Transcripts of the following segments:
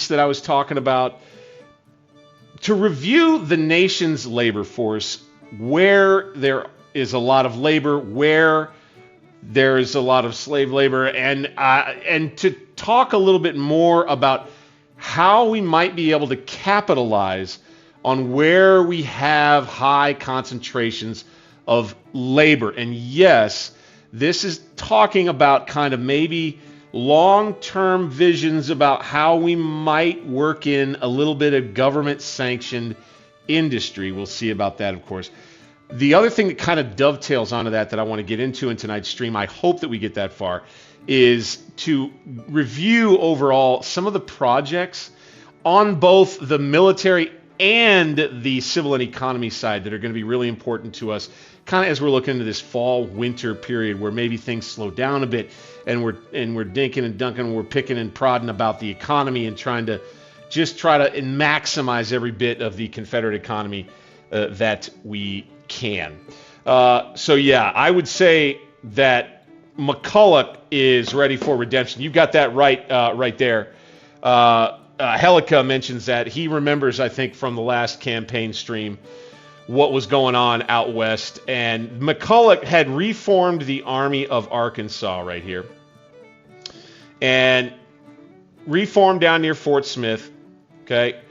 that I was talking about, to review the nation's labor force, where there is a lot of labor, where there is a lot of slave labor, and to talk a little bit more about how we might be able to capitalize on where we have high concentrations of labor. And yes, this is talking about kind of maybe long-term visions about how we might work in a little bit of government-sanctioned industry. We'll see about that, of course. The other thing that kind of dovetails onto that I want to get into in tonight's stream, I hope that we get that far, is to review overall some of the projects on both the military and the civil and economy side that are going to be really important to us, kind of as we're looking into this fall-winter period where maybe things slow down a bit, and we're dinking and dunking, and we're picking and prodding about the economy and trying to maximize every bit of the Confederate economy that we can. So yeah, I would say that McCulloch is ready for redemption. You got that right there. Helica mentions that. He remembers, I think, from the last campaign stream what was going on out west. And McCulloch had reformed the Army of Arkansas right here. And reformed down near Fort Smith, okay?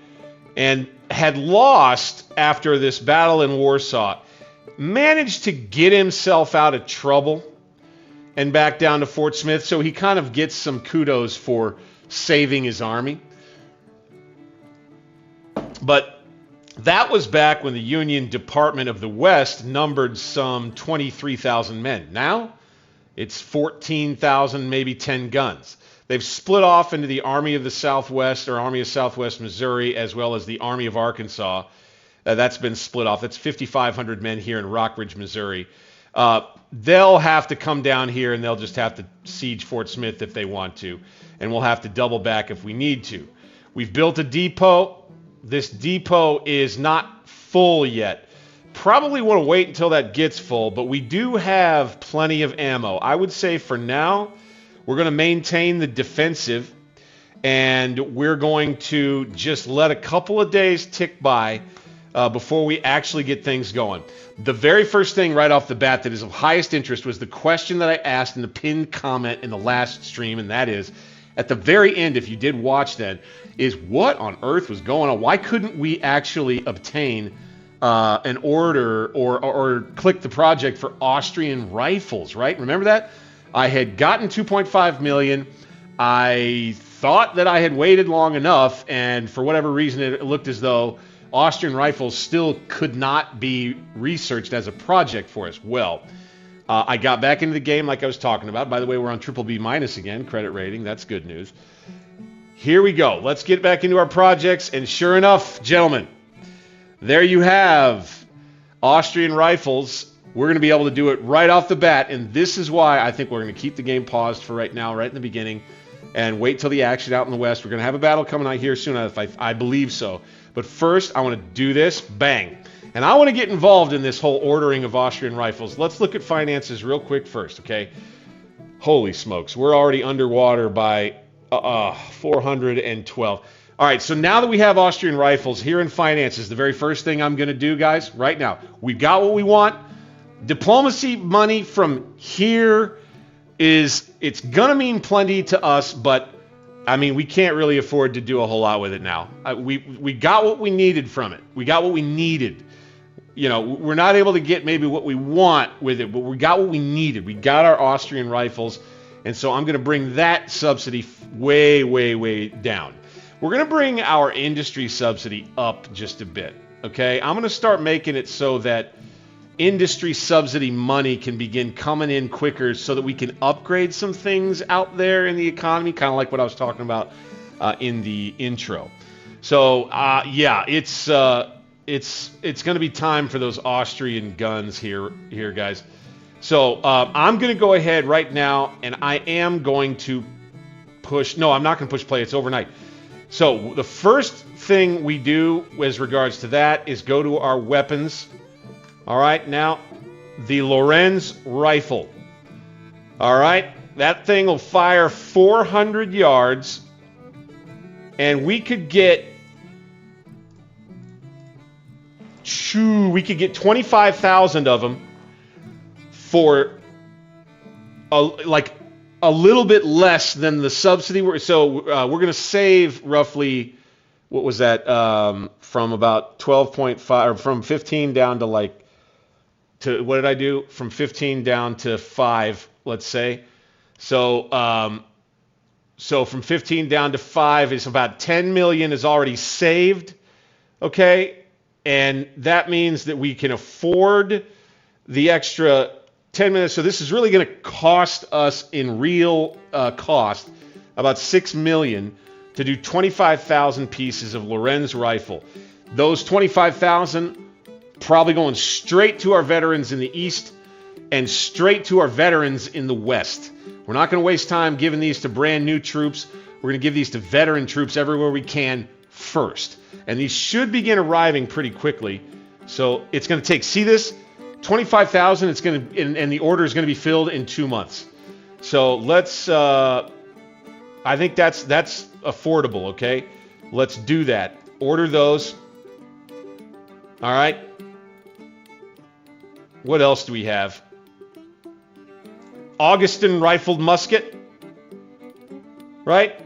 And had lost after this battle in Warsaw. Managed to get himself out of trouble and back down to Fort Smith, so he kind of gets some kudos for saving his army. But that was back when the Union Department of the West numbered some 23,000 men. Now, it's 14,000, maybe 10 guns. They've split off into the Army of the Southwest, or Army of Southwest Missouri, as well as the Army of Arkansas. That's been split off. That's 5,500 men here in Rockbridge, Missouri. They'll have to come down here, and they'll just have to siege Fort Smith if they want to. And we'll have to double back if we need to. We've built a depot. This depot is not full yet. Probably want to wait until that gets full, but we do have plenty of ammo. I would say for now, we're going to maintain the defensive, and we're going to just let a couple of days tick by before we actually get things going. The very first thing right off the bat that is of highest interest was the question that I asked in the pinned comment in the last stream, and that is, at the very end, if you did watch that, is what on earth was going on? Why couldn't we actually obtain an order or click the project for Austrian rifles, right? Remember that? I had gotten 2.5 million. I thought that I had waited long enough, and for whatever reason, it looked as though Austrian rifles still could not be researched as a project for us. Well, I got back into the game like I was talking about. By the way, we're on BBB- again, credit rating. That's good news. Here we go. Let's get back into our projects. And sure enough, gentlemen, there you have Austrian rifles. We're going to be able to do it right off the bat. And this is why I think we're going to keep the game paused for right now, right in the beginning, and wait till the action out in the West. We're going to have a battle coming out here soon, I believe so. But first, I want to do this. Bang. And I want to get involved in this whole ordering of Austrian rifles. Let's look at finances real quick first, okay? Holy smokes. We're already underwater by 412. All right, so now that we have Austrian rifles here in finances, the very first thing I'm going to do, guys, right now, we've got what we want. Diplomacy money from here it's going to mean plenty to us, but I mean, we can't really afford to do a whole lot with it now. We got what we needed from it. We got what we needed. You know, we're not able to get maybe what we want with it, but we got what we needed. We got our Austrian rifles, and so I'm going to bring that subsidy way, way, way down. We're going to bring our industry subsidy up just a bit, okay? I'm going to start making it so that industry subsidy money can begin coming in quicker so that we can upgrade some things out there in the economy, kind of like what I was talking about in the intro. So, yeah, it's going to be time for those Austrian guns here, guys. So I'm going to go ahead right now, and I am going to push. No, I'm not going to push play. It's overnight. So the first thing we do as regards to that is go to our weapons. All right, now the Lorenz rifle. All right, that thing will fire 400 yards. And we could get 25,000 of them for like a little bit less than the subsidy. So we're going to save roughly, what was that, from about 12.5, or from 15 down to what did I do? From 15 down to 5, let's say. So from 15 down to 5 is about 10 million is already saved, okay? And that means that we can afford the extra 10 minutes. So this is really going to cost us in real cost about 6 million to do 25,000 pieces of Lorenz rifle. Those 25,000 probably going straight to our veterans in the East and straight to our veterans in the West. We're not going to waste time giving these to brand new troops. We're going to give these to veteran troops everywhere we can first. And these should begin arriving pretty quickly. So it's going to take, see this? 25,000, it's going to, and the order is going to be filled in 2 months. So let's, I think that's affordable, okay? Let's do that. Order those. All right. What else do we have? Augustin rifled musket, right?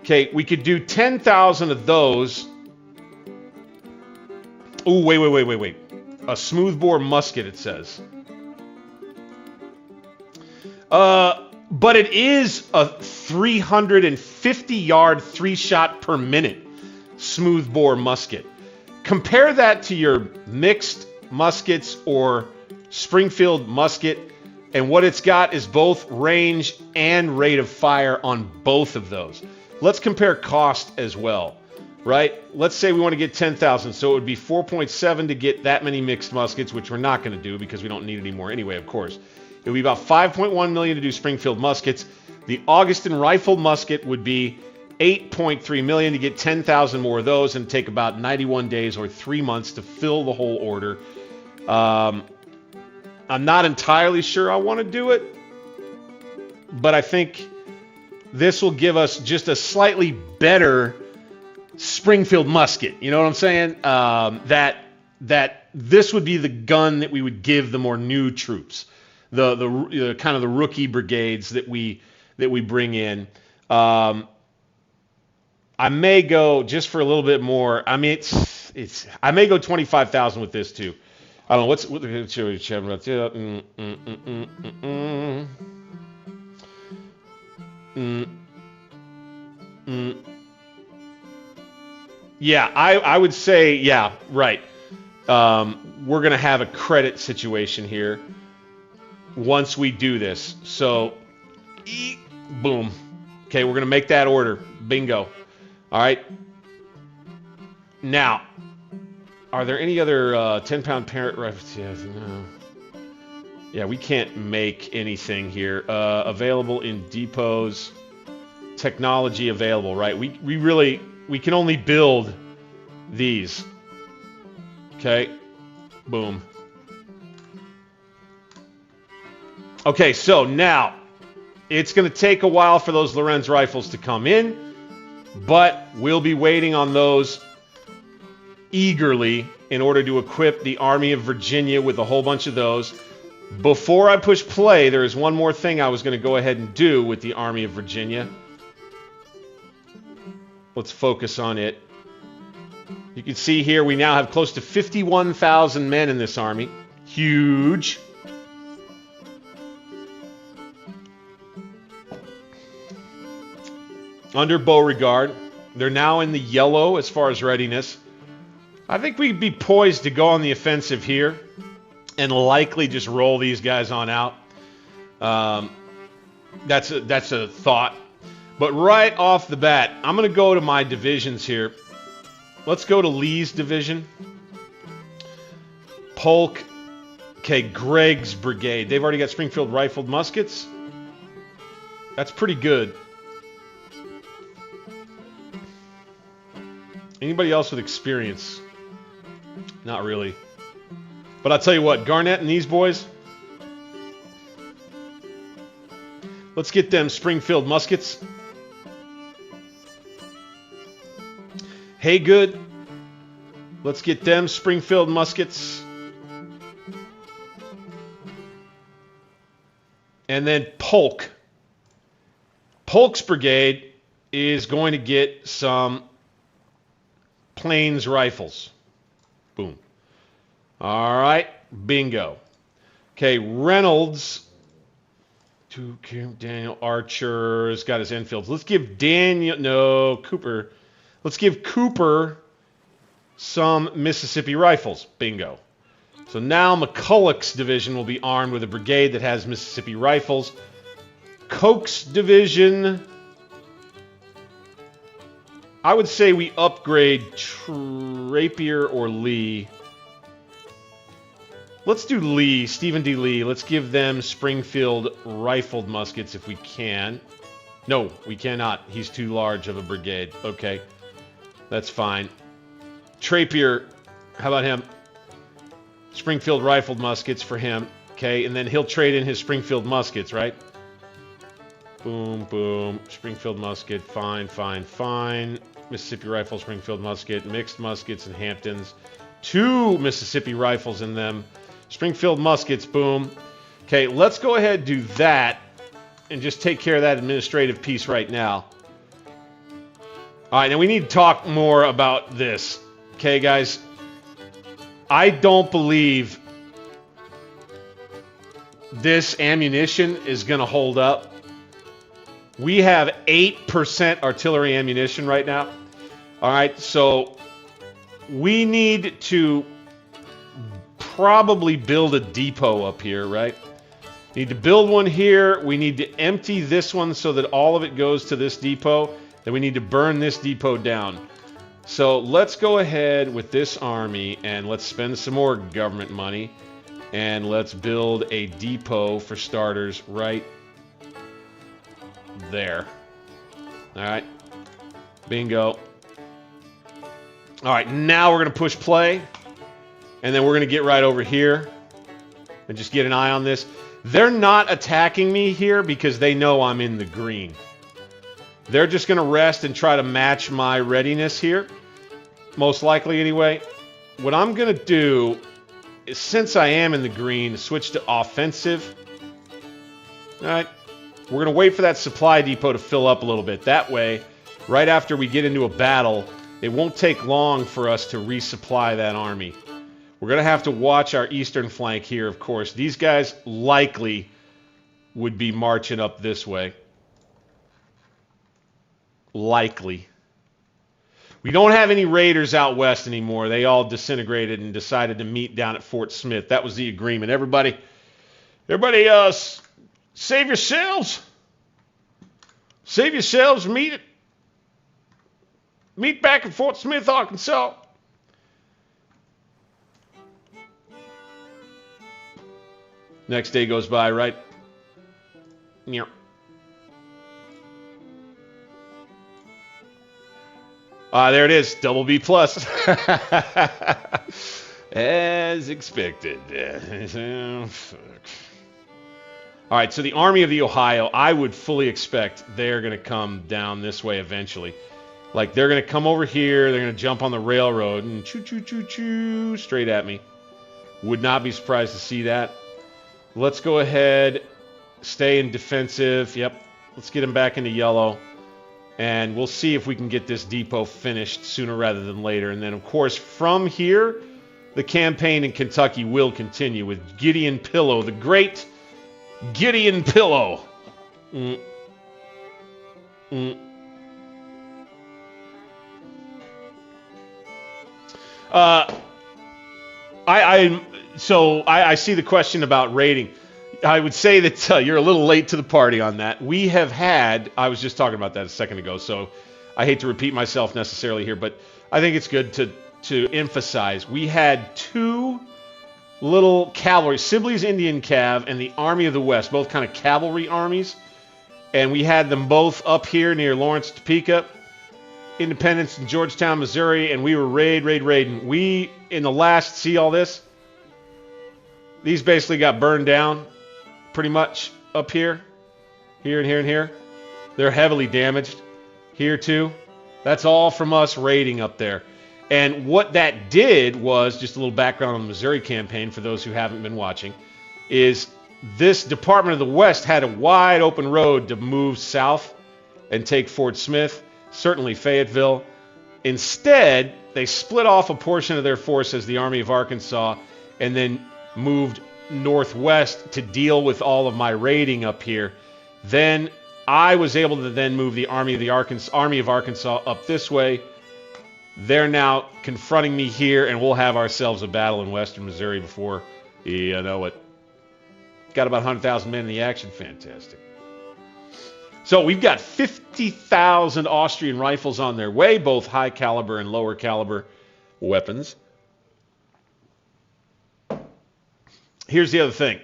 Okay, we could do 10,000 of those. Oh, wait. A smoothbore musket, it says. But it is a 350-yard 3-shot per minute smoothbore musket. Compare that to your mixed muskets or Springfield musket, and what it's got is both range and rate of fire on both of those. Let's compare cost as well, right? Let's say we want to get 10,000, so it would be 4.7 to get that many mixed muskets, which we're not going to do because we don't need any more anyway, of course. It would be about 5.1 million to do Springfield muskets. The Augustin rifled musket would be 8.3 million to get 10,000 more of those, and take about 91 days or 3 months to fill the whole order. I'm not entirely sure I want to do it, but I think this will give us just a slightly better Springfield musket. You know what I'm saying? That this would be the gun that we would give the more new troops, the kind of the rookie brigades that we bring in. I may go just for a little bit more. I mean, I may go 25,000 with this too. I don't know what should we chat about. Yeah, I would say, yeah, right. We're going to have a credit situation here once we do this. So, boom. Okay, we're going to make that order. Bingo. All right. Now, are there any other 10-pound parrot rifles? Yes, no. Yeah, we can't make anything here. Available in depots. Technology available, right? We can only build these. Okay. Boom. Okay, so now it's going to take a while for those Lorenz rifles to come in, but we'll be waiting on those eagerly in order to equip the Army of Virginia with a whole bunch of those. Before I push play, there is one more thing I was going to go ahead and do with the Army of Virginia. Let's focus on it. You can see here we now have close to 51,000 men in this army. Huge. Under Beauregard. They're now in the yellow as far as readiness. I think we'd be poised to go on the offensive here and likely just roll these guys on out. That's a thought. But right off the bat, I'm going to go to my divisions here. Let's go to Lee's division. Polk. Okay, Gregg's brigade. They've already got Springfield rifled muskets. That's pretty good. Anybody else with experience? Not really. But I'll tell you what, Garnett and these boys, let's get them Springfield muskets. Haygood. Let's get them Springfield muskets. And then Polk. Polk's brigade is going to get some Plains rifles. Boom. All right. Bingo. Okay, Reynolds. Daniel Archer's got his Enfields. Let's give Cooper. Let's give Cooper some Mississippi rifles. Bingo. So now McCulloch's division will be armed with a brigade that has Mississippi rifles. Koch's division, I would say we upgrade Trapier or Lee. Let's do Lee, Stephen D. Lee. Let's give them Springfield rifled muskets if we can. No, we cannot. He's too large of a brigade. Okay, that's fine. Trapier, how about him? Springfield rifled muskets for him. Okay, and then he'll trade in his Springfield muskets, right? Boom, boom. Springfield musket, fine, fine, fine. Mississippi rifle, Springfield musket, mixed muskets and Hamptons. 2 Mississippi rifles in them. Springfield muskets, boom. Okay, let's go ahead and do that and just take care of that administrative piece right now. All right, now we need to talk more about this. Okay, guys. I don't believe this ammunition is going to hold up. We have 8% artillery ammunition right now. All right, so we need to probably build a depot up here, right? Need to build one here. We need to empty this one so that all of it goes to this depot. Then we need to burn this depot down. So let's go ahead with this army and let's spend some more government money. And let's build a depot for starters right there. All right. Bingo. All right, now we're going to push play. And then we're going to get right over here and just get an eye on this. They're not attacking me here because they know I'm in the green. They're just going to rest and try to match my readiness here. Most likely anyway. What I'm going to do is, since I am in the green, switch to offensive. All right. We're going to wait for that supply depot to fill up a little bit. That way, right after we get into a battle, it won't take long for us to resupply that army. We're going to have to watch our eastern flank here, of course. These guys likely would be marching up this way. Likely. We don't have any raiders out west anymore. They all disintegrated and decided to meet down at Fort Smith. That was the agreement. Everybody, save yourselves. Save yourselves. Meet back at Fort Smith, Arkansas. Next day goes by, right? Yeah. There it is, double B plus. As expected. All right, so the Army of the Ohio, I would fully expect they're going to come down this way eventually. Like, they're going to come over here, they're going to jump on the railroad and choo-choo-choo-choo straight at me. Would not be surprised to see that. Let's go ahead, stay in defensive. Yep, let's get him back into yellow. And we'll see if we can get this depot finished sooner rather than later. And then, of course, from here, the campaign in Kentucky will continue with Gideon Pillow, the great Gideon Pillow. I see the question about rating. I would say that you're a little late to the party on that. We have had, I was just talking about that a second ago, so I hate to repeat myself necessarily here, but I think it's good to emphasize. We had 2 little cavalry, Sibley's Indian Cav and the Army of the West, both kind of cavalry armies, and we had them both up here near Lawrence, Topeka, Independence, in Georgetown, Missouri, and we were raiding. We, in the last, see all this? These basically got burned down, pretty much, up here. Here and here and here. They're heavily damaged. Here, too. That's all from us raiding up there. And what that did was, just a little background on the Missouri campaign for those who haven't been watching, is this Department of the West had a wide open road to move south and take Fort Smith, certainly Fayetteville. Instead, they split off a portion of their force as the Army of Arkansas and then moved northwest to deal with all of my raiding up here. Then I was able to then move the Army of Arkansas up this way. They're now confronting me here, and we'll have ourselves a battle in western Missouri before you know it. Got about 100,000 men in the action. Fantastic. So we've got 50,000 Austrian rifles on their way, both high caliber and lower caliber weapons. Here's the other thing.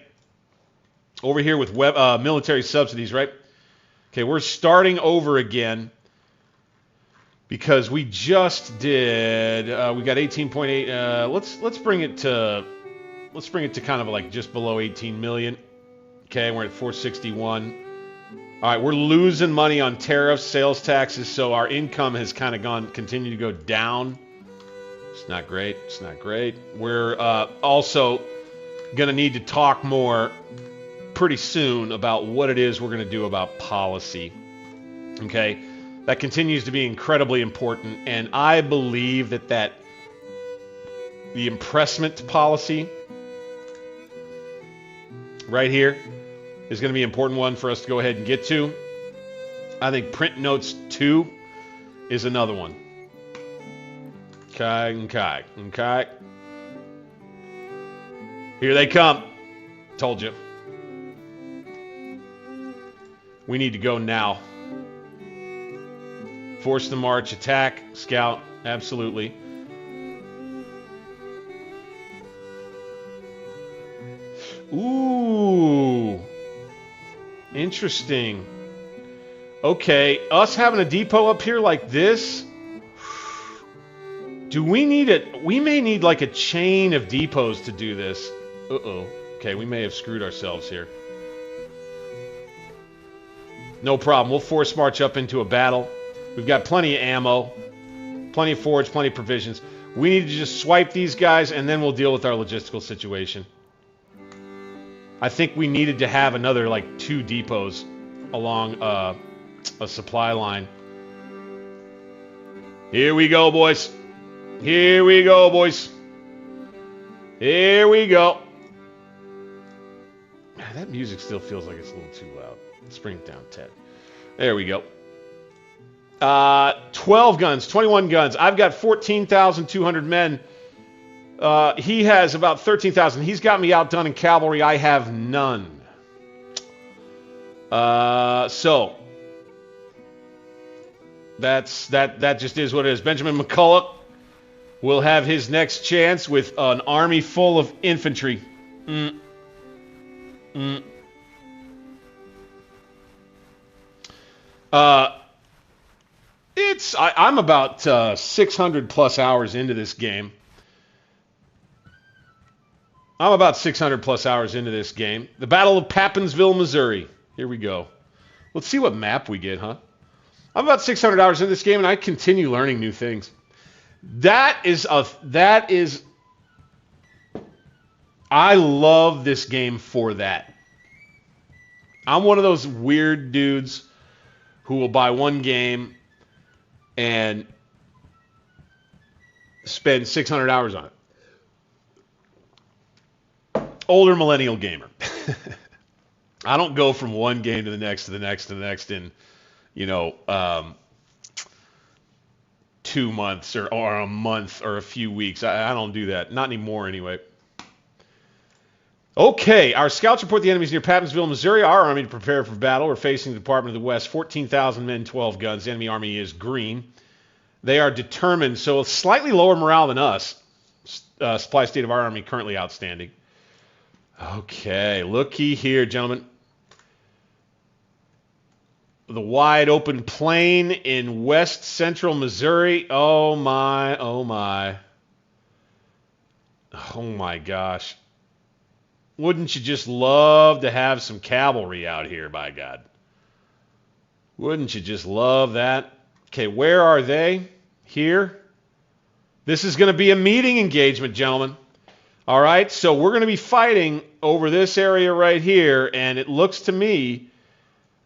Over here with military subsidies, right? Okay, we're starting over again because we just did. We got 18.8. Let's bring it to kind of like just below 18 million. Okay, we're at 461. All right, we're losing money on tariffs, sales taxes, so our income has kind of continued to go down. It's not great. It's not great. We're also going to need to talk more pretty soon about what it is we're going to do about policy. Okay, that continues to be incredibly important, and I believe that the impressment policy right here is going to be an important one for us to go ahead and get to. I think print notes 2 is another one. Okay. Here they come. Told you. We need to go now. Force the march, attack, scout, absolutely. Ooh. Interesting. Okay, us having a depot up here like this. Do we need it? We may need like a chain of depots to do this. Uh-oh. Okay, we may have screwed ourselves here. No problem. We'll force march up into a battle. We've got plenty of ammo, plenty of forage, plenty of provisions. We need to just swipe these guys, and then we'll deal with our logistical situation. I think we needed to have another, like, 2 depots along a supply line. Here we go, boys. Here we go, boys. Here we go. Man, that music still feels like it's a little too loud. Let's bring it down 10. There we go. 12 guns, 21 guns. I've got 14,200 men. He has about 13,000. He's got me outdone in cavalry. I have none. So that just is what it is. Benjamin McCulloch will have his next chance with an army full of infantry. I'm about 600 plus hours into this game. I'm about 600 plus hours into this game. The Battle of Papinsville, Missouri. Here we go. Let's see what map we get, huh? I'm about 600 hours in this game, and I continue learning new things. I love this game for that. I'm one of those weird dudes who will buy one game and spend 600 hours on it. Older millennial gamer. I don't go from one game to the next, to the next, to the next in, 2 months or a month or a few weeks. I don't do that. Not anymore, anyway. Okay, our scouts report the enemies near Papinsville, Missouri. Our army to prepare for battle. We're facing the Department of the West. 14,000 men, 12 guns. The enemy army is green. They are determined, so a slightly lower morale than us. Supply state of our army currently outstanding. Okay, looky here, gentlemen. The wide open plain in west central Missouri. Oh my, oh my. Oh my gosh. Wouldn't you just love to have some cavalry out here, by God? Wouldn't you just love that? Okay, where are they? Here. This is going to be a meeting engagement, gentlemen. All right, so we're going to be fighting over this area right here, and it looks to me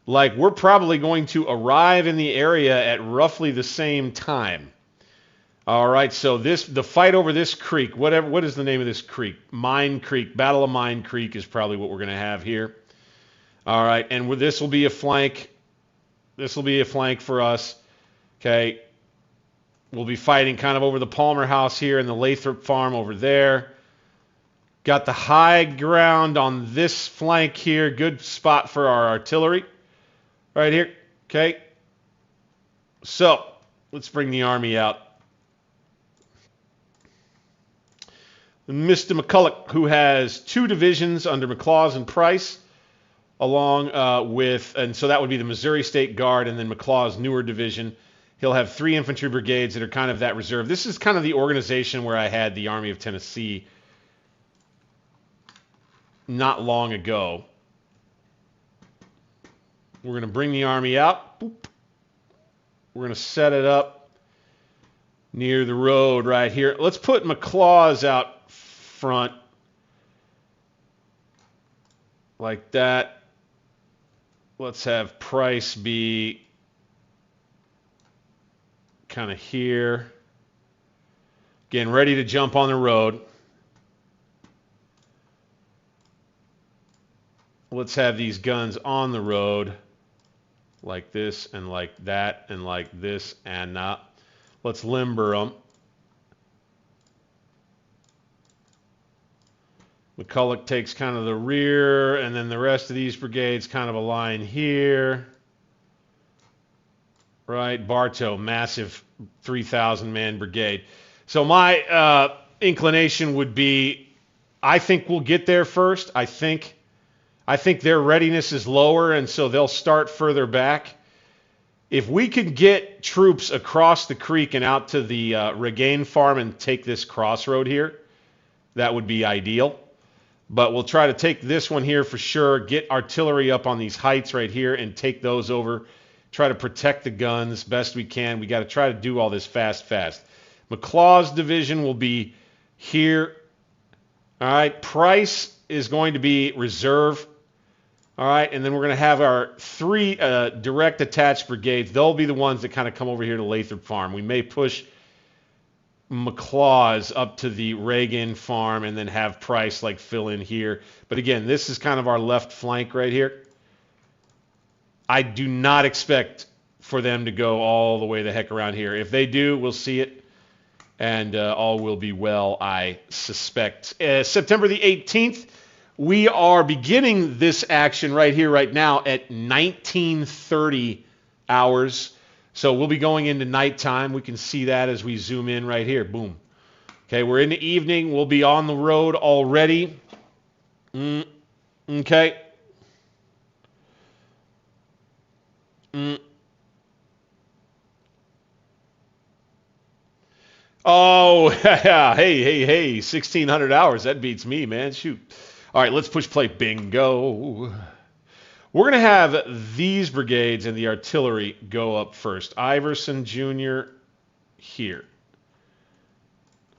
like we're probably going to arrive in the area at roughly the same time. All right, so the fight over this creek, what is the name of this creek? Mine Creek, Battle of Mine Creek is probably what we're going to have here. All right, and this will be a flank. This will be a flank for us. Okay, we'll be fighting kind of over the Palmer House here and the Lathrop Farm over there. Got the high ground on this flank here. Good spot for our artillery right here. Okay. So let's bring the army out. Mr. McCulloch, who has 2 divisions under McLaws and Price, along with, and so that would be the Missouri State Guard and then McLaw's newer division. He'll have 3 infantry brigades that are kind of that reserve. This is kind of the organization where I had the Army of Tennessee not long ago. We're going to bring the army out. Boop. We're going to set it up near the road right here. Let's put McLaws out front like that. Let's have Price be kind of here. Again, ready to jump on the road. Let's have these guns on the road like this and like that and like this and not. Let's limber them. McCulloch takes kind of the rear, and then the rest of these brigades kind of align here. Right, Bartow, massive 3,000-man brigade. So my inclination would be, I think we'll get there first. I think their readiness is lower, and so they'll start further back. If we could get troops across the creek and out to the Regain Farm and take this crossroad here, that would be ideal. But we'll try to take this one here for sure, get artillery up on these heights right here and take those over. Try to protect the guns best we can. We got to try to do all this fast. McLaw's division will be here. All right, Price is going to be reserve. All right, and then we're going to have our 3 direct attached brigades. They'll be the ones that kind of come over here to Lathrop Farm. We may push McLaws up to the Reagan Farm and then have Price like fill in here. But again, this is kind of our left flank right here. I do not expect for them to go all the way the heck around here. If they do, we'll see it, and all will be well, I suspect. September the 18th, we are beginning this action right here, right now, at 1930 hours. So we'll be going into nighttime. We can see that as we zoom in right here. Boom. Okay, we're in the evening. We'll be on the road already. Okay. Oh, yeah. Hey. 1,600 hours. That beats me, man. Shoot. All right, let's push play. Bingo. We're going to have these brigades and the artillery go up first. Iverson Jr. here.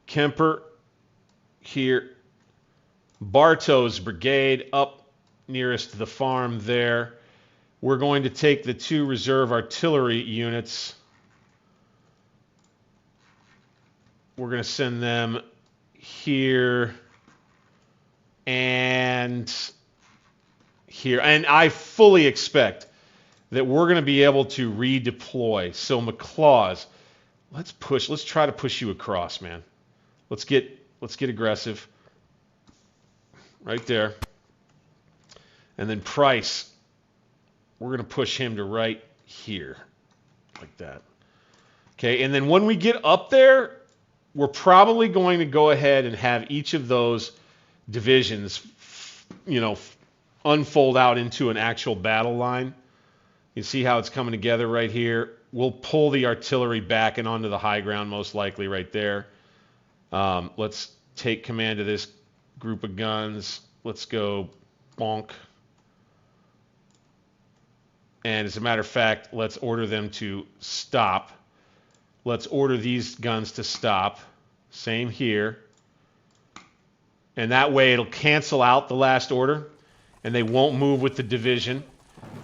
Kemper here. Bartow's brigade up nearest to the farm there. We're going to take the 2 reserve artillery units. We're going to send them here and here. And I fully expect that we're going to be able to redeploy. So McLaws, let's push. Let's try to push you across, man. Let's get aggressive. Right there. And then Price, we're going to push him to right here. Like that. Okay, and then when we get up there, we're probably going to go ahead and have each of those divisions, unfold out into an actual battle line. You see how it's coming together right here. We'll pull the artillery back and onto the high ground, most likely right there. Let's take command of this group of guns. Let's go bonk. And as a matter of fact, let's order them to stop. Let's order these guns to stop. Same here. And that way it'll cancel out the last order, and they won't move with the division.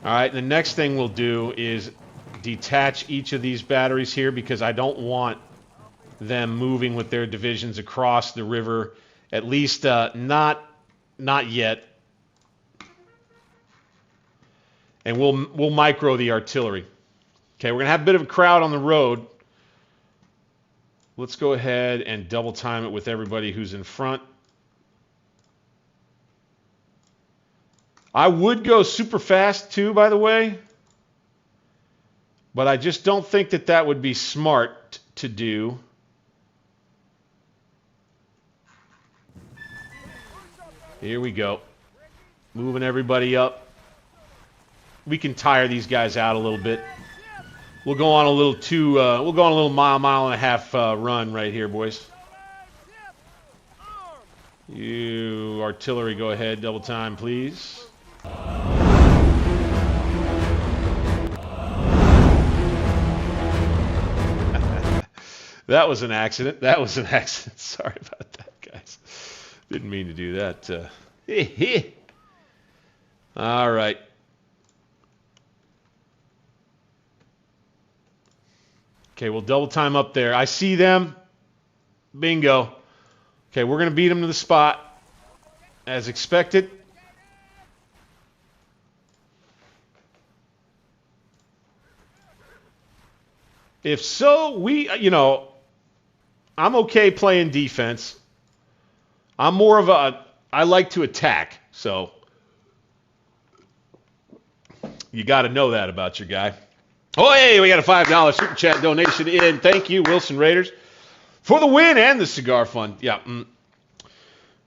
All right, and the next thing we'll do is detach each of these batteries here, because I don't want them moving with their divisions across the river, at least not yet. And we'll micro the artillery. Okay, we're going to have a bit of a crowd on the road. Let's go ahead and double time it with everybody who's in front. I would go super fast too, by the way, but I just don't think that that would be smart to do. Here we go. Moving everybody up. We can tire these guys out a little bit. We'll go on a little mile and a half run right here, boys. You artillery, go ahead, double time, please. That was an accident. That was an accident. Sorry about that, guys. Didn't mean to do that. All right. Okay, we'll double time up there. I see them. Bingo. Okay, we're going to beat them to the spot as expected. If so, I'm okay playing defense. I'm more of I like to attack, so you got to know that about your guy. Oh, hey, we got a $5 Super Chat donation in. Thank you, Wilson Raiders, for the win and the cigar fund. Yeah,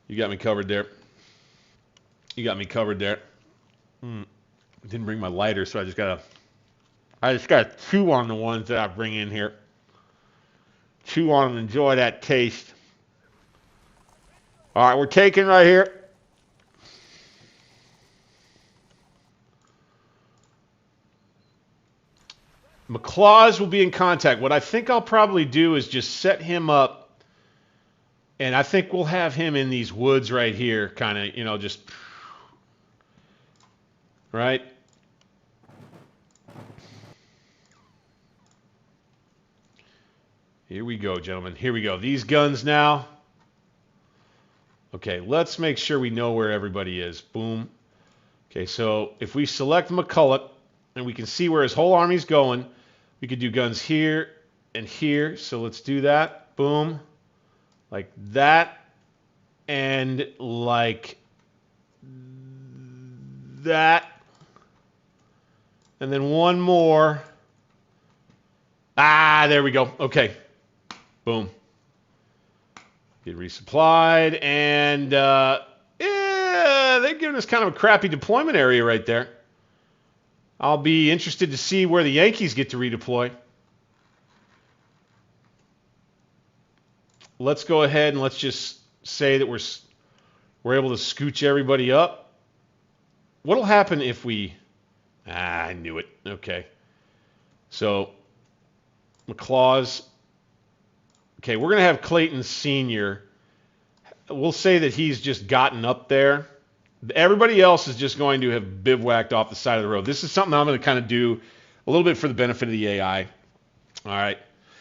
you got me covered there. You got me covered there. Didn't bring my lighter, so I just gotta chew on the ones that I bring in here. Chew on and enjoy that taste. All right, we're taking right here. McCulloch will be in contact. What I think I'll probably do is just set him up, and I think we'll have him in these woods right here, kind of, just right. Here we go, gentlemen. Here we go. These guns now. Okay, let's make sure we know where everybody is. Boom. Okay, so if we select McCulloch, and we can see where his whole army's going, we could do guns here and here. So let's do that. Boom. Like that. And like that. And then one more. There we go. Okay. Boom. Get resupplied. And they're giving us kind of a crappy deployment area right there. I'll be interested to see where the Yankees get to redeploy. Let's go ahead and let's just say that we're able to scooch everybody up. What'll happen if we... I knew it. Okay. So, McCulloch. Okay, we're going to have Clayton Sr. We'll say that he's just gotten up there. Everybody else is just going to have bivouacked off the side of the road. This is something I'm going to kind of do a little bit for the benefit of the AI. All right.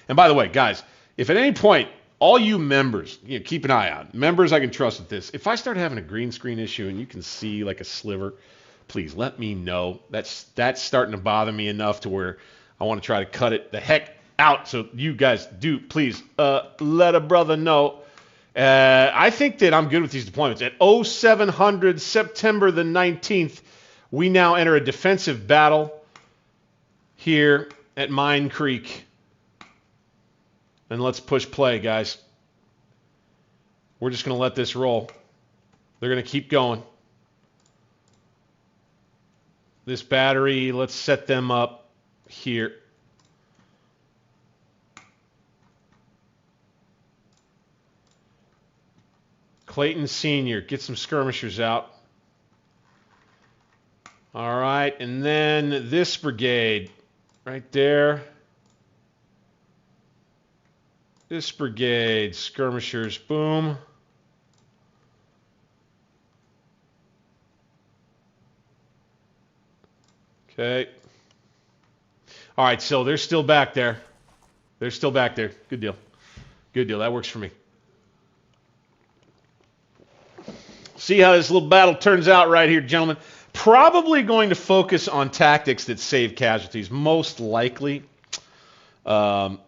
And by the way, guys, if at any point, all you members, keep an eye out. Members I can trust with this. If I start having a green screen issue and you can see like a sliver, please let me know. That's starting to bother me enough to where I want to try to cut it the heck out. So you guys do, please, let a brother know. I think that I'm good with these deployments. At 0700 September the 19th, we now enter a defensive battle here at Mine Creek. And let's push play, guys. We're just going to let this roll. They're going to keep going. This battery, let's set them up here. Clayton Sr., get some skirmishers out. All right, and then this brigade right there. This brigade, skirmishers, boom. Okay. All right, so they're still back there. They're still back there. Good deal. Good deal. That works for me. See how this little battle turns out right here, gentlemen. Probably going to focus on tactics that save casualties, most likely. Mm.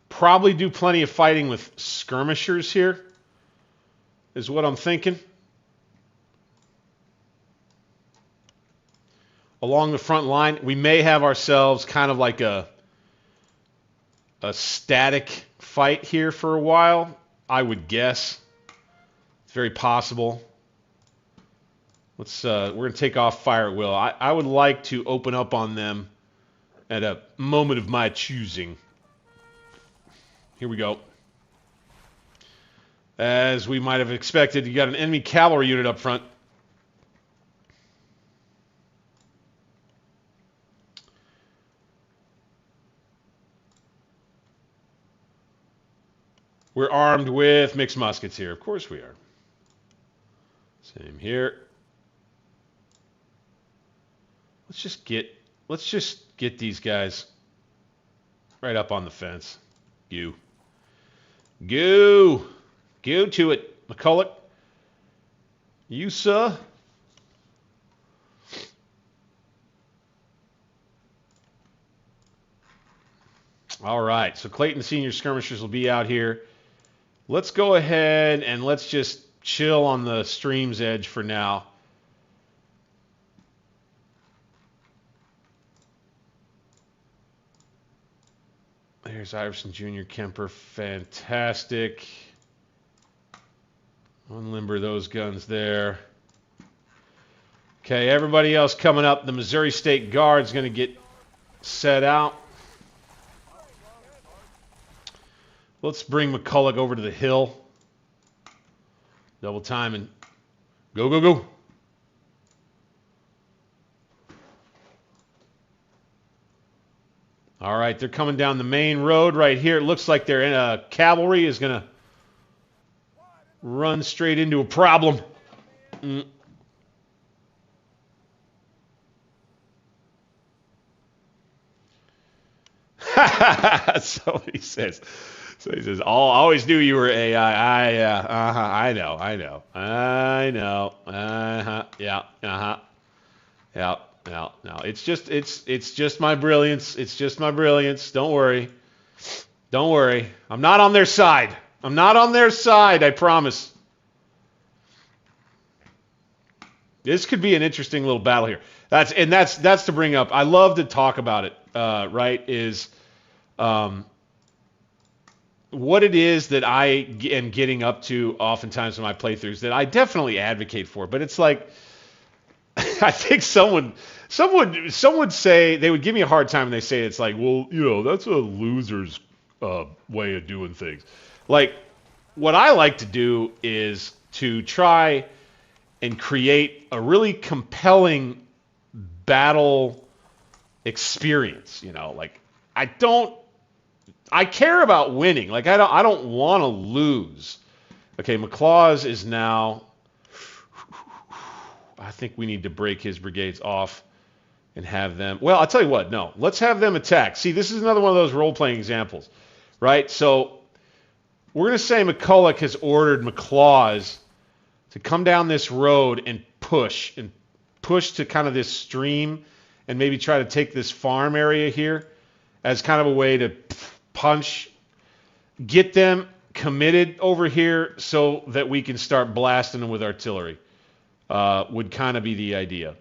Probably do plenty of fighting with skirmishers here, is what I'm thinking. Along the front line, we may have ourselves kind of like a static fight here for a while, I would guess. It's very possible. We're going to take off fire at will. I would like to open up on them at a moment of my choosing. Here we go. As we might have expected, you got an enemy cavalry unit up front. We're armed with mixed muskets here. Of course we are. Same here. Let's just get these guys right up on the fence. Go to it, McCulloch. You, sir. All right, so Clayton Senior skirmishers will be out here. Let's go ahead and let's just chill on the stream's edge for now. There's Iverson Jr., Kemper, fantastic. Unlimber those guns there. Okay, everybody else coming up. The Missouri State Guard's going to get set out. Let's bring McCulloch over to the hill. Double time and go, go, go. All right, they're coming down the main road right here. It looks like their cavalry is going to run straight into a problem. So he says. So he says, always knew you were AI. I know. Yeah. No. It's just my brilliance. It's just my brilliance. Don't worry. I'm not on their side. I promise. This could be an interesting little battle here. That's to bring up. I love to talk about it. Right? Is what it is that I am getting up to oftentimes in my playthroughs that I definitely advocate for. But it's like, I think someone would say, they would give me a hard time when they say it's like, well, that's a loser's way of doing things. Like, what I like to do is to try and create a really compelling battle experience. Like, I care about winning. Like, I don't want to lose. Okay, McCulloch is now. I think we need to break his brigades off and have them. Well, I'll tell you what. No, let's have them attack. See, this is another one of those role-playing examples, right? So we're going to say McCulloch has ordered McCulloch to come down this road and push to kind of this stream and maybe try to take this farm area here as kind of a way to punch, get them committed over here so that we can start blasting them with artillery. Would kind of be the idea.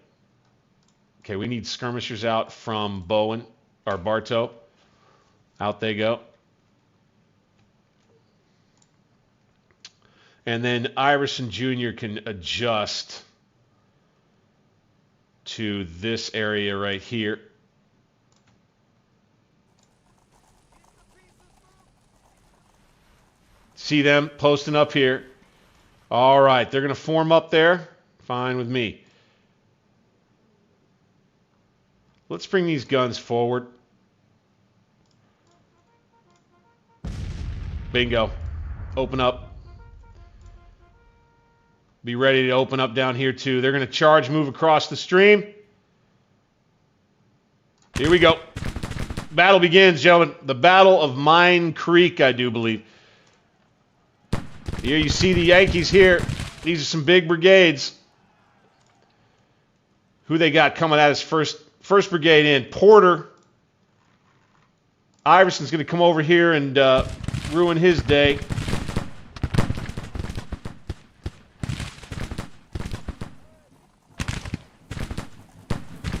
Okay, we need skirmishers out from Bowen or Bartow. Out they go. And then Iverson Jr. can adjust to this area right here. See them posting up here. All right, they're going to form up there. Fine with me. Let's bring these guns forward. Bingo. Open up. Be ready to open up down here too. They're going to charge, move across the stream. Here we go. Battle begins, gentlemen. The Battle of Mine Creek, I do believe. Here you see the Yankees here. These are some big brigades. Who they got coming at us first brigade in? Porter. Iverson's going to come over here and ruin his day.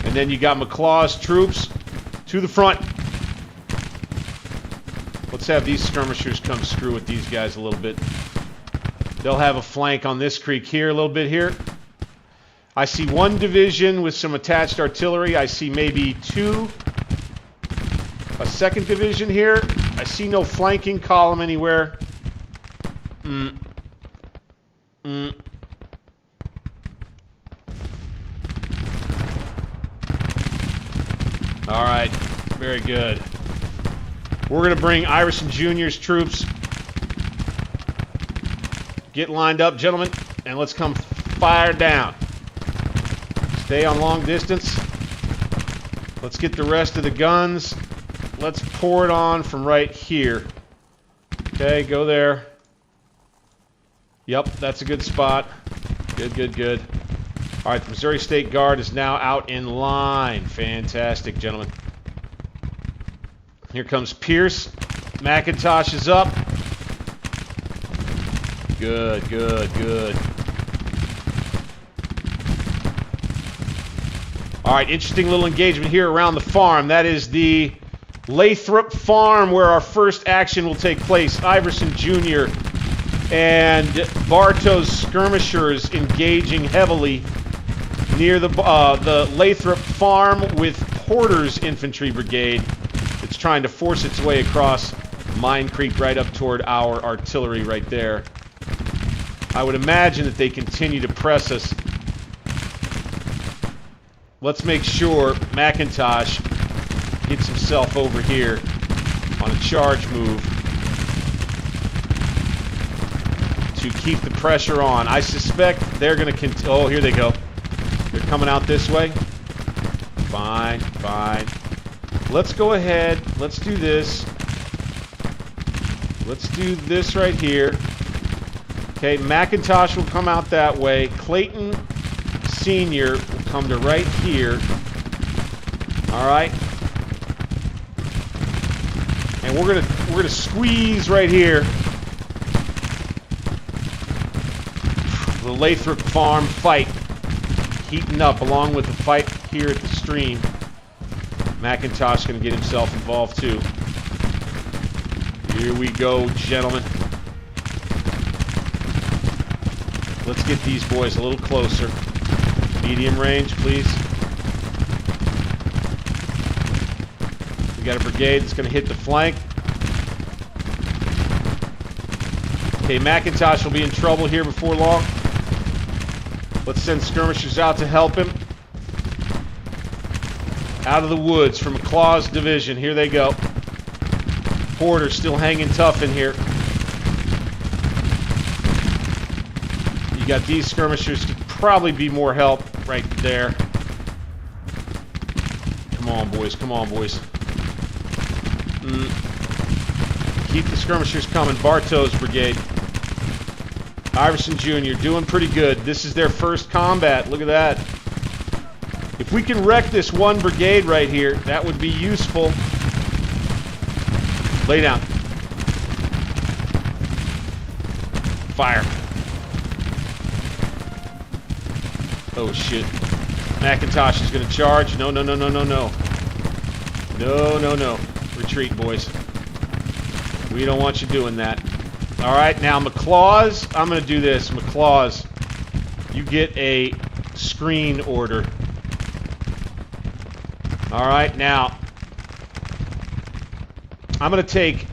And then you got McCulloch's troops to the front. Let's have these skirmishers come screw with these guys a little bit. They'll have a flank on this creek here, a little bit here. I see one division with some attached artillery. I see maybe a second division here. I see no flanking column anywhere. All right, very good. We're going to bring Iverson Jr.'s troops. Get lined up, gentlemen, and let's come fire down. Stay on long distance. Let's get the rest of the guns. Let's pour it on from right here. Okay, go there. Yep, that's a good spot. Good, good, good. All right, the Missouri State Guard is now out in line. Fantastic, gentlemen. Here comes Pierce. McIntosh is up. Good, good, good. All right, interesting little engagement here around the farm. That is the Lathrop Farm where our first action will take place. Iverson Jr. and Bartow's skirmishers engaging heavily near the Lathrop Farm with Porter's infantry brigade. It's trying to force its way across Mine Creek right up toward our artillery right there. I would imagine that they continue to press us. Let's make sure McIntosh gets himself over here on a charge move to keep the pressure on. I suspect they're going to oh, here they go. They're coming out this way. Fine, fine. Let's go ahead. Let's do this. Let's do this right here. Okay, McIntosh will come out that way. Clayton Sr. will come to right here. All right. And we're gonna squeeze right here. The Lathrop Farm fight heating up along with the fight here at the stream. McIntosh gonna get himself involved too. Here we go, gentlemen. Let's get these boys a little closer. Medium range, please. We got a brigade that's going to hit the flank. Okay, McIntosh will be in trouble here before long. Let's send skirmishers out to help him. Out of the woods from McCulloch's division. Here they go. Porter still hanging tough in here. You got these skirmishers could probably be more help right there. Come on, boys. Come on, boys. Keep the skirmishers coming. Bartow's brigade. Iverson Jr. doing pretty good. This is their first combat. Look at that. If we can wreck this one brigade right here, that would be useful. Lay down. Fire. Oh, shit. McIntosh is going to charge. No, no, no, no, no, no. No, no, no. Retreat, boys. We don't want you doing that. All right, now McCulloch's. I'm going to do this. McCulloch's, you get a screen order. All right, now I'm going to take,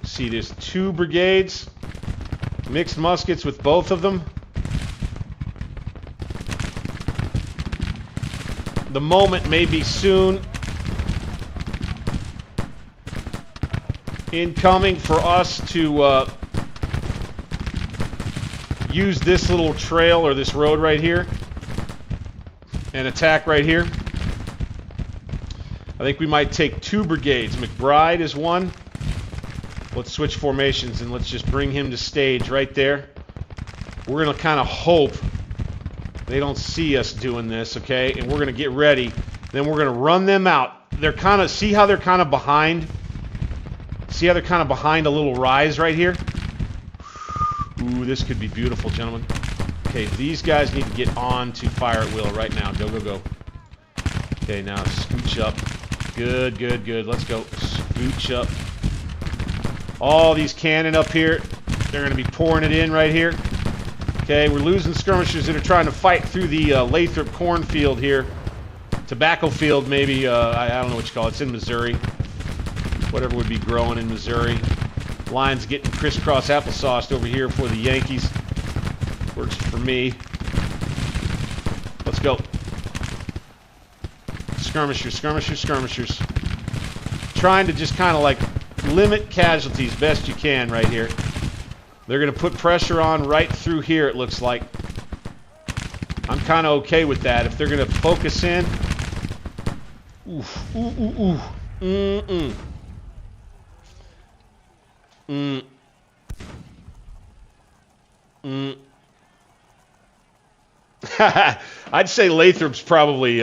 see, there's 2 brigades. Mixed muskets with both of them. The moment may be soon. Incoming for us to use this little trail or this road right here and attack right here. I think we might take 2 brigades. McBride is one. Let's switch formations and let's just bring him to stage right there. We're going to kind of hope they don't see us doing this, okay? And we're going to get ready. Then we're going to run them out. They're kind of, see how they're kind of behind? See how they're kind of behind a little rise right here? Ooh, this could be beautiful, gentlemen. Okay, these guys need to get on to fire at will right now. Go, go, go. Okay, now scooch up. Good, good, good. Let's go. Scooch up. All these cannon up here. They're going to be pouring it in right here. Okay, we're losing skirmishers that are trying to fight through the Lathrop cornfield here. Tobacco field, maybe. I don't know what you call it. It's in Missouri. Whatever would be growing in Missouri. Lions getting crisscross applesauced over here for the Yankees. Works for me. Let's go. Skirmishers, skirmishers, skirmishers. Trying to just kind of like limit casualties best you can right here. They're going to put pressure on right through here, it looks like. I'm kind of okay with that. If they're going to focus in. Oof, ooh, ooh, ooh. Mm-mm. Mm. Mm. I'd say Lathrop's probably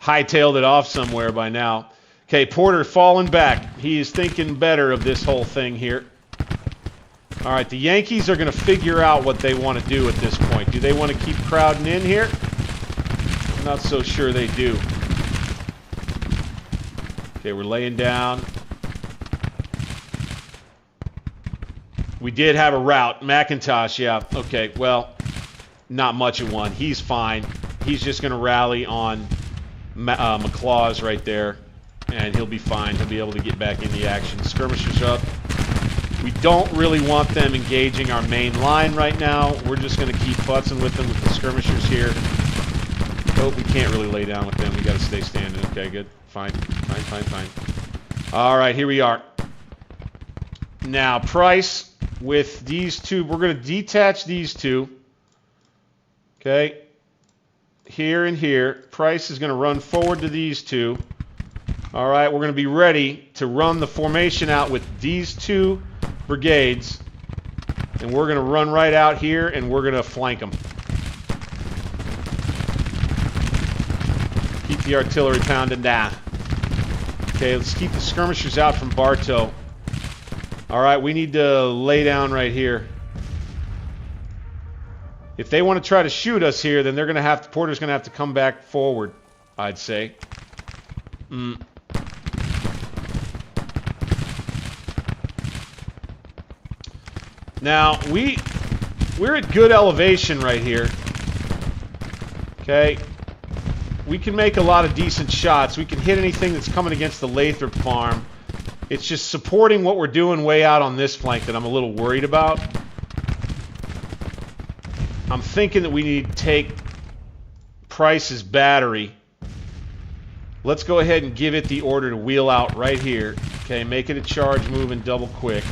hightailed it off somewhere by now. Okay, Porter falling back. He is thinking better of this whole thing here. All right, the Yankees are going to figure out what they want to do at this point. Do they want to keep crowding in here? I'm not so sure they do. Okay, we're laying down. We did have a rout. McIntosh, yeah. Okay, well, not much of one. He's fine. He's just going to rally on McCulloch right there, and he'll be fine. He'll be able to get back in the action. Skirmishers up. We don't really want them engaging our main line right now. We're just going to keep futzing with them with the skirmishers here. Oh, we can't really lay down with them. We got to stay standing. Okay, good. Fine, fine, fine, fine. All right, here we are. Now, Price with these two. We're going to detach these two. Okay. Here and here. Price is going to run forward to these two. All right, we're going to be ready to run the formation out with these 2 brigades. And we're going to run right out here and we're going to flank them. Keep the artillery pounding down. Okay, let's keep the skirmishers out from Bartow. All right, we need to lay down right here. If they want to try to shoot us here, then they're going to have to, Porter's going to have to come back forward, I'd say. Now, we're at good elevation right here. Okay. We can make a lot of decent shots. We can hit anything that's coming against the Lathrop farm. It's just supporting what we're doing way out on this flank that I'm a little worried about. I'm thinking that we need to take Price's battery. Let's go ahead and give it the order to wheel out right here. Okay, make it a charge move and double quick.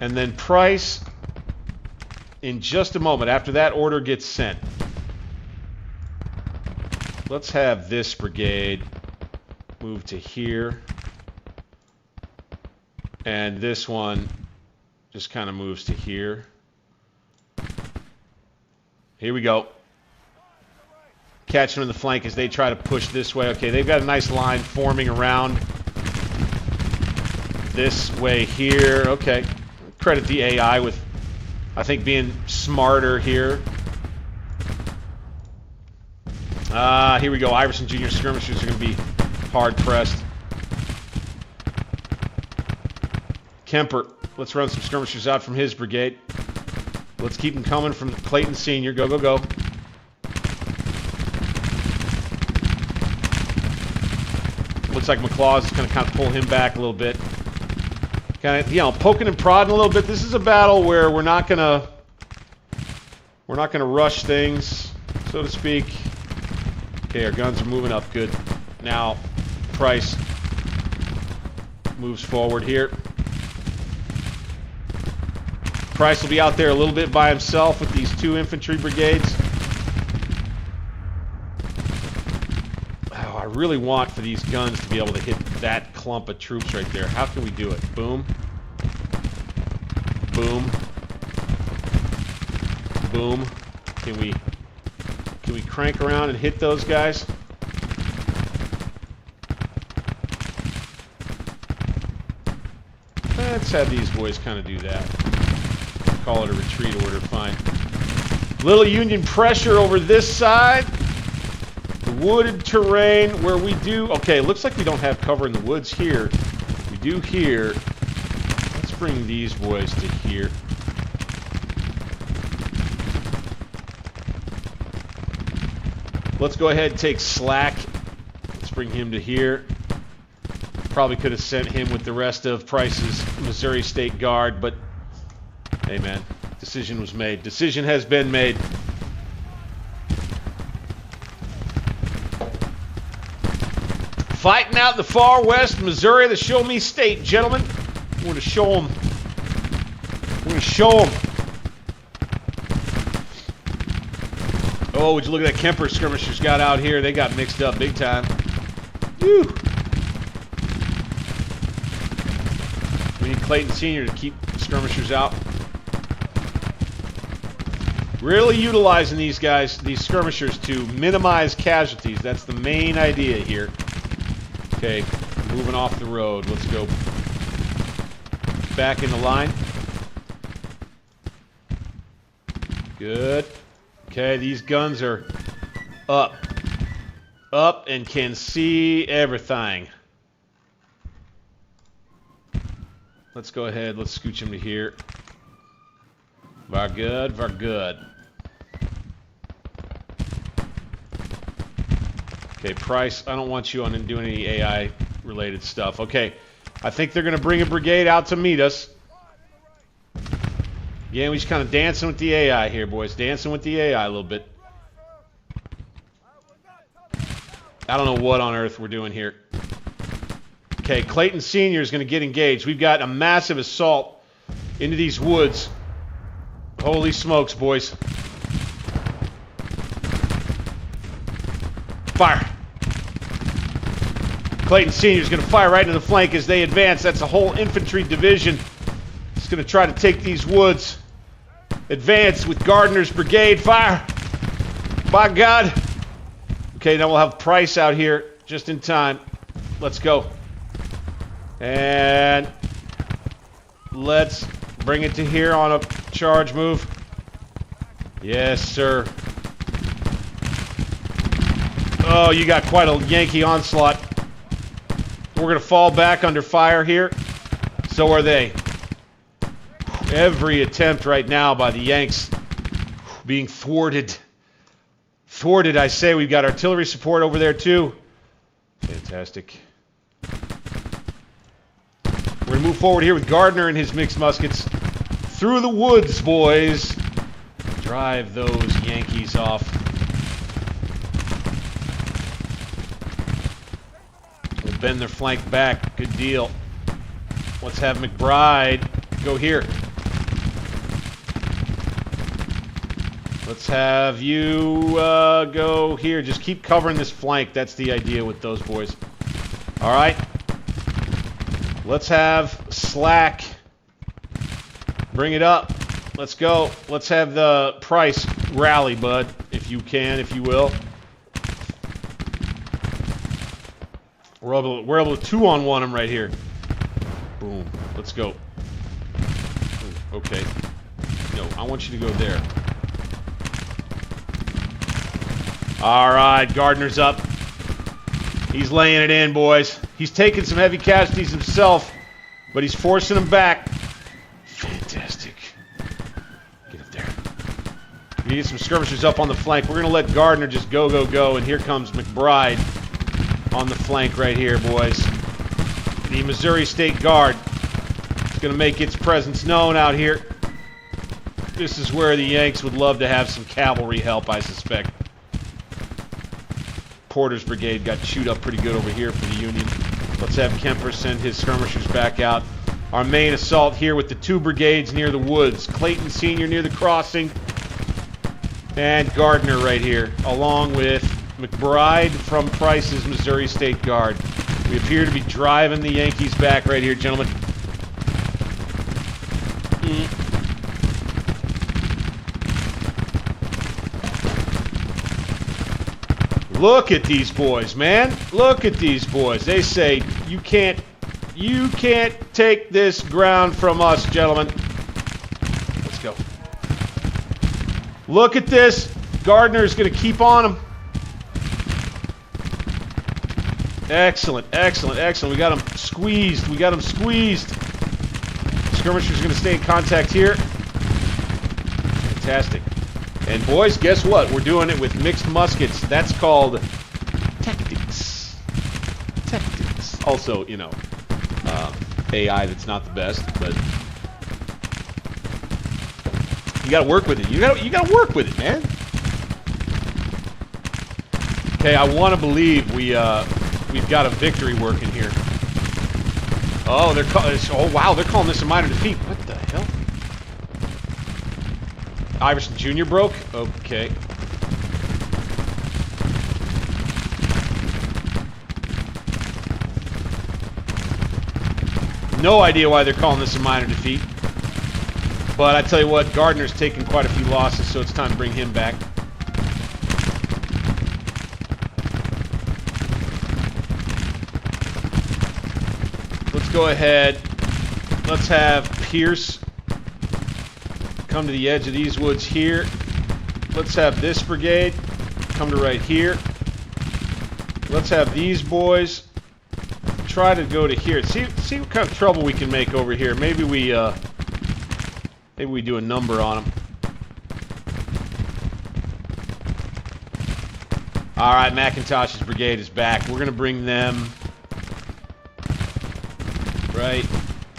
And then Price, in just a moment, after that order gets sent, let's have this brigade move to here. And this one just kind of moves to here. Here we go. Catch them in the flank as they try to push this way. Okay, they've got a nice line forming around this way here. Okay. Credit the AI with, I think, being smarter here. Here we go. Iverson Jr. skirmishers are going to be hard-pressed. Kemper, let's run some skirmishers out from his brigade. Let's keep them coming from Clayton Sr. Go, go, go. Looks like McCulloch is going to kind of pull him back a little bit. kind of, you know, poking and prodding a little bit. This is a battle where we're not gonna rush things, so to speak. Okay, our guns are moving up. Good. Now, Price moves forward here. Price will be out there a little bit by himself with these 2 infantry brigades. Oh, I really want for these guns to be able to hit that clump of troops right there. How can we do it? Boom. Boom. Boom. Can we crank around and hit those guys? Let's have these boys kind of do that. Call it a retreat order, fine. Little Union pressure over this side. The wooded terrain where we do... Okay, it looks like we don't have cover in the woods here. We do here. Let's bring these boys to here. Let's go ahead and take Slack. Let's bring him to here. Probably could have sent him with the rest of Price's Missouri State Guard, but hey man, decision was made. Decision has been made. Fighting out in the far west, Missouri, the Show Me State, gentlemen. We're going to show them. We're going to show them. Oh, would you look at that Kemper skirmishers got out here? They got mixed up big time. Whew. We need Clayton Sr. to keep skirmishers out. Really utilizing these guys, these skirmishers, to minimize casualties. That's the main idea here. Okay, moving off the road. Let's go back in the line. Good. Okay, these guns are up. Up and can see everything. Let's go ahead. Let's scooch him to here. Very good. Very good. Okay, Price, I don't want you on doing any AI-related stuff. Okay, I think they're going to bring a brigade out to meet us. Yeah, we're just kind of dancing with the AI here, boys. Dancing with the AI a little bit. I don't know what on earth we're doing here. Okay, Clayton Sr. is going to get engaged. We've got a massive assault into these woods. Holy smokes, boys. Fire. Clayton Sr. is going to fire right into the flank as they advance. That's a whole infantry division. It's going to try to take these woods. Advance with Gardner's brigade. Fire. By God. Okay, now we'll have Price out here just in time. Let's go. And let's bring it to here on a charge move. Yes, sir. Oh, you got quite a Yankee onslaught. We're going to fall back under fire here. So are they. Every attempt right now by the Yanks being thwarted. Thwarted, I say. We've got artillery support over there, too. Fantastic. We're going to move forward here with Gardner and his mixed muskets. Through the woods, boys. Drive those Yankees off. We'll bend their flank back. Good deal. Let's have McBride go here. Let's have you go here. Just keep covering this flank. That's the idea with those boys. All right. Let's have Slack. Bring it up. Let's go. Let's have the Price rally, bud, if you can, if you will. We're able to 2-on-1 them right here. Boom. Let's go. Ooh, okay. No, I want you to go there. All right, Gardner's up. He's laying it in, boys. He's taking some heavy casualties himself, but he's forcing them back. Fantastic. Get up there. We need some skirmishers up on the flank. We're going to let Gardner just go, go, go, and here comes McBride on the flank right here, boys. The Missouri State Guard is going going to make its presence known out here. This is where the Yanks would love to have some cavalry help, I suspect. Porter's brigade got chewed up pretty good over here for the Union. Let's have Kemper send his skirmishers back out. Our main assault here with the 2 brigades near the woods. Clayton Sr. near the crossing. And Gardner right here, along with McBride from Price's Missouri State Guard. We appear to be driving the Yankees back right here, gentlemen. Look at these boys, man. Look at these boys. They say, you can't take this ground from us, gentlemen. Let's go. Look at this. Gardner's going to keep on them. Excellent, excellent, excellent. We got them squeezed. We got them squeezed. Skirmishers going to stay in contact here. Fantastic. And boys, guess what? We're doing it with mixed muskets. That's called tactics. Tactics. Also, you know, AI that's not the best, but you got to work with it. You got to work with it, man. Okay, I want to believe we've got a victory working here. Oh, wow, they're calling this a minor defeat. What the hell? Iverson Jr. broke? Okay. No idea why they're calling this a minor defeat. But I tell you what, Gardner's taken quite a few losses, so it's time to bring him back. Let's go ahead. Let's have Pierce come to the edge of these woods here. Let's have this brigade come to right here. Let's have these boys try to go to here. See what kind of trouble we can make over here. Maybe we do a number on them. All right, McIntosh's brigade is back. We're gonna bring them right.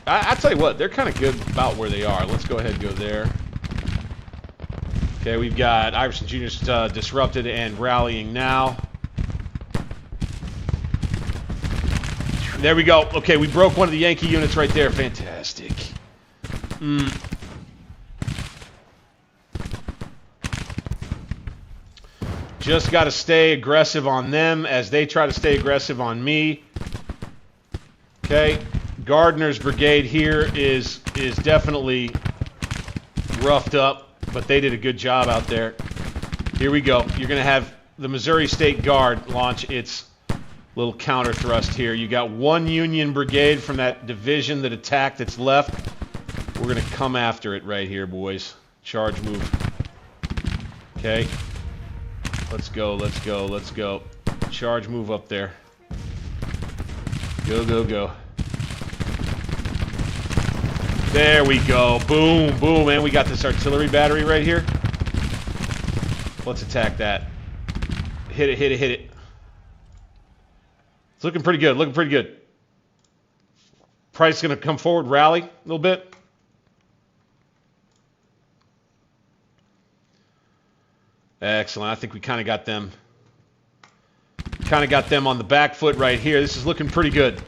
I tell you what, they're kind of good about where they are. Let's go ahead and go there. Okay, we've got Iverson Jr.'s disrupted and rallying now. There we go. Okay, we broke one of the Yankee units right there. Fantastic. Just got to stay aggressive on them as they try to stay aggressive on me. Okay, Gardner's brigade here is definitely roughed up. But they did a good job out there. Here we go. You're going to have the Missouri State Guard launch its little counter thrust here. You got 1 Union brigade from that division that attacked that's left. We're going to come after it right here, boys. Charge move. Okay. Let's go, let's go, let's go. Charge move up there. Go, go, go. There we go. Boom, boom, and we got this artillery battery right here. Let's attack that. Hit it, hit it, hit it. It's looking pretty good, looking pretty good. Price is going to come forward, rally a little bit. Excellent. I think we kind of got them on the back foot right here. This is looking pretty good.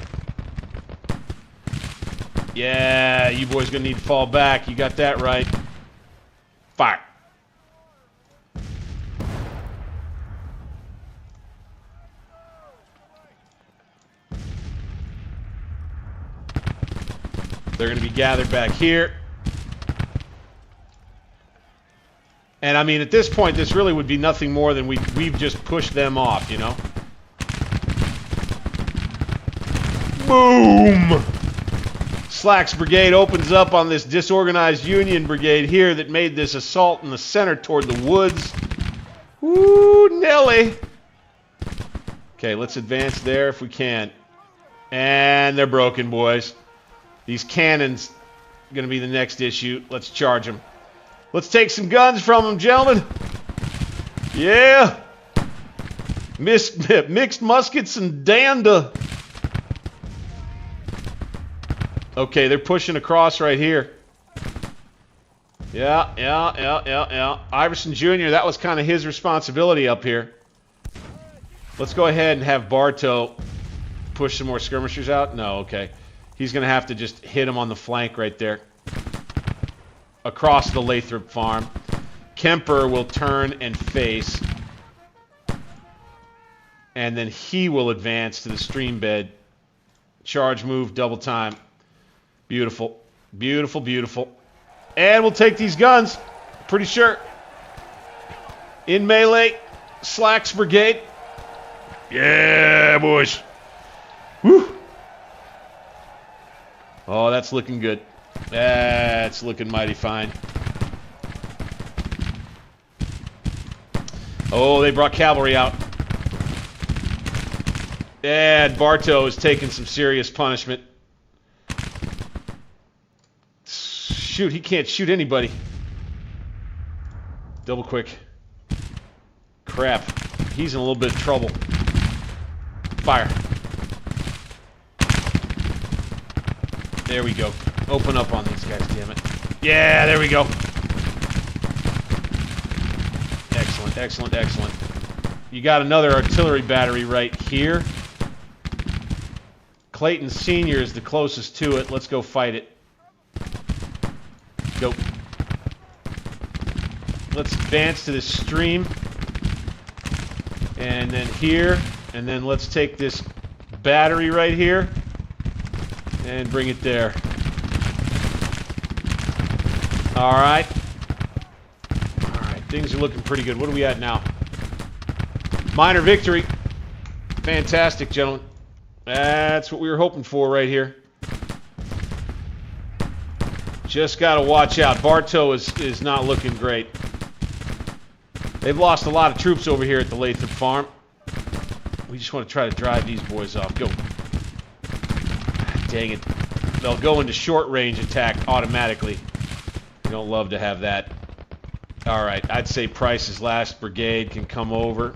Yeah, you boys gonna need to fall back. You got that right. Fire. They're gonna be gathered back here. And I mean, at this point, this really would be nothing more than we've just pushed them off, you know? Boom! Slack's brigade opens up on this disorganized Union brigade here that made this assault in the center toward the woods. Woo, Nelly! Okay, let's advance there if we can. And they're broken, boys. These cannons are going to be the next issue. Let's charge them. Let's take some guns from them, gentlemen. Yeah. Mixed muskets and danda. Okay, they're pushing across right here. Yeah. Iverson Jr., that was kind of his responsibility up here. Let's go ahead and have Bartow push some more skirmishers out. No, okay. He's going to have to just hit him on the flank right there. Across the Lathrop farm. Kemper will turn and face. And then he will advance to the stream bed. Charge move, double time. Beautiful. Beautiful, beautiful. And we'll take these guns. Pretty sure. In melee. Slacks Brigade. Yeah, boys. Woo. Oh, that's looking good. That's looking mighty fine. Oh, they brought cavalry out. And Bartow is taking some serious punishment. Shoot, he can't shoot anybody. Double quick. Crap. He's in a little bit of trouble. Fire. There we go. Open up on these guys, damn it. Yeah, there we go. Excellent, excellent, excellent. You got another artillery battery right here. Clayton Sr. is the closest to it. Let's go fight it. Go. Let's advance to this stream. And then here. And then let's take this battery right here. And bring it there. Alright. Alright, things are looking pretty good. What are we at now? Minor victory. Fantastic, gentlemen. That's what we were hoping for right here. Just got to watch out. Bartow is not looking great. They've lost a lot of troops over here at the Lathrop farm. We just want to try to drive these boys off. Go. Dang it. They'll go into short range attack automatically. We don't love to have that. Alright, I'd say Price's last brigade can come over.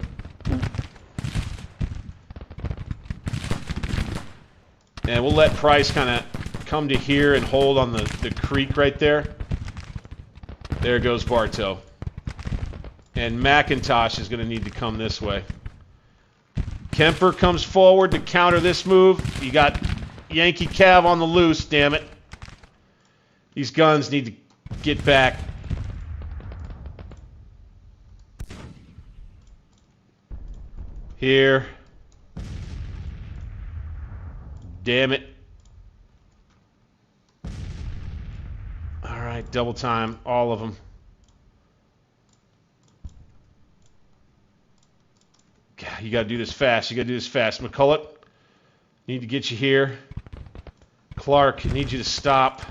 And we'll let Price kind of come to here and hold on the creek right there. There goes Bartow. And McIntosh is going to need to come this way. Kemper comes forward to counter this move. You got Yankee Cav on the loose, damn it. These guns need to get back. Here. Damn it. Alright, double time. All of them. God, you gotta do this fast. You gotta do this fast. McCulloch, need to get you here. Clark, need you to stop.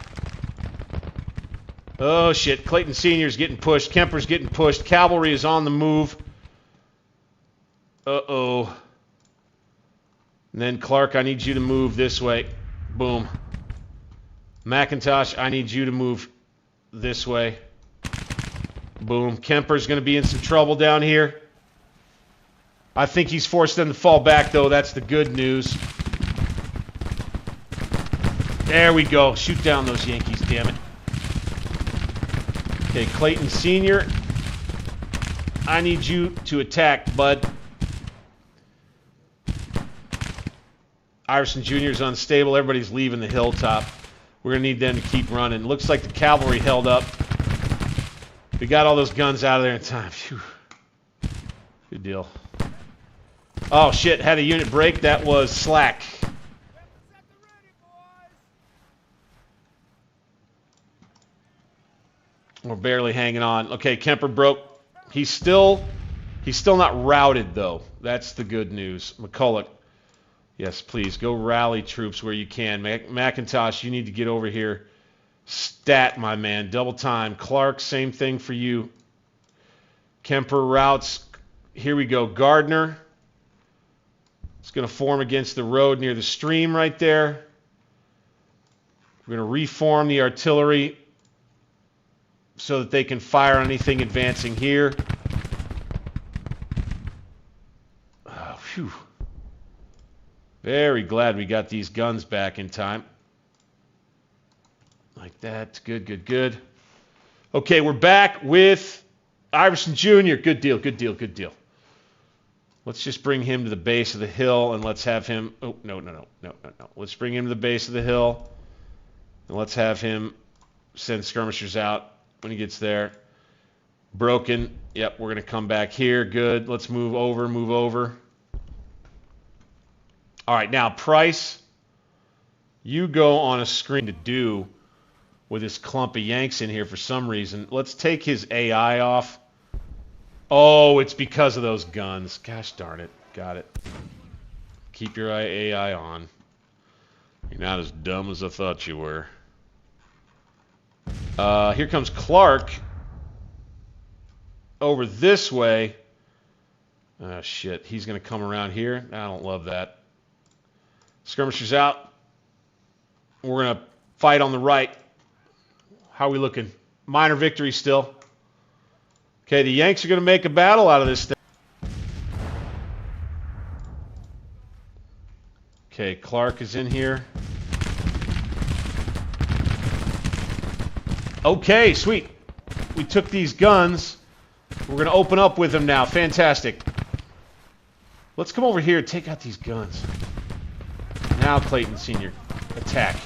Oh shit, Clayton Sr.'s getting pushed. Kemper's getting pushed. Cavalry is on the move. Uh-oh. And then Clark, I need you to move this way. Boom. McIntosh, I need you to move this way. Boom. Kemper's going to be in some trouble down here. I think he's forced them to fall back, though. That's the good news. There we go. Shoot down those Yankees, damn it. Okay, Clayton Sr., I need you to attack, bud. Iverson Jr. is unstable. Everybody's leaving the hilltop. We're going to need them to keep running. Looks like the cavalry held up. We got all those guns out of there in time. Phew. Good deal. Oh, shit. Had a unit break. That was slack. We're barely hanging on. Okay, Kemper broke. He's still not routed, though. That's the good news. McCulloch. Yes, please, go rally troops where you can. McIntosh, you need to get over here. Stat, my man. Double time. Clark, same thing for you. Kemper routes. Here we go. Gardner. It's going to form against the road near the stream right there. We're going to reform the artillery so that they can fire on anything advancing here. Oh, phew. Very glad we got these guns back in time. Like that. Good, good, good. Okay, we're back with Iverson Jr. Good deal, good deal, good deal. Let's just bring him to the base of the hill and let's have him... Oh, no. Let's bring him to the base of the hill and let's have him send skirmishers out when he gets there. Broken. Yep, we're going to come back here. Good. Let's move over, move over. All right, now, Price, you go on a screen to do with this clump of Yanks in here for some reason. Let's take his AI off. Oh, it's because of those guns. Gosh darn it. Got it. Keep your AI on. You're not as dumb as I thought you were. Here comes Clark. Over this way. Oh, shit. He's going to come around here. I don't love that. Skirmishers out. We're going to fight on the right. How are we looking? Minor victory still. Okay, the Yanks are going to make a battle out of this thing. Okay, Clark is in here. Okay, sweet. We took these guns. We're going to open up with them now. Fantastic. Let's come over here and take out these guns. Now, Clayton Sr., attack.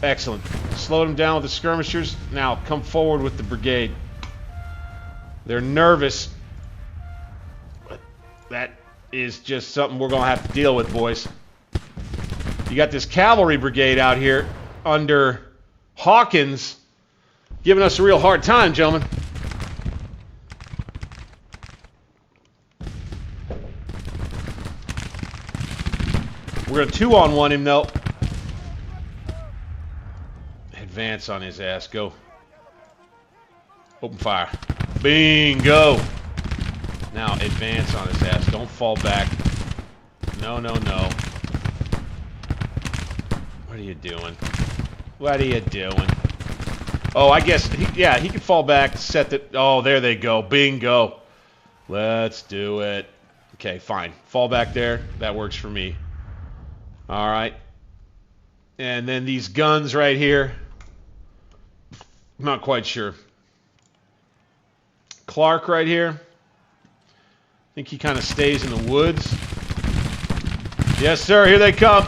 Excellent. Slowed them down with the skirmishers. Now, come forward with the brigade. They're nervous. But that is just something we're going to have to deal with, boys. You got this cavalry brigade out here under Hawkins giving us a real hard time, gentlemen. We're going to 2-on-1 him, though. Advance on his ass. Go. Open fire. Bingo. Now advance on his ass. Don't fall back. No. What are you doing? What are you doing? Oh, I guess, he can fall back, set the... Oh, there they go. Bingo. Let's do it. Okay, fine. Fall back there. That works for me. All right. And then these guns right here. I'm not quite sure. Clark right here. I think he kind of stays in the woods. Yes, sir. Here they come.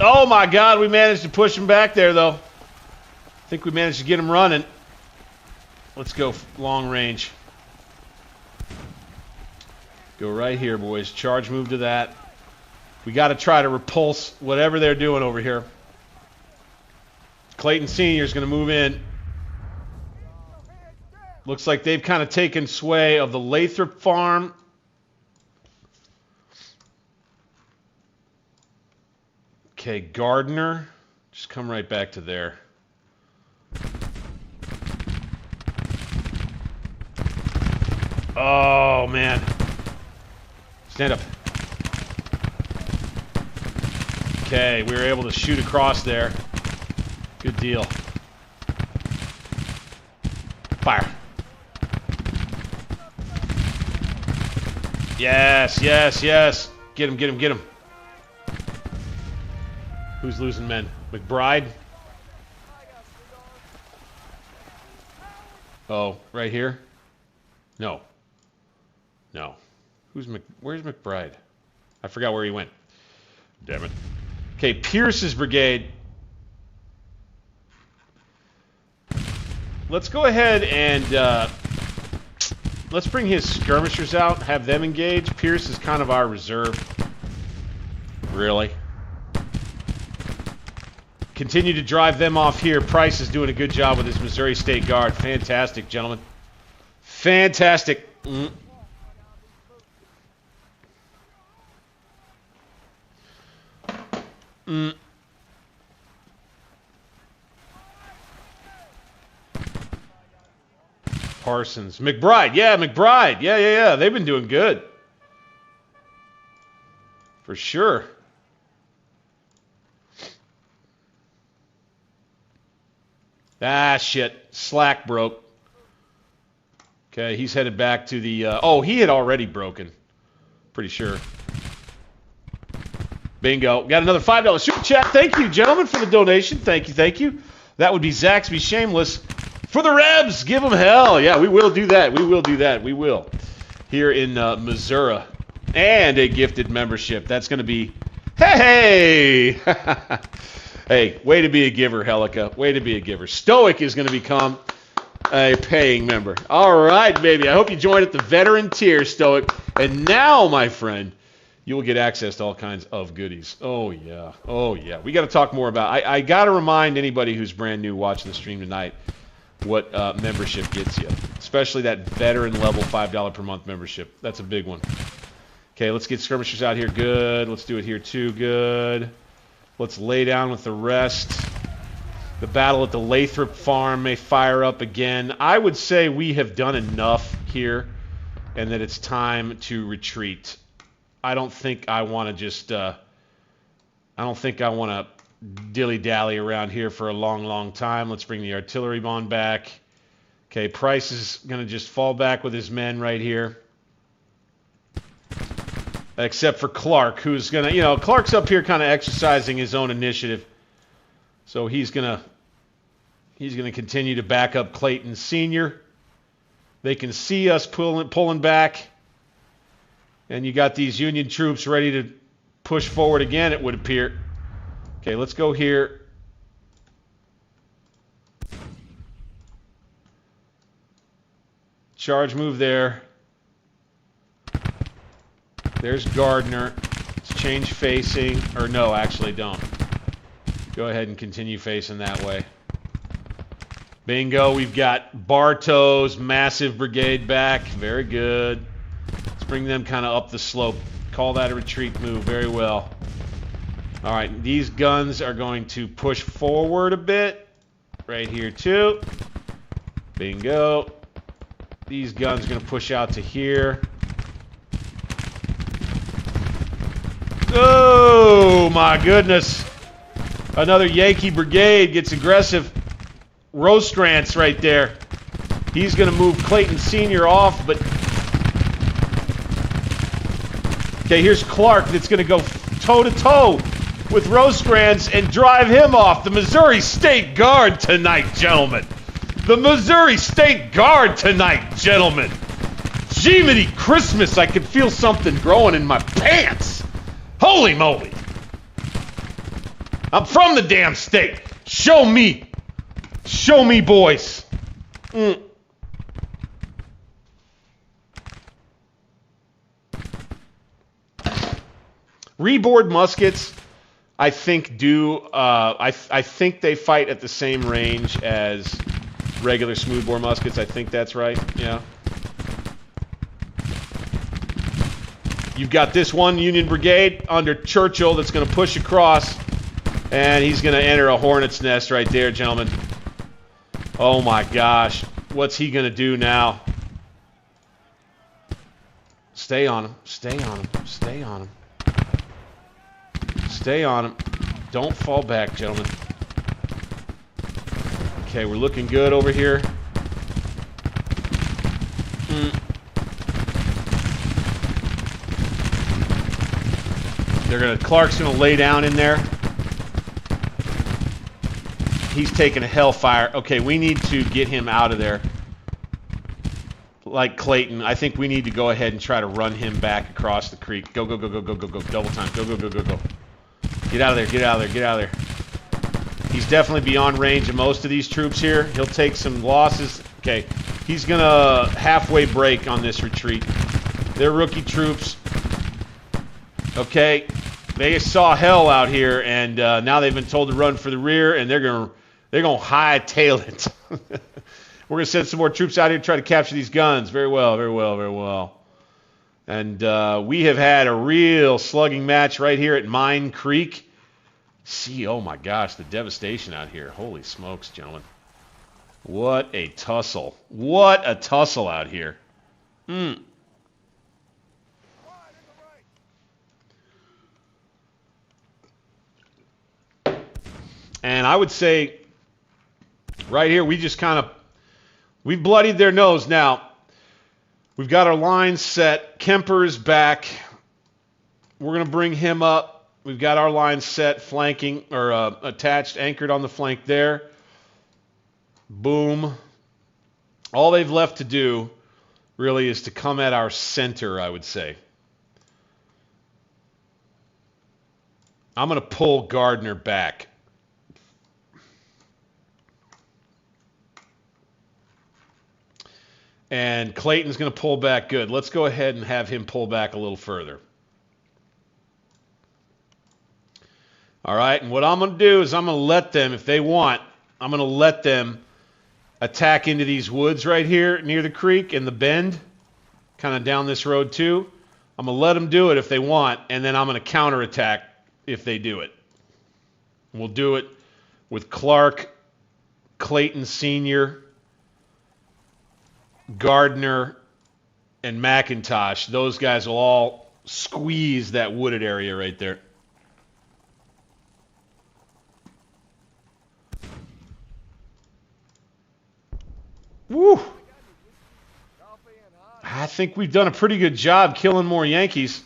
Oh, my God. We managed to push him back there, though. I think we managed to get him running. Let's go long range. Go right here, boys. Charge move to that. We got to try to repulse whatever they're doing over here. Clayton Sr. is going to move in. Looks like they've kind of taken sway of the Lathrop farm. Okay, Gardner. Just come right back to there. Oh, man. Stand up. Okay, we were able to shoot across there. Good deal. Fire. Yes. Get him. Who's losing men? McBride? Oh, right here? No. Where's McBride? I forgot where he went. Damn it. Okay, Pierce's brigade. Let's go ahead and let's bring his skirmishers out, have them engage. Pierce is kind of our reserve. Really? Continue to drive them off here. Price is doing a good job with his Missouri State Guard. Fantastic, gentlemen. Fantastic. Parsons. McBride. Yeah, McBride. Yeah. They've been doing good. For sure. Ah, shit. Slack broke. Okay, he's headed back to the... oh, he had already broken. Pretty sure. Bingo. Got another $5 super chat. Thank you, gentlemen, for the donation. Thank you, thank you. That would be Zaxby Shameless. For the Rebs, give them hell. Yeah, we will do that. We will do that. We will. Here in Missouri. And a gifted membership. That's going to be, hey! Hey, way to be a giver, Helica. Way to be a giver. Stoic is going to become a paying member. All right, baby. I hope you joined at the veteran tier, Stoic. And now, my friend, you will get access to all kinds of goodies. Oh, yeah. Oh, yeah. We got to talk more about I got to remind anybody who's brand new watching the stream tonight what membership gets you, especially that veteran level $5 per month membership. That's a big one. Okay, let's get skirmishers out here. Good. Let's do it here, too. Good. Let's lay down with the rest. The battle at the Lathrop farm may fire up again. I would say we have done enough here and that it's time to retreat. I don't think I want to just, I don't think I want to dilly-dally around here for a long, long time. Let's bring the artillery bond back. Okay, Price is going to just fall back with his men right here. Except for Clark, who's going to, Clark's up here kind of exercising his own initiative. So he's going to continue to back up Clayton Sr. They can see us pulling back. And you got these Union troops ready to push forward again, it would appear. Okay, let's go here. Charge move there. There's Gardner. Let's change facing. Or no, actually don't. Go ahead and continue facing that way. Bingo. We've got Bartow's massive brigade back. Very good. Let's bring them kind of up the slope. Call that a retreat move. Very well. All right. These guns are going to push forward a bit. Right here, too. Bingo. These guns are going to push out to here. Oh, my goodness. Another Yankee brigade gets aggressive. Rosecrans right there. He's going to move Clayton Sr. off, but... Okay, here's Clark that's going to go toe-to-toe with Rosecrans and drive him off. The Missouri State Guard tonight, gentlemen. The Missouri State Guard tonight, gentlemen. Jiminy Christmas, I can feel something growing in my pants. Holy moly. I'm from the damn state. Show me. Show me, boys. Reboard muskets, I think I think they fight at the same range as regular smoothbore muskets. I think that's right. Yeah. You've got this one Union brigade under Churchill that's going to push across, and he's going to enter a hornet's nest right there, gentlemen. Oh my gosh. What's he going to do now? Stay on him. Stay on him. Stay on him. Stay on him. Don't fall back, gentlemen. Okay, we're looking good over here. Clark's gonna lay down in there. He's taking a hellfire. Okay, we need to get him out of there. Like Clayton, I think we need to go ahead and try to run him back across the creek. Go, go, go, go, go, go, go. Double time. Go, go, go, go, go. Get out of there, get out of there, get out of there. He's definitely beyond range of most of these troops here. He'll take some losses. Okay, he's gonna halfway break on this retreat. They're rookie troops. Okay, they saw hell out here, and now they've been told to run for the rear, and they're gonna hightail it. We're gonna send some more troops out here to try to capture these guns. Very well, very well, very well. And we have had a real slugging match right here at Mine Creek. See, oh my gosh, the devastation out here. Holy smokes, gentlemen. What a tussle. What a tussle out here. And I would say right here, we've bloodied their nose. Now, we've got our lines set. Kemper's back. We're going to bring him up. We've got our line set, flanking, or attached, anchored on the flank there. Boom. All they've left to do really is to come at our center, I would say. I'm going to pull Gardner back. And Clayton's going to pull back good. Let's go ahead and have him pull back a little further. All right, and what I'm going to do is I'm going to let them, if they want, I'm going to let them attack into these woods right here near the creek and the bend, kind of down this road too. I'm going to let them do it if they want, and then I'm going to counterattack if they do it. We'll do it with Clark, Clayton Sr., Gardner, and McIntosh. Those guys will all squeeze that wooded area right there. Woo! I think we've done a pretty good job killing more Yankees.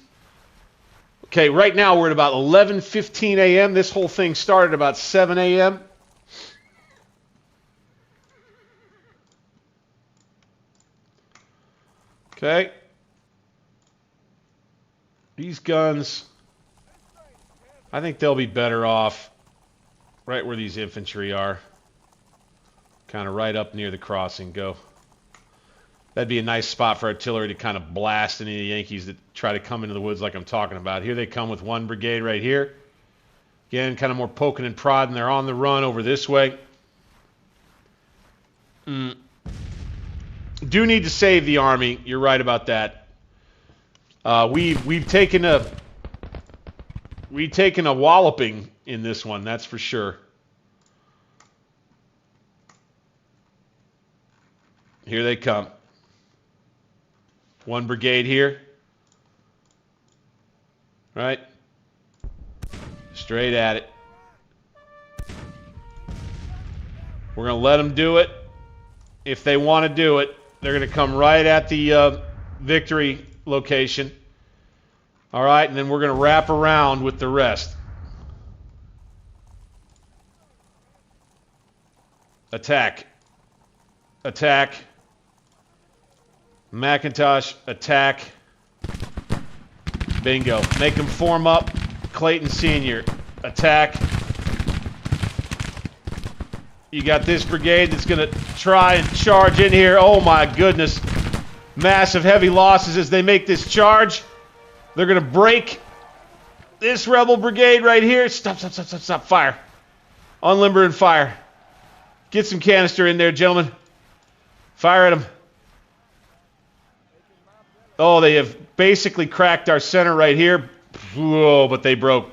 Okay, right now we're at about 11:15 a.m. This whole thing started about 7 a.m. Okay. These guns, I think they'll be better off right where these infantry are. Kind of right up near the crossing. Go. That'd be a nice spot for artillery to kind of blast any of the Yankees that try to come into the woods like I'm talking about. Here they come with one brigade right here. Again, kind of more poking and prodding. They're on the run over this way. Do need to save the army. You're right about that. We've taken a walloping in this one, that's for sure. Here they come. One brigade here. Right? Straight at it. We're going to let them do it. If they want to do it, they're going to come right at the victory location. All right, and then we're going to wrap around with the rest. Attack. Attack. McIntosh, attack. Bingo. Make them form up. Clayton Sr., attack. You got this brigade that's going to try and charge in here. Oh my goodness. Massive heavy losses as they make this charge. They're going to break this rebel brigade right here. Stop, stop, stop, stop, stop. Fire. Unlimber and fire. Get some canister in there, gentlemen. Fire at them. Oh, they have basically cracked our center right here. Whoa, but they broke.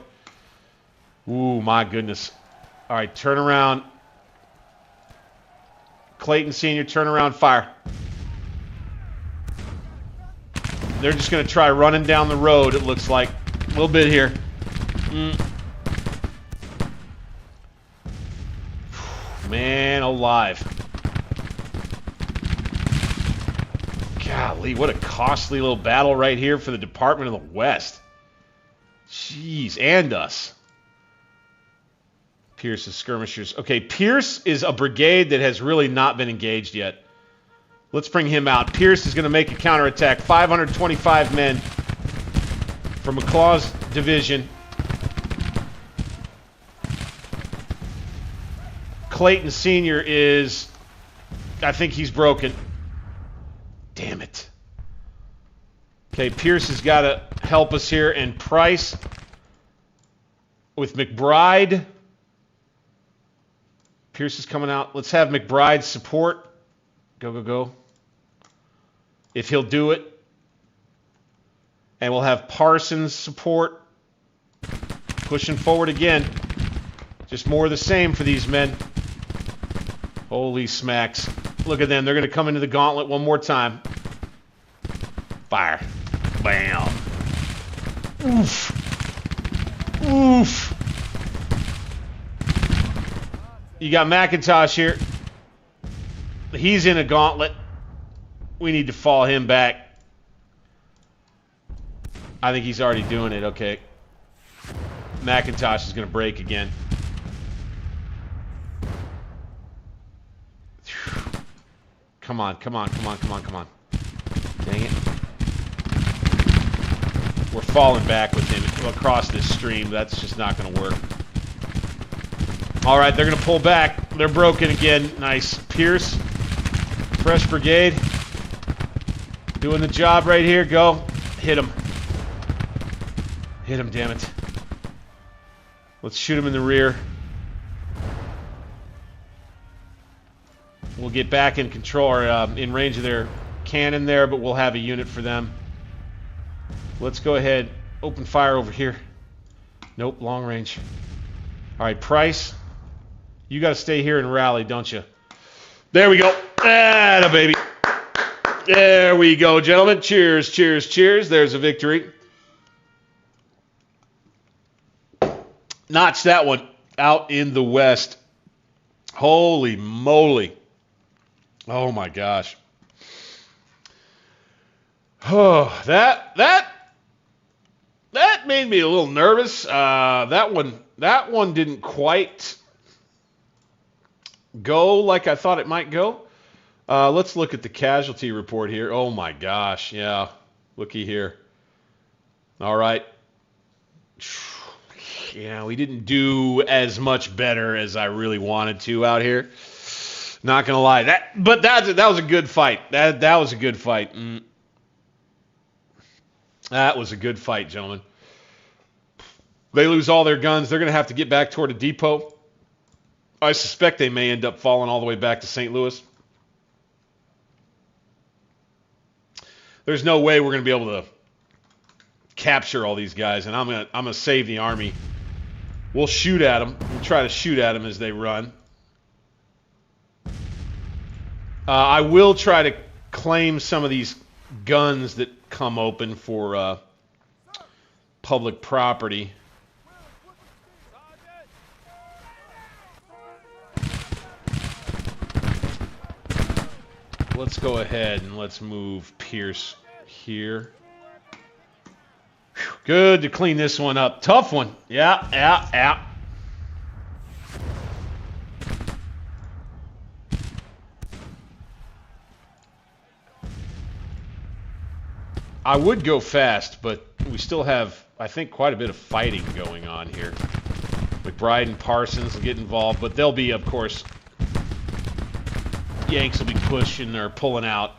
Ooh, my goodness. All right, turn around. Clayton Sr., turn around, fire. They're just going to try running down the road, it looks like. A little bit here. Man alive. Golly, what a costly little battle right here for the Department of the West. Jeez, and us. Pierce's skirmishers. Okay, Pierce is a brigade that has really not been engaged yet. Let's bring him out. Pierce is going to make a counterattack. 525 men from McCulloch's division. Clayton Sr. is, I think he's broken. Damn it. Okay, Pierce has got to help us here. And Price with McBride. Pierce is coming out. Let's have McBride support. Go, go, go. If he'll do it. And we'll have Parsons support. Pushing forward again. Just more of the same for these men. Holy smacks. Look at them. They're going to come into the gauntlet one more time. Fire. Bam. Oof. Oof. You got McIntosh here. He's in a gauntlet. We need to fall him back. I think he's already doing it. Okay. McIntosh is going to break again. Come on, come on, come on, come on, come on. Dang it. We're falling back with him across this stream. That's just not going to work. All right, they're going to pull back. They're broken again. Nice. Pierce. Fresh Brigade. Doing the job right here. Go. Hit him. Hit him, damn it. Let's shoot him in the rear. We'll get back in control, or in range of their cannon there, but we'll have a unit for them. Let's go ahead. Open fire over here. Nope, long range. All right, Price. You got to stay here and rally, don't you? There we go. Atta baby. There we go, gentlemen. Cheers, cheers, cheers. There's a victory. Notch that one out in the west. Holy moly. Oh my gosh. Oh, that made me a little nervous. That one didn't quite go like I thought it might go. Let's look at the casualty report here. Oh my gosh, yeah. Looky here. All right. Yeah, we didn't do as much better as I really wanted to out here. Not gonna lie. That was a good fight. That was a good fight. That was a good fight, gentlemen. They lose all their guns. They're gonna have to get back toward a depot. I suspect they may end up falling all the way back to St. Louis. There's no way we're gonna be able to capture all these guys, and I'm gonna save the army. We'll shoot at them. We'll try to shoot at them as they run. I will try to claim some of these guns that come open for public property. Let's go ahead and let's move Pierce here. Whew, good to clean this one up. Tough one. Yeah. I would go fast, but we still have, I think, quite a bit of fighting going on here. McBride and Parsons will get involved, but they'll be, of course, Yanks will be pushing or pulling out.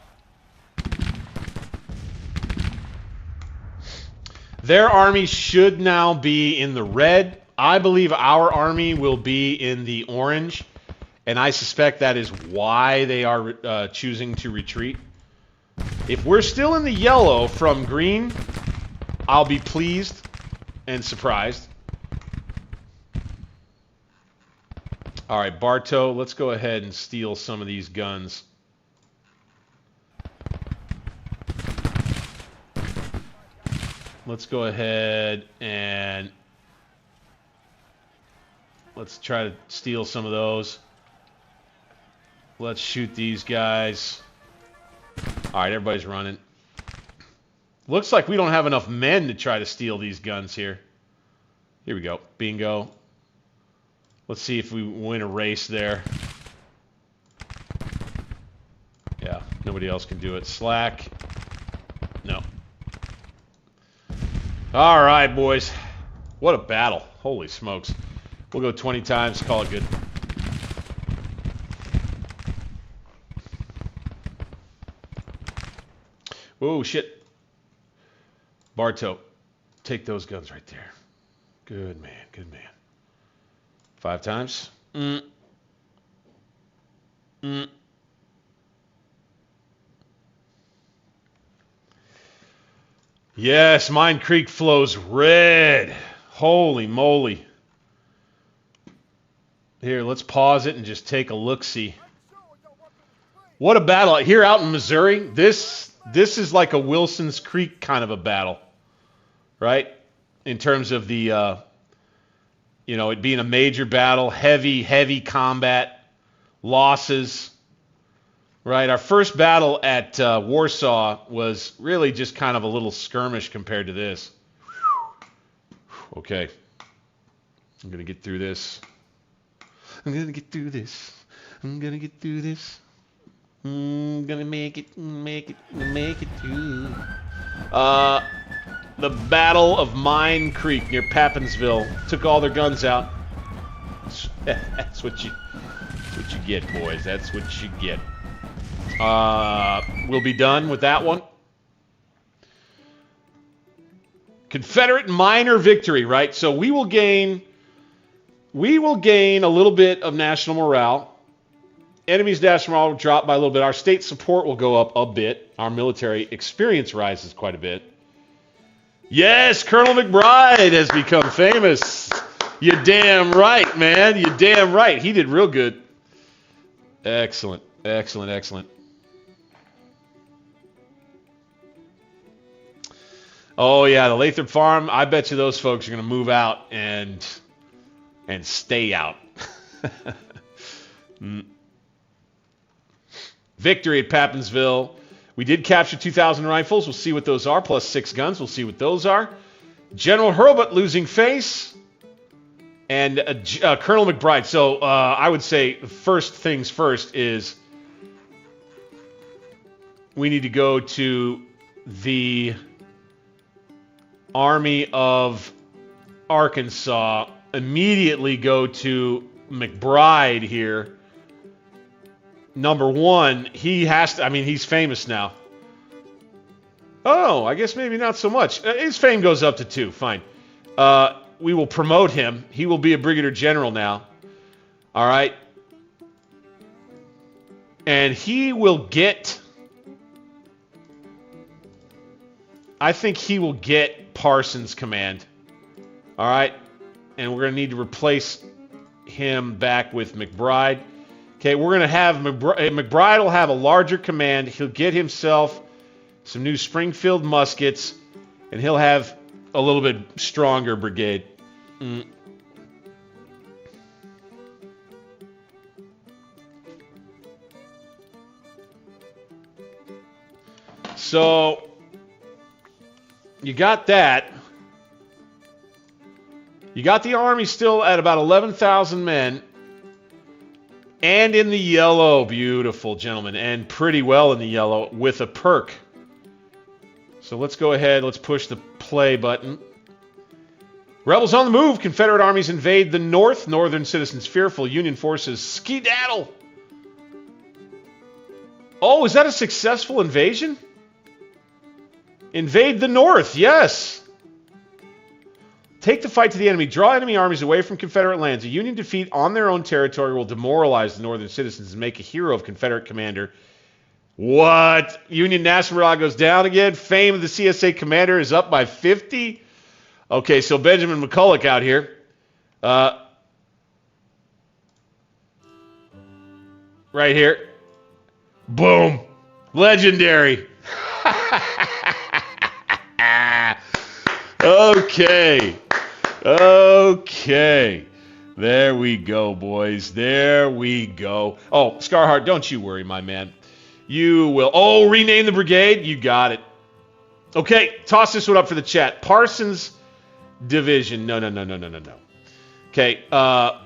Their army should now be in the red. I believe our army will be in the orange, and I suspect that is why they are choosing to retreat. If we're still in the yellow from green, I'll be pleased and surprised. All right, Bartow, let's go ahead and steal some of these guns. Let's go ahead and let's try to steal some of those. Let's shoot these guys. All right, everybody's running. Looks like we don't have enough men to try to steal these guns here. Here we go. Bingo. Let's see if we win a race there. Yeah, nobody else can do it. Slack. No. All right, boys. What a battle. Holy smokes. We'll go 20 times, call it good. Oh, shit. Bartow, take those guns right there. Good man, good man. 5 times. Yes, Mine Creek flows red. Holy moly. Here, let's pause it and just take a look-see. What a battle. Here out in Missouri, this is like a Wilson's Creek kind of a battle, right? In terms of the, it being a major battle, heavy combat, losses, right? Our first battle at Warsaw was really just kind of a little skirmish compared to this. Okay. I'm going to get through this. I'm going to get through this. I'm going to get through this. I'm going to make it through. The Battle of Mine Creek near Pappinsville took all their guns out. That's what you get, boys. That's what you get. We'll be done with that one. Confederate minor victory, right? So we will gain a little bit of national morale. Enemy's national morale will drop by a little bit. Our state support will go up a bit. Our military experience rises quite a bit. Yes, Colonel McBride has become famous. You're damn right, man. You're damn right. He did real good. Excellent, excellent, excellent. Oh, yeah, the Lathrop Farm, I bet you those folks are going to move out and stay out. Victory at Pappinsville. We did capture 2,000 rifles. We'll see what those are, plus 6 guns. We'll see what those are. General Hurlbut losing face. And Colonel McBride. So I would say first things first is we need to go to the Army of Arkansas, immediately go to McBride here. Number one, he has to, I mean, he's famous now. Oh, I guess maybe not so much. His fame goes up to 2, fine. We will promote him. He will be a brigadier general now. All right. And he will get, I think he will get Parsons' command. All right. And we're going to need to replace him back with McBride. Okay, we're going to have McBride will have a larger command. He'll get himself some new Springfield muskets, and he'll have a little bit stronger brigade. So you got that. You got the Army still at about 11,000 men. And in the yellow. Beautiful, gentlemen. And pretty well in the yellow with a perk. So let's go ahead. Let's push the play button. Rebels on the move. Confederate armies invade the north. Northern citizens fearful. Union forces skedaddle. Oh, is that a successful invasion? Invade the north. Yes. Take the fight to the enemy. Draw enemy armies away from Confederate lands. A Union defeat on their own territory will demoralize the northern citizens and make a hero of Confederate commander. What? Union national morale goes down again? Fame of the CSA commander is up by 50? Okay, so Benjamin McCulloch out here. Right here. Boom. Legendary. Okay. Okay. There we go, boys. There we go. Oh, Scarhart, don't you worry, my man. You will. Oh, rename the brigade? You got it. Okay, toss this one up for the chat. Parsons Division. No. Okay, I'm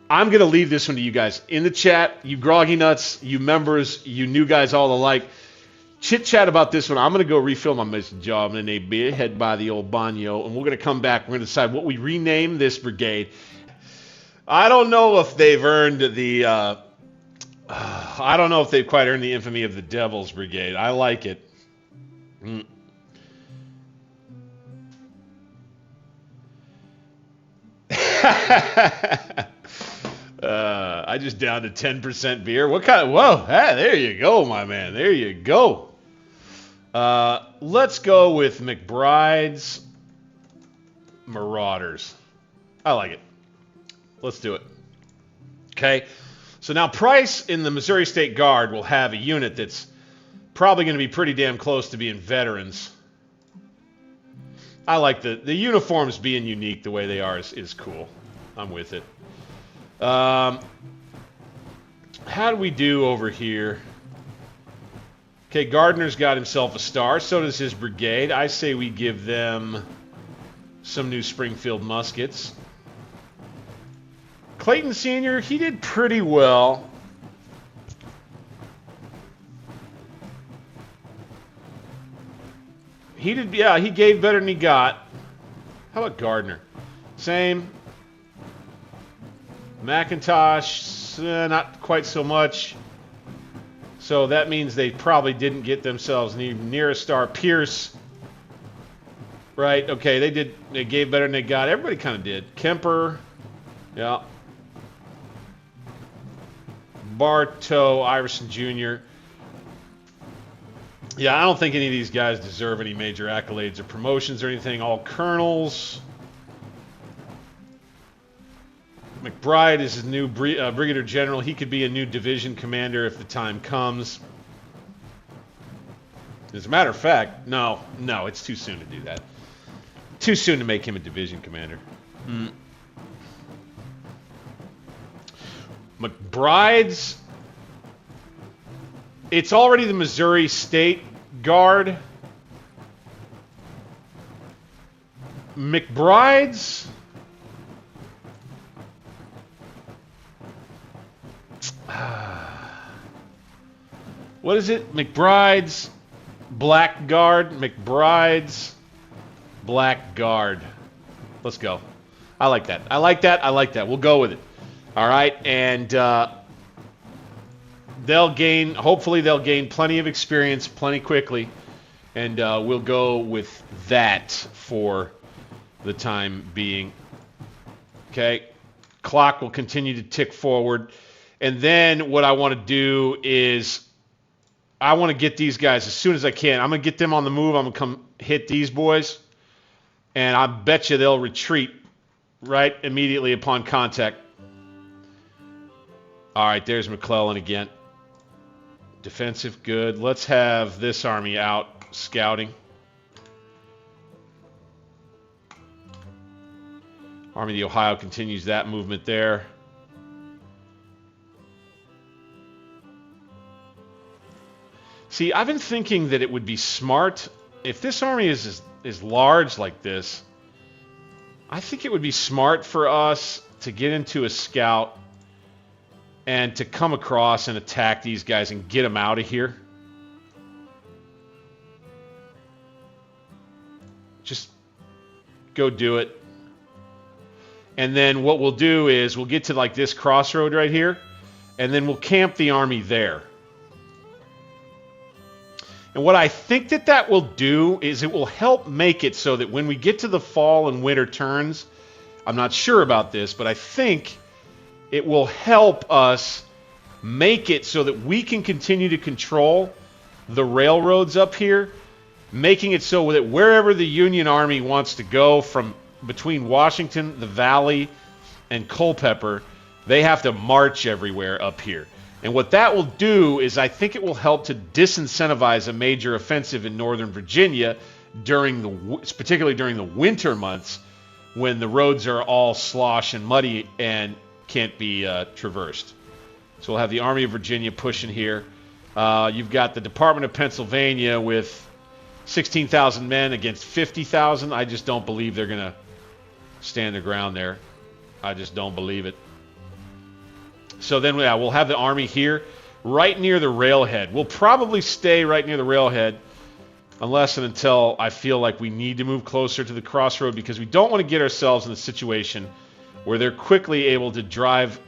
going to leave this one to you guys. In the chat, you groggy nuts, you members, you new guys all alike. Chit-chat about this one. I'm going to go refill my mission job in a beer, head by the old banyo, and we're going to come back. We're going to decide what we rename this brigade. I don't know if they've earned the... I don't know if they've quite earned the infamy of the Devil's Brigade. I like it. I just downed a 10% beer. What kind of... Whoa, hey, there you go, my man. There you go. Let's go with McBride's Marauders. I like it. Let's do it. Okay. So now Price in the Missouri State Guard will have a unit that's probably going to be pretty damn close to being veterans. I like the uniforms being unique the way they are is cool. I'm with it. How do we do over here? Okay, Gardner's got himself a star. So does his brigade. I say we give them some new Springfield muskets. Clayton Sr., he did pretty well. He did, yeah, he gave better than he got. How about Gardner? Same. McIntosh, not quite so much. So that means they probably didn't get themselves near a star. Pierce, right? Okay, they gave better than they got. Everybody kind of did. Kemper, yeah. Bartow, Iverson Jr. Yeah, I don't think any of these guys deserve any major accolades or promotions or anything. All colonels. McBride is his new brigadier general. He could be a new division commander if the time comes. As a matter of fact, no, it's too soon to do that. Too soon to make him a division commander. McBride's... It's already the Missouri State Guard. McBride's... What is it? McBride's Black Guard. McBride's Black Guard. Let's go. I like that. I like that. We'll go with it. All right. And hopefully they'll gain plenty of experience plenty quickly. And we'll go with that for the time being. Okay. Clock will continue to tick forward. And then what I want to do is I want to get these guys as soon as I can. I'm going to get them on the move. I'm going to come hit these boys. And I bet you they'll retreat right immediately upon contact. All right, there's McClellan again. Defensive, good. Let's have this army out scouting. Army of the Ohio continues that movement there. See, I've been thinking that it would be smart, if this army is large like this, I think it would be smart for us to get into a scout and to come across and attack these guys and get them out of here. Just go do it. And then what we'll do is we'll get to like this crossroad right here, and then we'll camp the army there. And what I think that will do is it will help make it so that when we get to the fall and winter turns, I'm not sure about this, but I think it will help us make it so that we can continue to control the railroads up here, making it so that wherever the Union Army wants to go from between Washington, the Valley, and Culpeper, they have to march everywhere up here. And what that will do is I think it will help to disincentivize a major offensive in Northern Virginia particularly during the winter months when the roads are all slosh and muddy and can't be traversed. So we'll have the Army of Virginia pushing here. You've got the Department of Pennsylvania with 16,000 men against 50,000. I just don't believe they're going to stand their ground there. I just don't believe it. So then we'll have the army here right near the railhead. We'll probably stay right near the railhead unless and until I feel like we need to move closer to the crossroad, because we don't want to get ourselves in a situation where they're quickly able to drive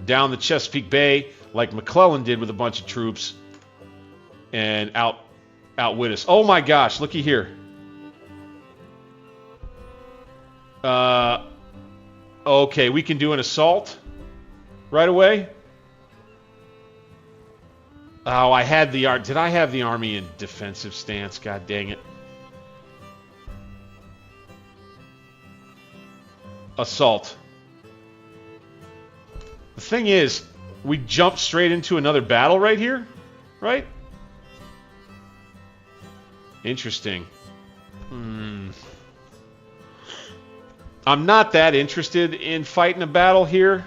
down the Chesapeake Bay like McClellan did with a bunch of troops and outwit us. Oh my gosh, looky here. Okay, we can do an assault right away. Oh, did I have the army in defensive stance? God dang it. Assault. The thing is, we jump straight into another battle right here, right? Interesting. I'm not that interested in fighting a battle here.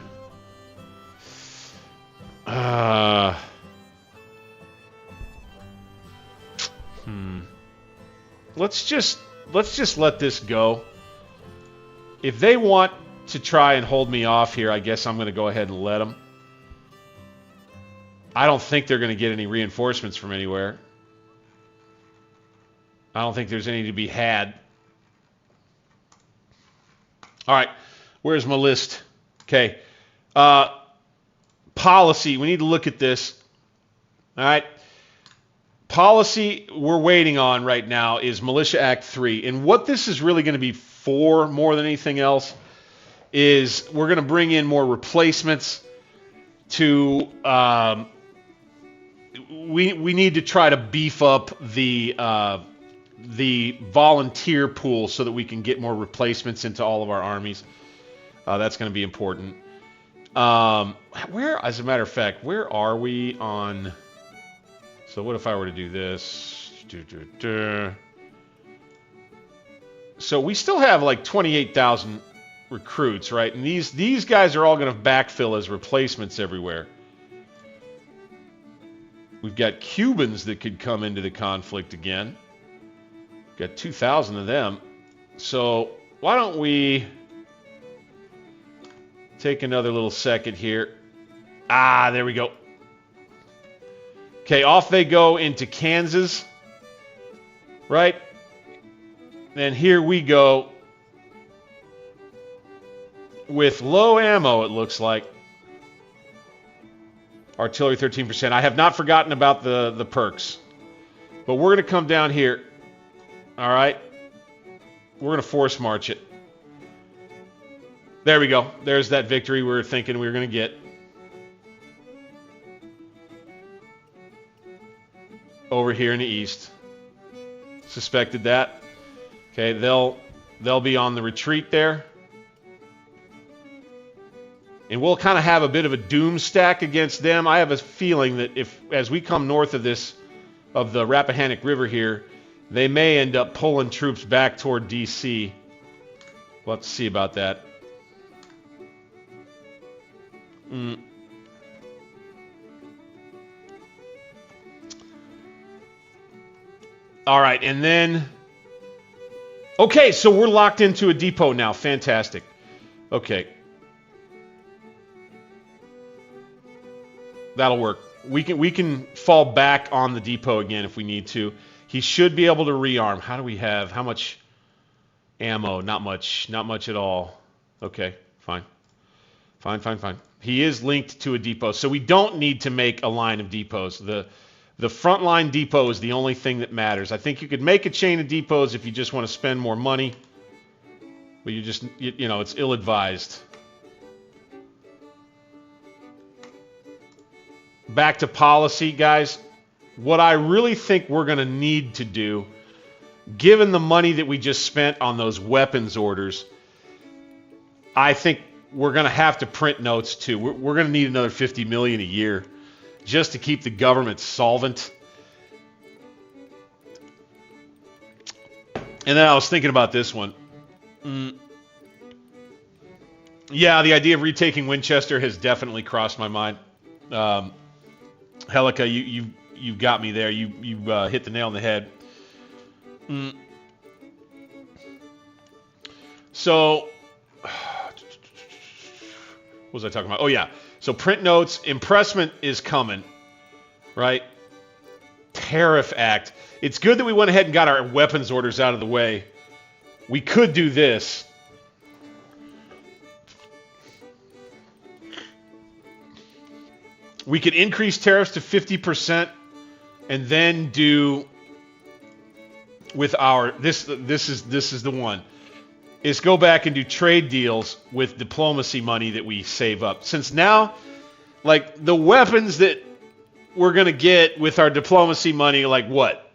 Let's just let this go. If they want to try and hold me off here, I guess I'm going to go ahead and let them. I don't think they're going to get any reinforcements from anywhere. I don't think there's any to be had. All right, where's my list? Okay. Policy, we need to look at this. All right. Policy we're waiting on right now is Militia Act 3. And what this is really going to be for more than anything else is we're going to bring in more replacements to we need to try to beef up the volunteer pool so that we can get more replacements into all of our armies. That's going to be important. Where, as a matter of fact, where are we on? So what if I were to do this? So we still have like 28,000 recruits, right? And these guys are all going to backfill as replacements everywhere. We've got Cubans that could come into the conflict again. Got 2,000 of them. So why don't we take another little second here. There we go. Okay, off they go into Kansas. Right? And here we go with low ammo, it looks like. Artillery 13%. I have not forgotten about the perks. But we're going to come down here. All right? We're going to force march it. There we go. There's that victory we were thinking we were going to get. Over here in the east. Suspected that. Okay, they'll be on the retreat there. And we'll kind of have a bit of a doom stack against them. I have a feeling that as we come north of the Rappahannock River here, they may end up pulling troops back toward D.C. We'll have to see about that. All right, and then... Okay, so we're locked into a depot now. Fantastic. Okay. That'll work. We can fall back on the depot again if we need to. He should be able to rearm. How do we have? How much ammo? Not much. Not much at all. Okay, fine. Fine. He is linked to a depot, so we don't need to make a line of depots. The frontline depot is the only thing that matters. I think you could make a chain of depots if you just want to spend more money, but you know, it's ill-advised. Back to policy, guys. What I really think we're going to need to do, given the money that we just spent on those weapons orders, I think we're going to have to print notes too. We're going to need another $50 million a year just to keep the government solvent. And then I was thinking about this one. Yeah, the idea of retaking Winchester has definitely crossed my mind. Helica, you've got me there. You hit the nail on the head. So, what was I talking about? Oh, yeah. So print notes. Impressment is coming, right? Tariff Act. It's good that we went ahead and got our weapons orders out of the way. We could do this. We could increase tariffs to 50% and then do with our this is the one. Is go back and do trade deals with diplomacy money that we save up. Since now, like, the weapons that we're going to get with our diplomacy money, like what?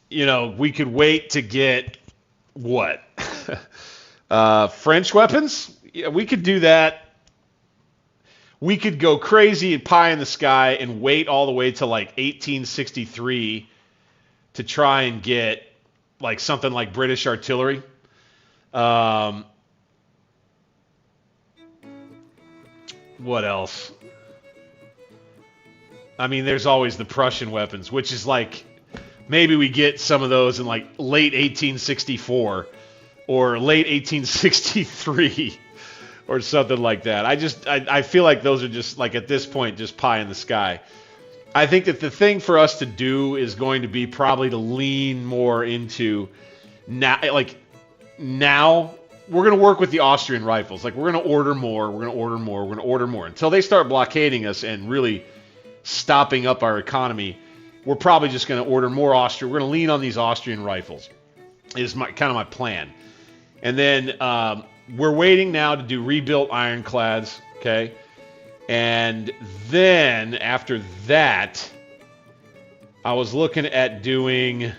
You know, we could wait to get what? French weapons? Yeah, we could do that. We could go crazy and pie in the sky and wait all the way to like 1863 to try and get like something like British artillery. What else? I mean, there's always the Prussian weapons, which is like maybe we get some of those in like late 1864 or late 1863 or something like that. I feel like those are just, like, at this point, just pie in the sky. I think that the thing for us to do is going to be probably to lean more into now, we're going to work with the Austrian rifles. Like, we're going to order more, we're going to order more, we're going to order more. Until they start blockading us and really stopping up our economy, we're probably just going to order more Austrian. We're going to lean on these Austrian rifles is kind of my plan. And then we're waiting now to do rebuilt ironclads, okay? And then after that, I was looking at doing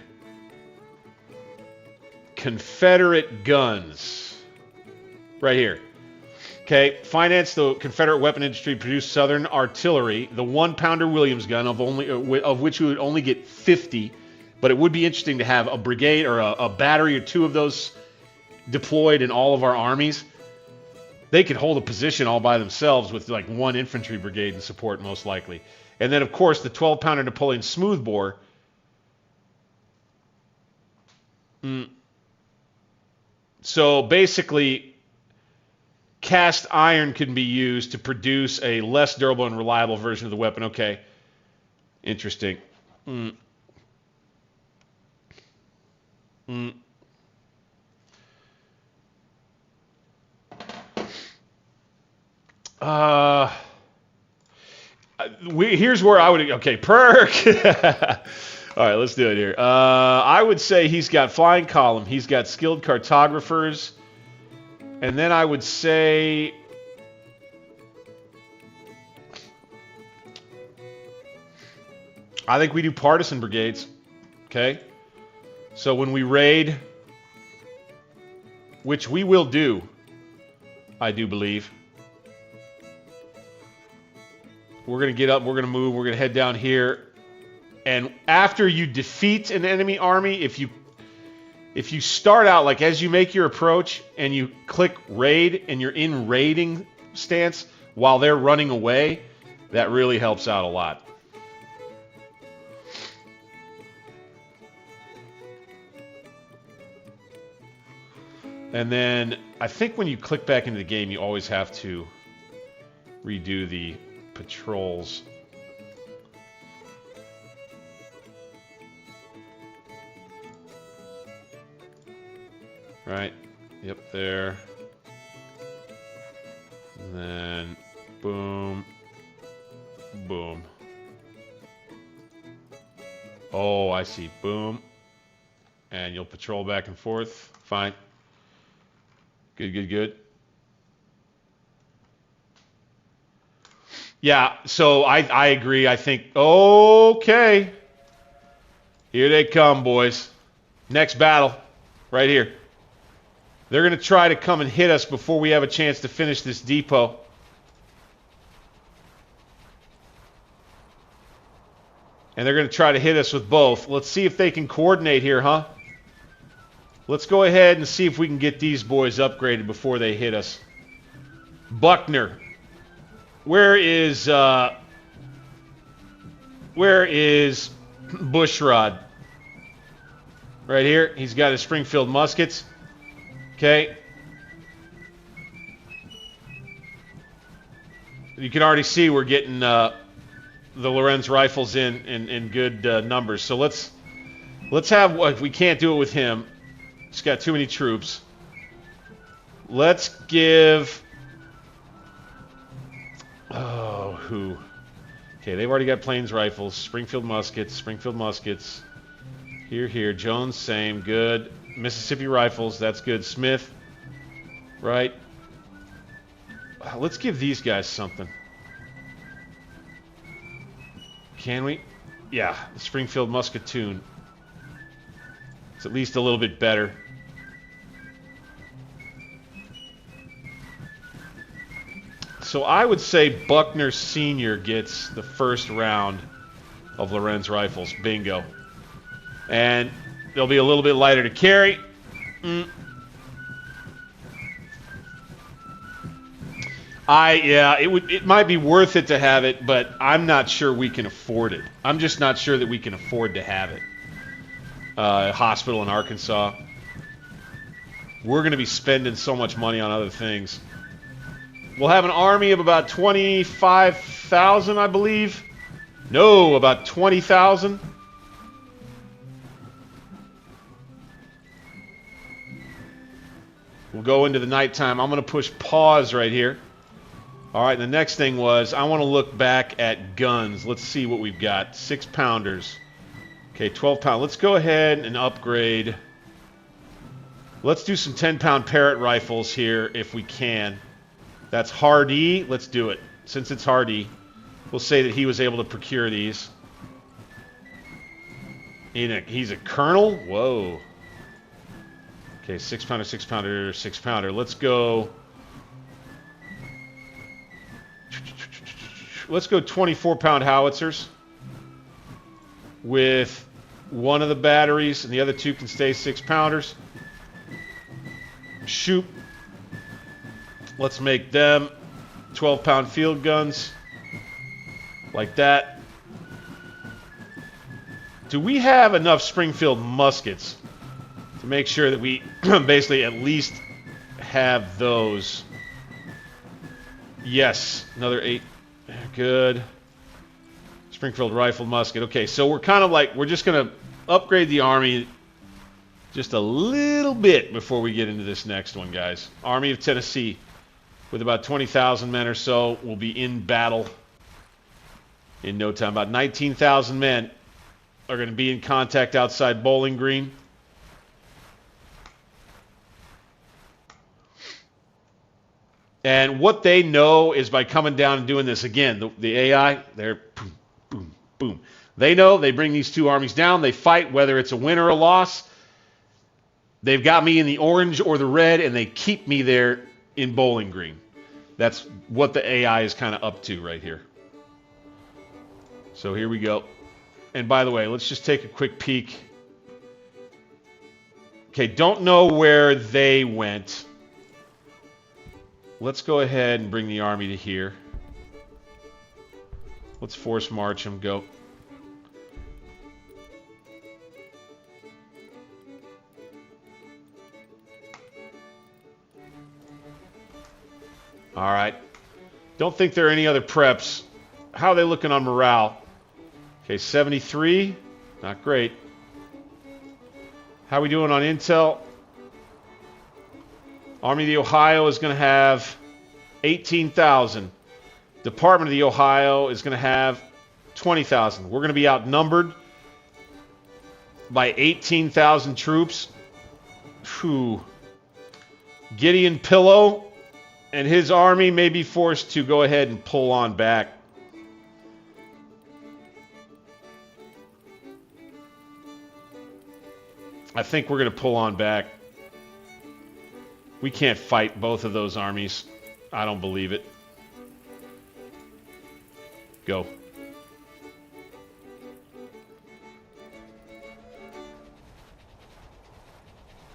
Confederate guns. Right here. Okay, finance the Confederate weapon industry, produce Southern artillery, the 1-pounder Williams gun of which we would only get 50, but it would be interesting to have a brigade or a battery or two of those deployed in all of our armies. They could hold a position all by themselves with like one infantry brigade in support, most likely. And then, of course, the 12-pounder Napoleon smoothbore. So basically, cast iron can be used to produce a less durable and reliable version of the weapon. Okay. Interesting. Here's where I would... Okay, perk. All right, let's do it here. I would say he's got flying column. He's got skilled cartographers. And then I would say... I think we do partisan brigades. Okay? So when we raid, which we will do, I do believe. We're going to get up, we're going to move, we're going to head down here. And after you defeat an enemy army, if you start out, like as you make your approach and you click raid and you're in raiding stance while they're running away, that really helps out a lot. And then I think when you click back into the game, you always have to redo the patrols. Right, yep, there. And then, boom, boom. Oh, I see, boom. And you'll patrol back and forth, fine. Good, good, good. Yeah, so I agree, I think, okay. Here they come, boys. Next battle, right here. They're going to try to come and hit us before we have a chance to finish this depot. And they're going to try to hit us with both. Let's see if they can coordinate here, huh? Let's go ahead and see if we can get these boys upgraded before they hit us. Buckner. Where is Bushrod? Right here. He's got his Springfield muskets. Okay. You can already see we're getting the Lorenz rifles in good numbers. So let's have, if we can't do it with him, he's got too many troops. Let's give... Oh, who? Okay, they've already got plains rifles, Springfield muskets. Here. Jones, same, good. Mississippi rifles, that's good. Smith, right? Let's give these guys something. Can we? Yeah, the Springfield musketoon. It's at least a little bit better. So I would say Buckner Sr. gets the first round of Lorenz rifles. Bingo. And they'll be a little bit lighter to carry. It might be worth it to have it, but I'm not sure we can afford it. I'm just not sure that we can afford to have it. Hospital in Arkansas. We're going to be spending so much money on other things. We'll have an army of about 25,000, I believe. No, about 20,000. We'll go into the nighttime. I'm going to push pause right here. All right, the next thing was I want to look back at guns. Let's see what we've got. 6-pounders. Okay, 12-pound. Let's go ahead and upgrade. Let's do some 10-pound Parrott rifles here if we can. That's Hardy. Let's do it. Since it's Hardy, we'll say that he was able to procure these. He's a colonel? Whoa. Okay, 6-pounder, 6-pounder, 6-pounder. Let's go. Let's go 24-pound howitzers with one of the batteries, and the other two can stay 6-pounders. Shoot. Let's make them 12-pound field guns like that. Do we have enough Springfield muskets to make sure that we basically at least have those? Yes, another 8. Good. Springfield rifle musket. Okay, so we're kind of like, we're just going to upgrade the army just a little bit before we get into this next one, guys. Army of Tennessee, with about 20,000 men or so, will be in battle in no time. About 19,000 men are going to be in contact outside Bowling Green. And what they know is by coming down and doing this again, the AI, they're boom, boom, boom. They know, they bring these two armies down, they fight, whether it's a win or a loss. They've got me in the orange or the red, and they keep me there in Bowling Green. That's what the AI is kind of up to right here. So here we go. And by the way, let's just take a quick peek. Okay, don't know where they went. Let's go ahead and bring the army to here. Let's force march them. Go. All right. Don't think there are any other preps. How are they looking on morale? Okay, 73. Not great. How are we doing on intel? Army of the Ohio is going to have 18,000. Department of the Ohio is going to have 20,000. We're going to be outnumbered by 18,000 troops. Whew. Gideon Pillow and his army may be forced to go ahead and pull on back. I think we're going to pull on back. We can't fight both of those armies. I don't believe it. Go.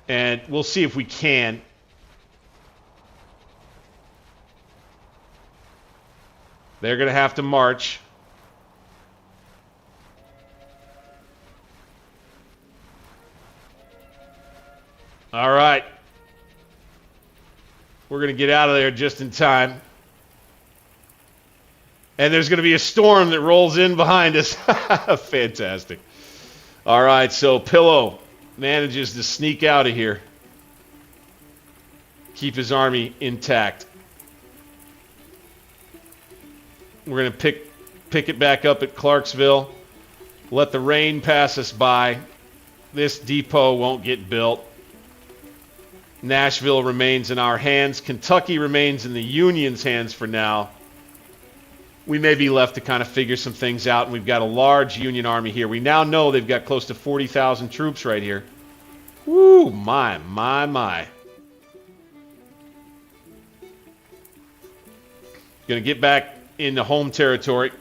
And we'll see if we can. They're going to have to march. All right. We're going to get out of there just in time. And there's going to be a storm that rolls in behind us. Fantastic. All right, so Pillow manages to sneak out of here. Keep his army intact. We're going to pick it back up at Clarksville. Let the rain pass us by. This depot won't get built. Nashville remains in our hands. Kentucky remains in the Union's hands for now. We may be left to kind of figure some things out, and we've got a large Union army here. We now know they've got close to 40,000 troops right here. Woo, my, my, my. Going to get back into home territory.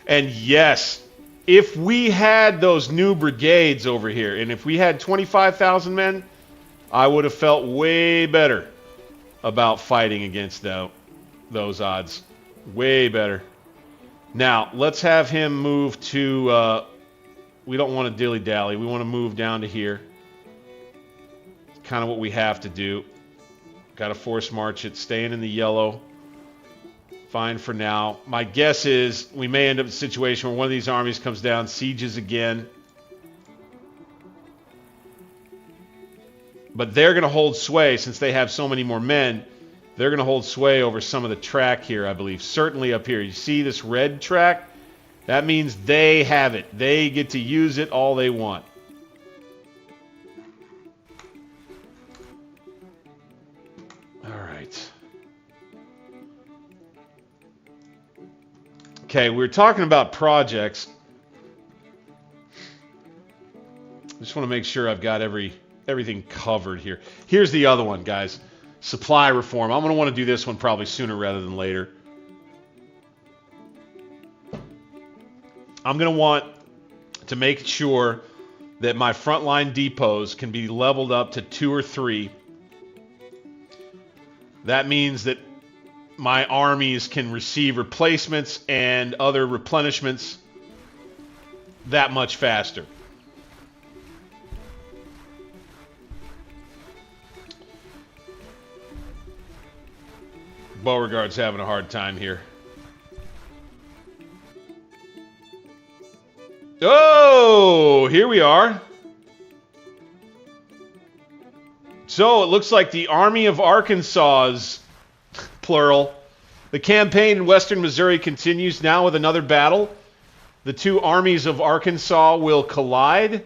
And yes, if we had those new brigades over here, and if we had 25,000 men, I would have felt way better about fighting against those odds. Way better. Now, let's have him move to... we don't want to dilly-dally. We want to move down to here. It's kind of what we have to do. Got to force march it. Staying in the yellow. Fine for now. My guess is we may end up in a situation where one of these armies comes down, sieges again. But they're going to hold sway since they have so many more men. They're going to hold sway over some of the track here, I believe. Certainly up here. You see this red track? That means they have it. They get to use it all they want. All right. Okay, we're talking about projects. I just want to make sure I've got everything covered here. Here's the other one, guys. Supply reform. I'm going to want to do this one probably sooner rather than later. I'm going to want to make sure that my frontline depots can be leveled up to 2 or 3. That means that my armies can receive replacements and other replenishments that much faster. Beauregard's having a hard time here. Oh, here we are. So it looks like the Army of Arkansas's, plural, the campaign in western Missouri continues now with another battle. The two armies of Arkansas will collide.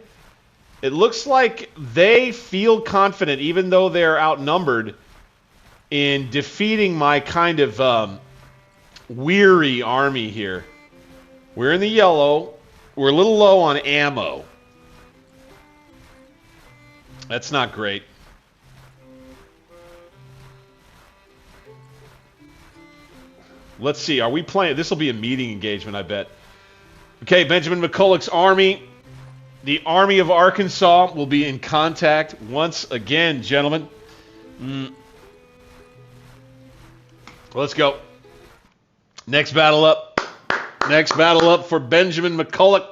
It looks like they feel confident, even though they're outnumbered, in defeating my kind of weary army here. We're in the yellow. We're a little low on ammo. That's not great. Let's see. Are we playing? This will be a meeting engagement, I bet. Okay, Benjamin McCulloch's army. The Army of Arkansas will be in contact once again, gentlemen. Let's go. Next battle up. Next battle up for Benjamin McCulloch.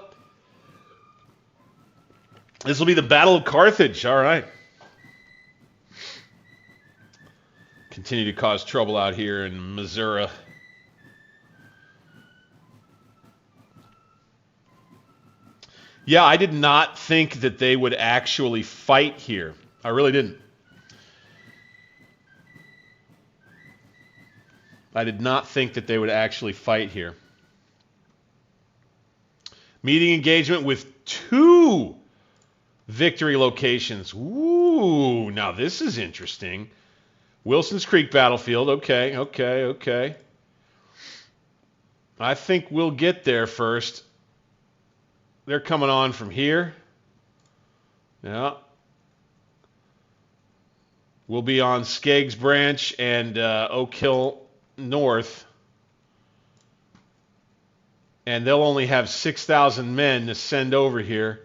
This will be the Battle of Carthage. All right. Continue to cause trouble out here in Missouri. Yeah, I did not think that they would actually fight here. I really didn't. I did not think that they would actually fight here. Meeting engagement with 2 victory locations. Ooh, now this is interesting. Wilson's Creek battlefield. Okay. I think we'll get there first. They're coming on from here. Yeah. We'll be on Skeggs Branch and Oak Hill North. And they'll only have 6,000 men to send over here.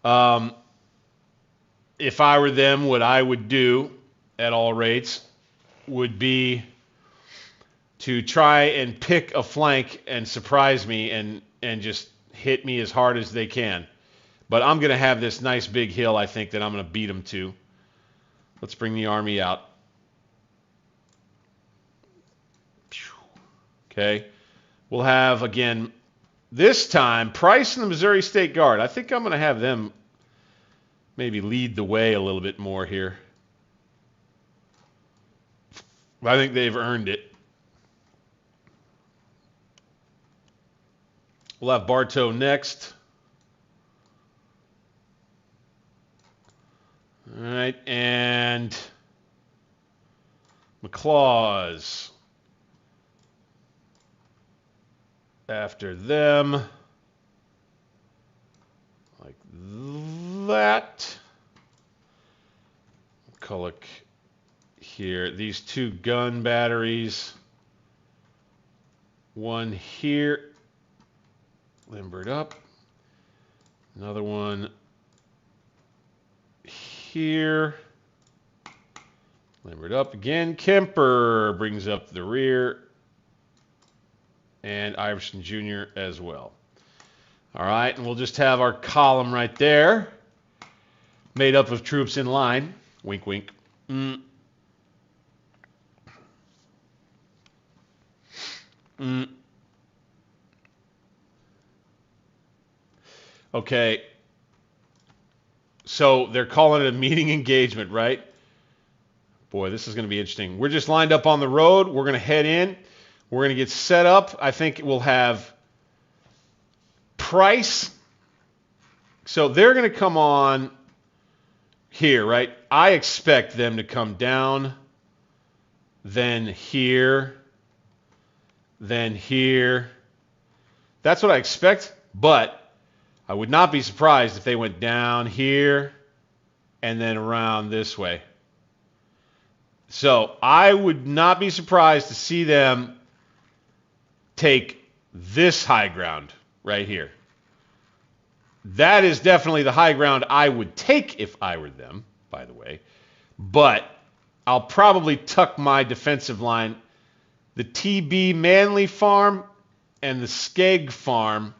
If I were them, what I would do at all rates would be to try and pick a flank and surprise me and just hit me as hard as they can. But I'm going to have this nice big hill, I think, that I'm going to beat them to. Let's bring the army out. Okay. We'll have, again, this time, Price and the Missouri State Guard. I think I'm going to have them maybe lead the way a little bit more here. I think they've earned it. We'll have Bartow next. All right, and McClaws after them, like that. McCulloch here. These 2 gun batteries. One here. Limbered up. Another one here. Limbered up again. Kemper brings up the rear. and Iverson Jr. as well. All right, and we'll just have our column right there, made up of troops in line. Wink, wink. Okay. So they're calling it a meeting engagement, right? Boy, this is going to be interesting. We're just lined up on the road. We're going to head in. We're going to get set up. I think we'll have Price. So they're going to come on here, right? I expect them to come down, then here, then here. That's what I expect, but I would not be surprised if they went down here and then around this way. So I would not be surprised to see them take this high ground right here. That is definitely the high ground I would take if I were them, by the way. But I'll probably tuck my defensive line. The TB Manley farm and the Skeg farm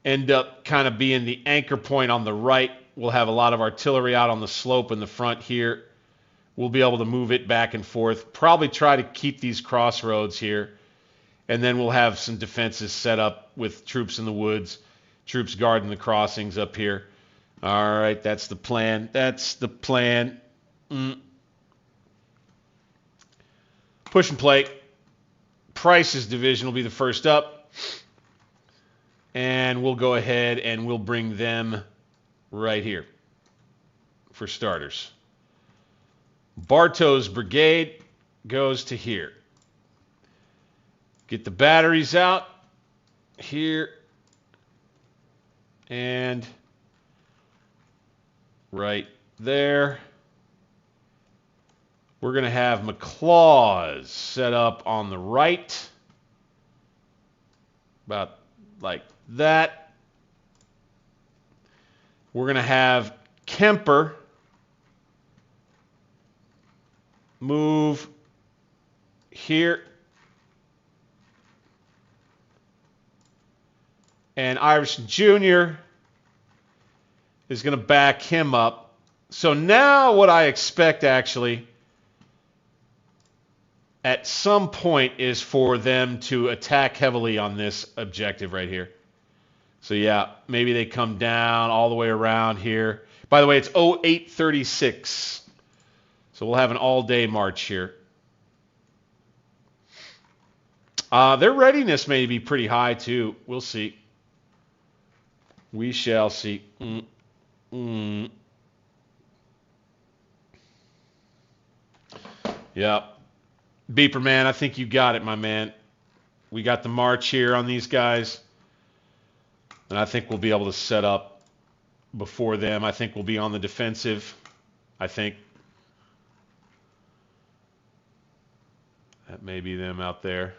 end up kind of being the anchor point on the right. We'll have a lot of artillery out on the slope in the front here. We'll be able to move it back and forth. Probably try to keep these crossroads here. And then we'll have some defenses set up with troops in the woods, troops guarding the crossings up here. All right, that's the plan. That's the plan. Push and play. Price's division will be the first up. And we'll go ahead and we'll bring them right here for starters. Bartow's brigade goes to here. Get the batteries out here and right there. We're going to have McCulloch set up on the right, about like that. We're going to have Kemper move here. And Iverson Jr. is going to back him up. So now what I expect actually at some point is for them to attack heavily on this objective right here. So yeah, maybe they come down all the way around here. By the way, it's 0836. So we'll have an all-day march here. Their readiness may be pretty high too. We'll see. We shall see. Yeah. Beeper, man, I think you got it, my man. We got the march here on these guys. And I think we'll be able to set up before them. I think we'll be on the defensive. I think. That may be them out there.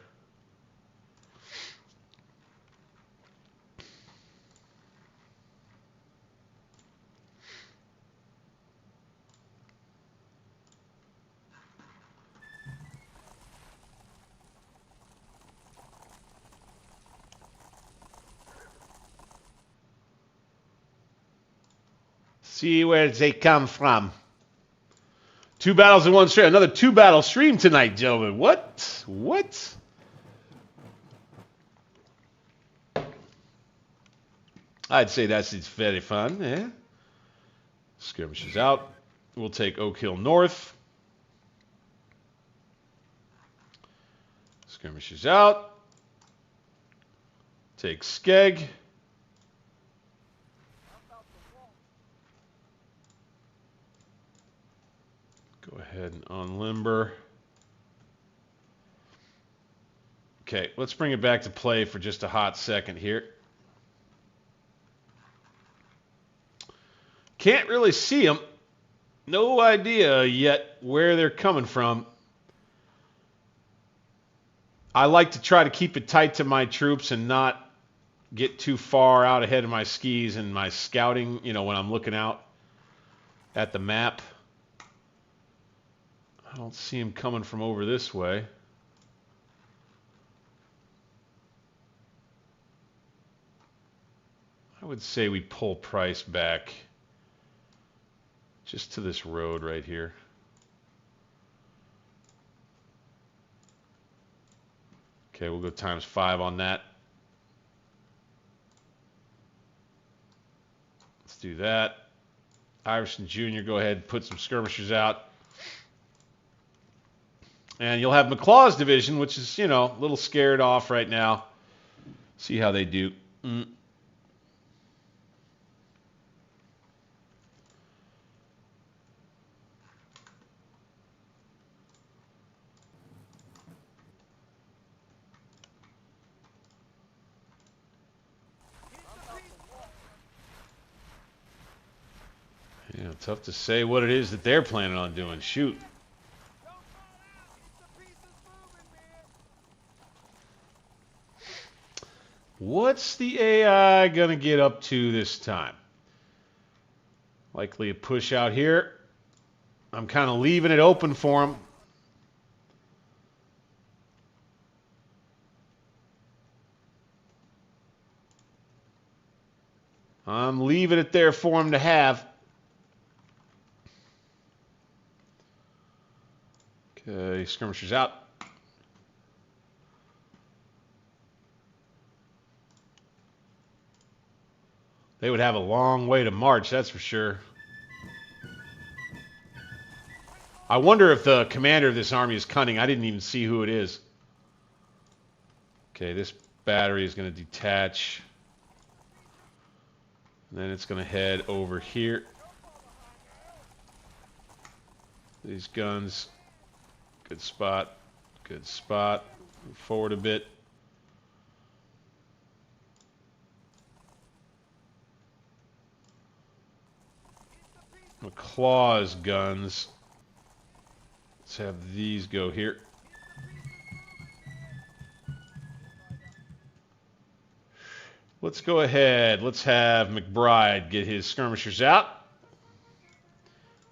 See where they come from. 2 battles in one stream. Another 2-battle stream tonight, gentlemen. What? What? I'd say it's very fun, yeah. Skirmishes out. We'll take Oak Hill North. Skirmishes out. Take Skeg. Go ahead and unlimber. Okay, let's bring it back to play for just a hot second here. Can't really see them. No idea yet where they're coming from. I like to try to keep it tight to my troops and not get too far out ahead of my skis and my scouting, you know, when I'm looking out at the map. I don't see him coming from over this way. would say we pull Price back just to this road right here. Okay, we'll go ×5 on that. Let's do that. Iverson Jr., go ahead and put some skirmishers out. And you'll have McCulloch's division, which is, you know, a little scared off right now. See how they do. Yeah, tough to say what it is that they're planning on doing. Shoot. What's the AI going to get up to this time? Likely a push out here. I'm kind of leaving it open for him. I'm leaving it there for him to have. Okay, skirmishers out. They would have a long way to march, that's for sure. I wonder if the commander of this army is cunning. I didn't even see who it is. Okay, this battery is going to detach. And then it's going to head over here. These guns, good spot, good spot. Move forward a bit. McCulloch's guns. Let's have these go here. Let's go ahead. Let's have McBride get his skirmishers out.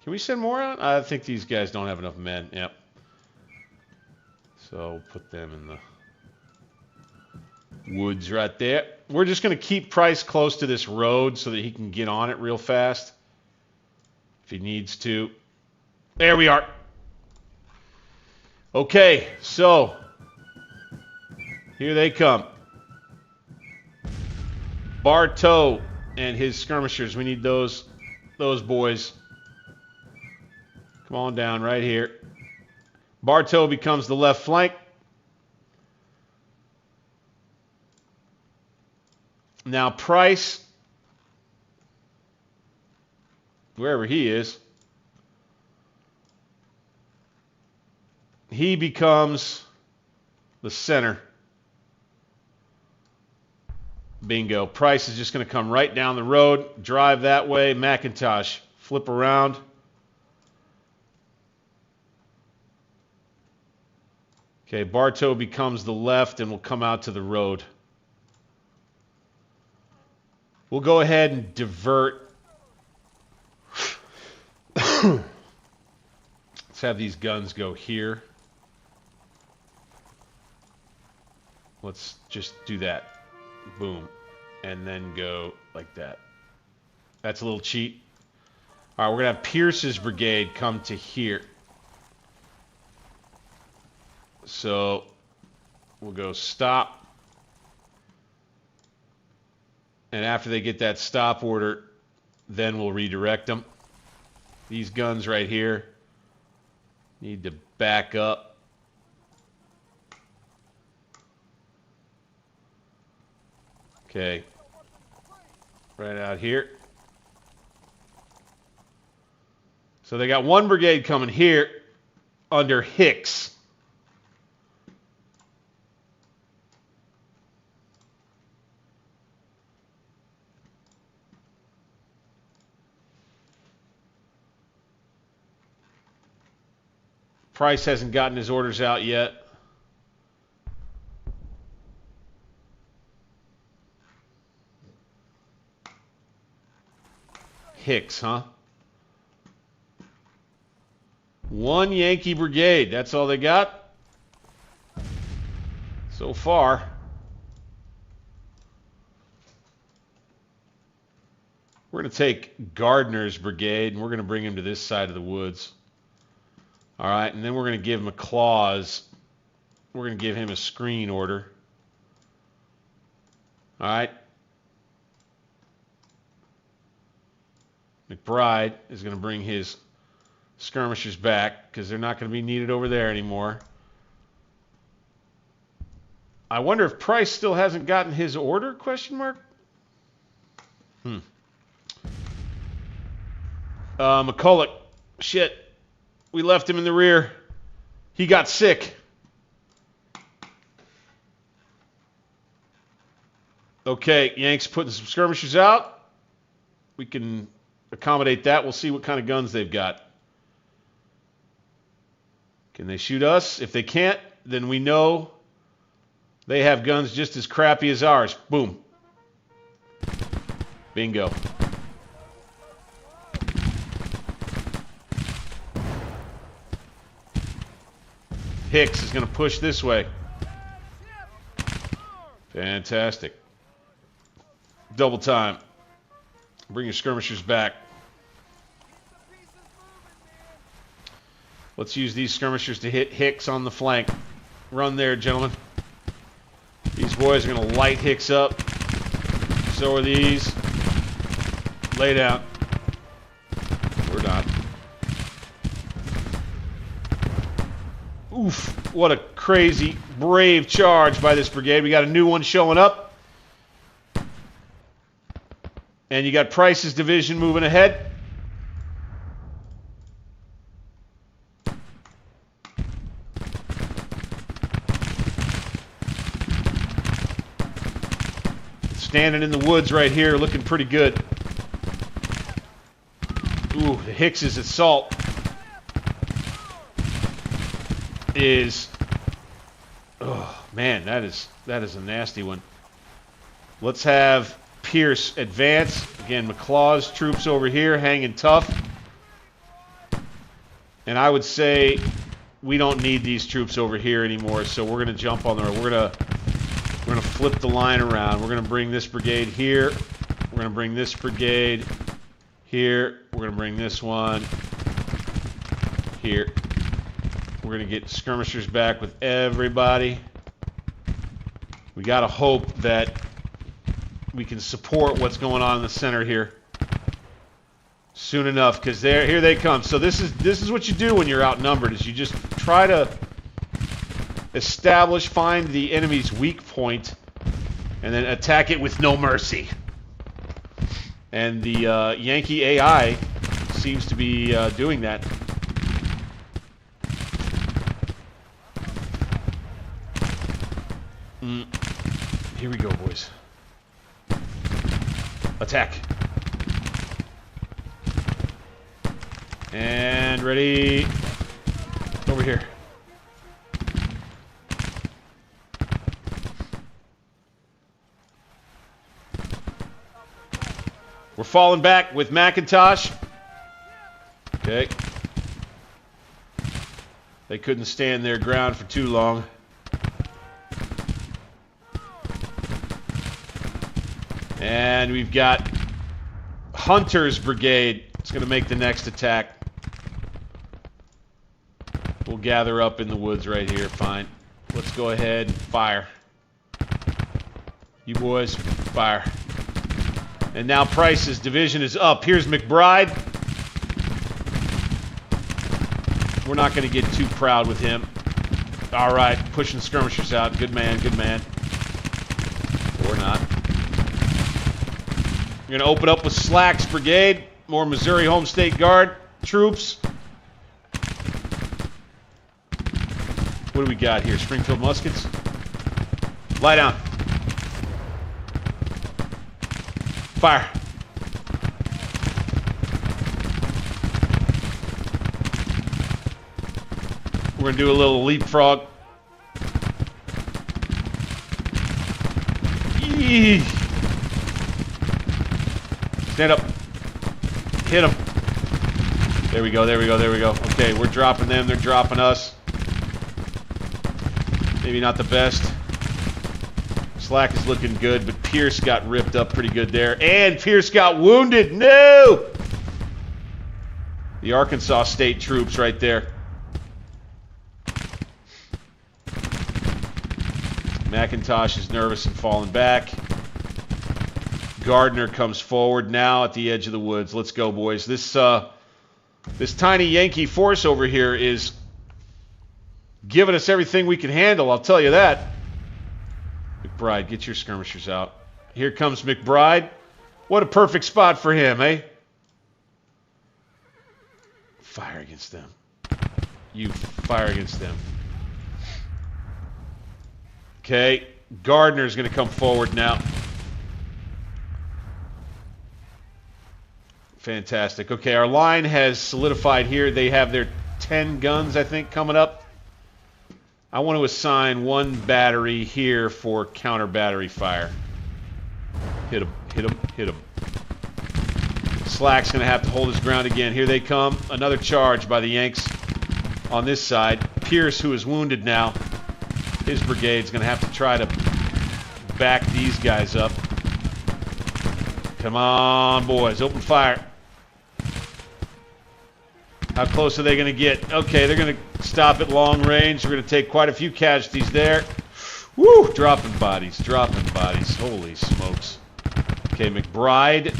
Can we send more out? I think these guys don't have enough men. Yep. So we'll put them in the woods right there. We're just going to keep Price close to this road so that he can get on it real fast if he needs to. There we are. Okay, so here they come. Bartow and his skirmishers. We need those boys. Come on down right here. Bartow becomes the left flank. Now Price, wherever he is, he becomes the center. Bingo. Price is just going to come right down the road, drive that way. McIntosh, flip around. Okay, Bartow becomes the left and will come out to the road. We'll go ahead and divert. Let's have these guns go here. Let's just do that. Boom. And then go like that. That's a little cheat. All right, we're going to have Pierce's brigade come to here. So we'll go stop. And after they get that stop order, then we'll redirect them. These guns right here need to back up. Okay, right out here. So they got one brigade coming here under Hicks. Price hasn't gotten his orders out yet. Hicks, huh? One Yankee brigade. That's all they got so far. We're going to take Gardner's brigade, and we're going to bring him to this side of the woods. All right, and then we're going to give McCulloch. We're going to give him a screen order. All right. McBride is going to bring his skirmishers back because they're not going to be needed over there anymore. I wonder if Price still hasn't gotten his order, question mark? McCulloch, shit. We left him in the rear. He got sick. Okay, Yanks putting some skirmishers out. We can accommodate that. We'll see what kind of guns they've got. Can they shoot us? If they can't, then we know they have guns just as crappy as ours. Boom. Bingo. Hicks is going to push this way. Fantastic. Double time. Bring your skirmishers back. Let's use these skirmishers to hit Hicks on the flank. Run there, gentlemen. These boys are going to light Hicks up. So are these. Lay down. We're not. Oof. What a crazy, brave charge by this brigade. We got a new one showing up. And you got Price's division moving ahead. Standing in the woods right here, looking pretty good. Ooh, the Hicks's assault is... Oh, man, that is a nasty one. Let's have Pierce advance. Again, McCulloch's troops over here hanging tough. And I would say we don't need these troops over here anymore, so we're going to jump on the road. We're going to flip the line around. We're going to bring this brigade here. We're going to bring this brigade here. We're going to bring this one here. We're going to get skirmishers back with everybody. We got to hope that we can support what's going on in the center here soon enough, because here they come. So this is what you do when you're outnumbered, is you just try to establish, find the enemy's weak point, and then attack it with no mercy. And the Yankee AI seems to be doing that. Here we go, boys. Attack. And ready. Over here. We're falling back with McIntosh. Okay. They couldn't stand their ground for too long. And we've got Hunter's brigade. It's going to make the next attack. We'll gather up in the woods right here. Fine. Let's go ahead and fire. You boys, fire. And now Price's division is up. Here's McBride. We're not going to get too proud with him. All right, pushing skirmishers out. Good man, good man. Or not. We're going to open up with Slack's brigade. More Missouri Home State Guard troops. What do we got here? Springfield muskets? Lie down. Fire. We're going to do a little leapfrog. Eee. Stand up. Hit them. There we go, there we go, there we go. Okay, we're dropping them, they're dropping us. Maybe not the best Slack is looking good, but Pierce got ripped up pretty good there. And Pierce got wounded. No! The Arkansas State troops right there. McIntosh is nervous and falling back. Gardner comes forward now at the edge of the woods. Let's go, boys. This tiny Yankee force over here is giving us everything we can handle, I'll tell you that. McBride, get your skirmishers out. Here comes McBride. What a perfect spot for him, eh? Fire against them. You fire against them. Okay, Gardner's going to come forward now. Fantastic. Okay, our line has solidified here. They have their 10 guns, I think, coming up. I want to assign one battery here for counter battery fire. Hit him, hit him, hit him. Slack's going to have to hold his ground again. Here they come. Another charge by the Yanks on this side. Pierce, who is wounded now, his brigade's going to have to try to back these guys up. Come on, boys. Open fire. How close are they going to get? Okay, they're going to stop at long range. We're going to take quite a few casualties there. Woo! Dropping bodies, dropping bodies. Holy smokes. Okay, McBride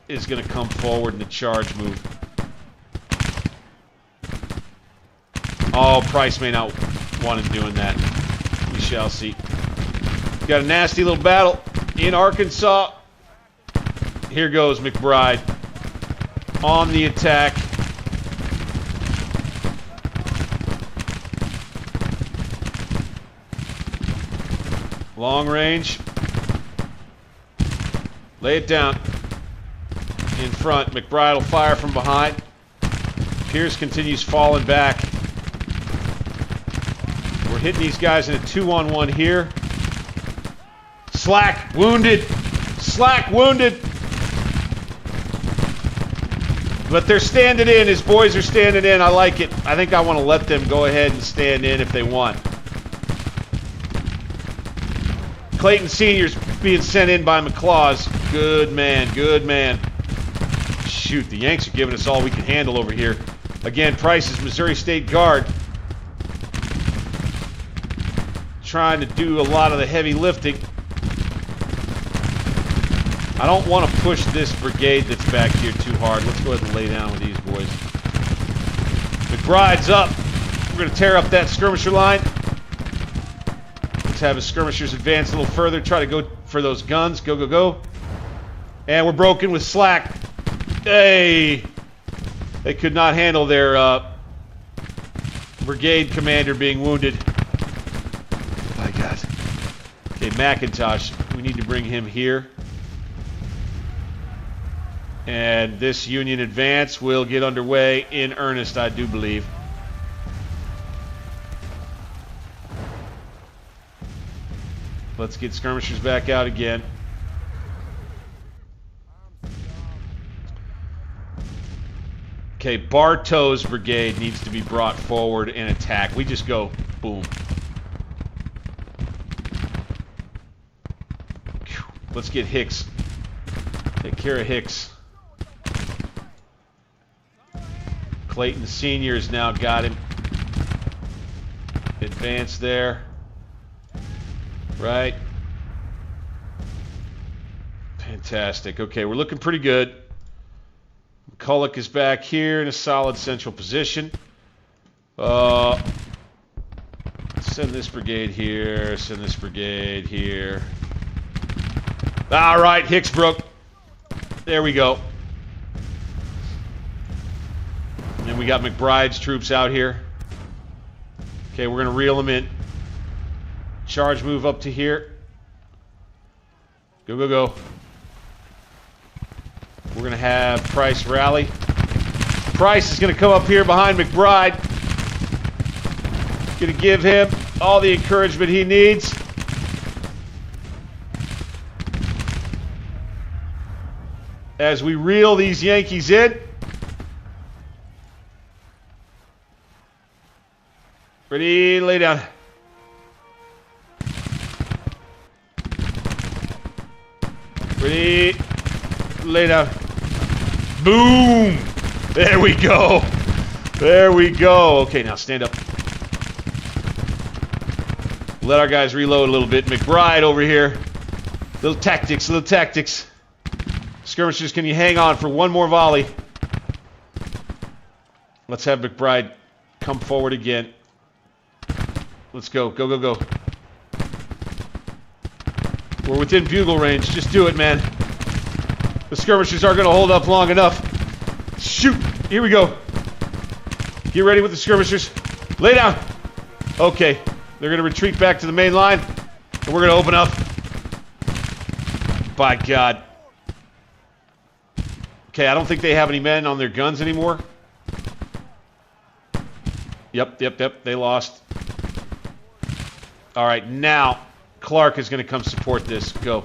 is going to come forward in the charge move. Oh, Price may not want him doing that. We shall see. Got a nasty little battle in Arkansas. Here goes McBride on the attack. Long range. Lay it down. In front. McBride will fire from behind. Pierce continues falling back. We're hitting these guys in a 2-on-1 here. Slack wounded. Slack wounded. But they're standing in. His boys are standing in. I like it. I think I want to let them go ahead and stand in if they want. Clayton Sr.'s being sent in by McCulloch. Good man, good man. Shoot, the Yanks are giving us all we can handle over here. Again, Price's Missouri State Guard trying to do a lot of the heavy lifting. I don't want to push this brigade that's back here too hard. Let's go ahead and lay down with these boys. McBride's up. We're going to tear up that skirmisher line. Let's have his skirmishers advance a little further. Try to go for those guns. Go, go, go. And we're broken with Slack. Hey! They could not handle their brigade commander being wounded. My God. Okay, McIntosh. We need to bring him here. And this Union advance will get underway in earnest, I do believe. Let's get skirmishers back out again. Okay, Bartow's brigade needs to be brought forward and attack. We just go boom. Let's get Hicks. Take care of Hicks. Clayton Sr. has now got him. Advance there. Right. Fantastic. Okay, we're looking pretty good. McCulloch is back here in a solid central position. Send this brigade here. Send this brigade here. All right, Hicksbrook. There we go. And then we got McBride's troops out here. Okay, we're going to reel them in. Charge move up to here. Go, go, go. We're going to have Price rally. Price is going to come up here behind McBride. Going to give him all the encouragement he needs. As we reel these Yankees in. Ready, lay down. Ready? Lay down. Boom! There we go. There we go. Okay, now stand up. Let our guys reload a little bit. McBride over here. Little tactics, little tactics. Skirmishers, can you hang on for one more volley? Let's have McBride come forward again. Let's go. Go, go, go. We're within bugle range. Just do it, man. The skirmishers aren't going to hold up long enough. Shoot. Here we go. Get ready with the skirmishers. Lay down. Okay. They're going to retreat back to the main line. And we're going to open up. By God. Okay, I don't think they have any men on their guns anymore. Yep. They lost. All right, now Clark is going to come support this. Go.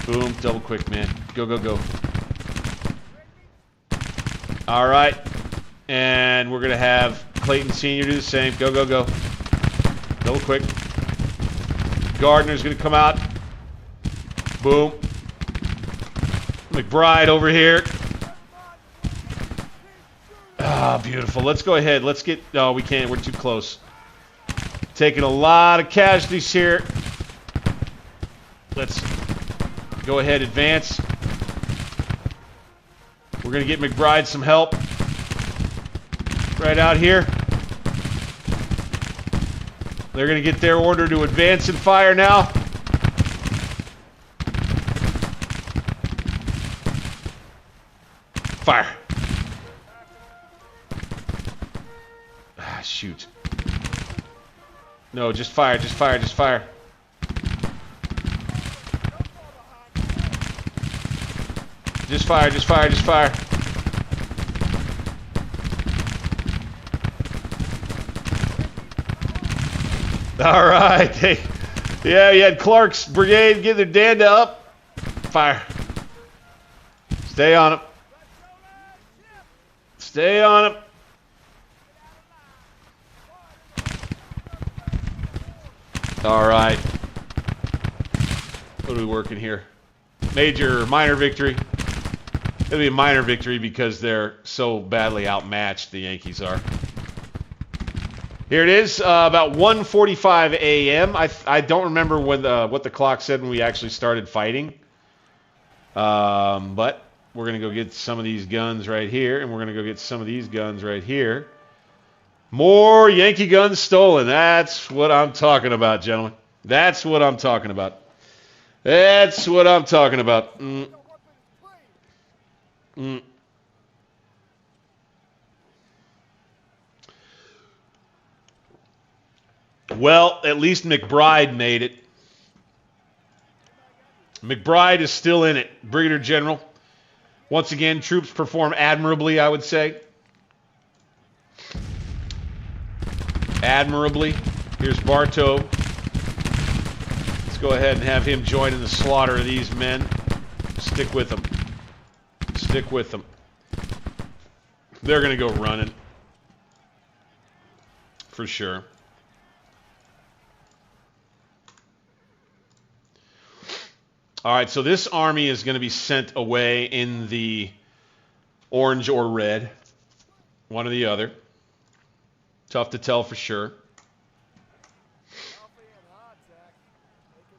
Boom. Double quick, man. Go, go, go. All right. And we're going to have Clayton Sr. do the same. Go, go, go. Double quick. Gardner's going to come out. Boom. McBride over here. Ah, beautiful. Let's go ahead. Let's get... No, we can't. We're too close. Taking a lot of casualties here. Let's go ahead, advance. We're going to get McBride some help. Right out here. They're going to get their order to advance and fire now. Fire. Ah, shoot. No, just fire, just fire, just fire. Just fire, just fire, just fire. All right. Hey, yeah, you had Clark's brigade get their danda up. Fire. Stay on him. Stay on him. All right. What are we working here? Major or minor victory? It'll be a minor victory because they're so badly outmatched, the Yankees are. Here it is, about 1:45 a.m. I don't remember when what the clock said when we actually started fighting. But we're going to go get some of these guns right here, and we're going to go get some of these guns right here. More Yankee guns stolen. That's what I'm talking about, gentlemen. That's what I'm talking about. That's what I'm talking about. Well, at least McBride made it. McBride is still in it, Brigadier General. Once again, troops perform admirably, I would say. Admirably. Here's Bartow. Let's go ahead and have him join in the slaughter of these men. Stick with them. Stick with them. They're going to go running. For sure. All right, so this army is going to be sent away in the orange or red. One or the other. Tough to tell for sure.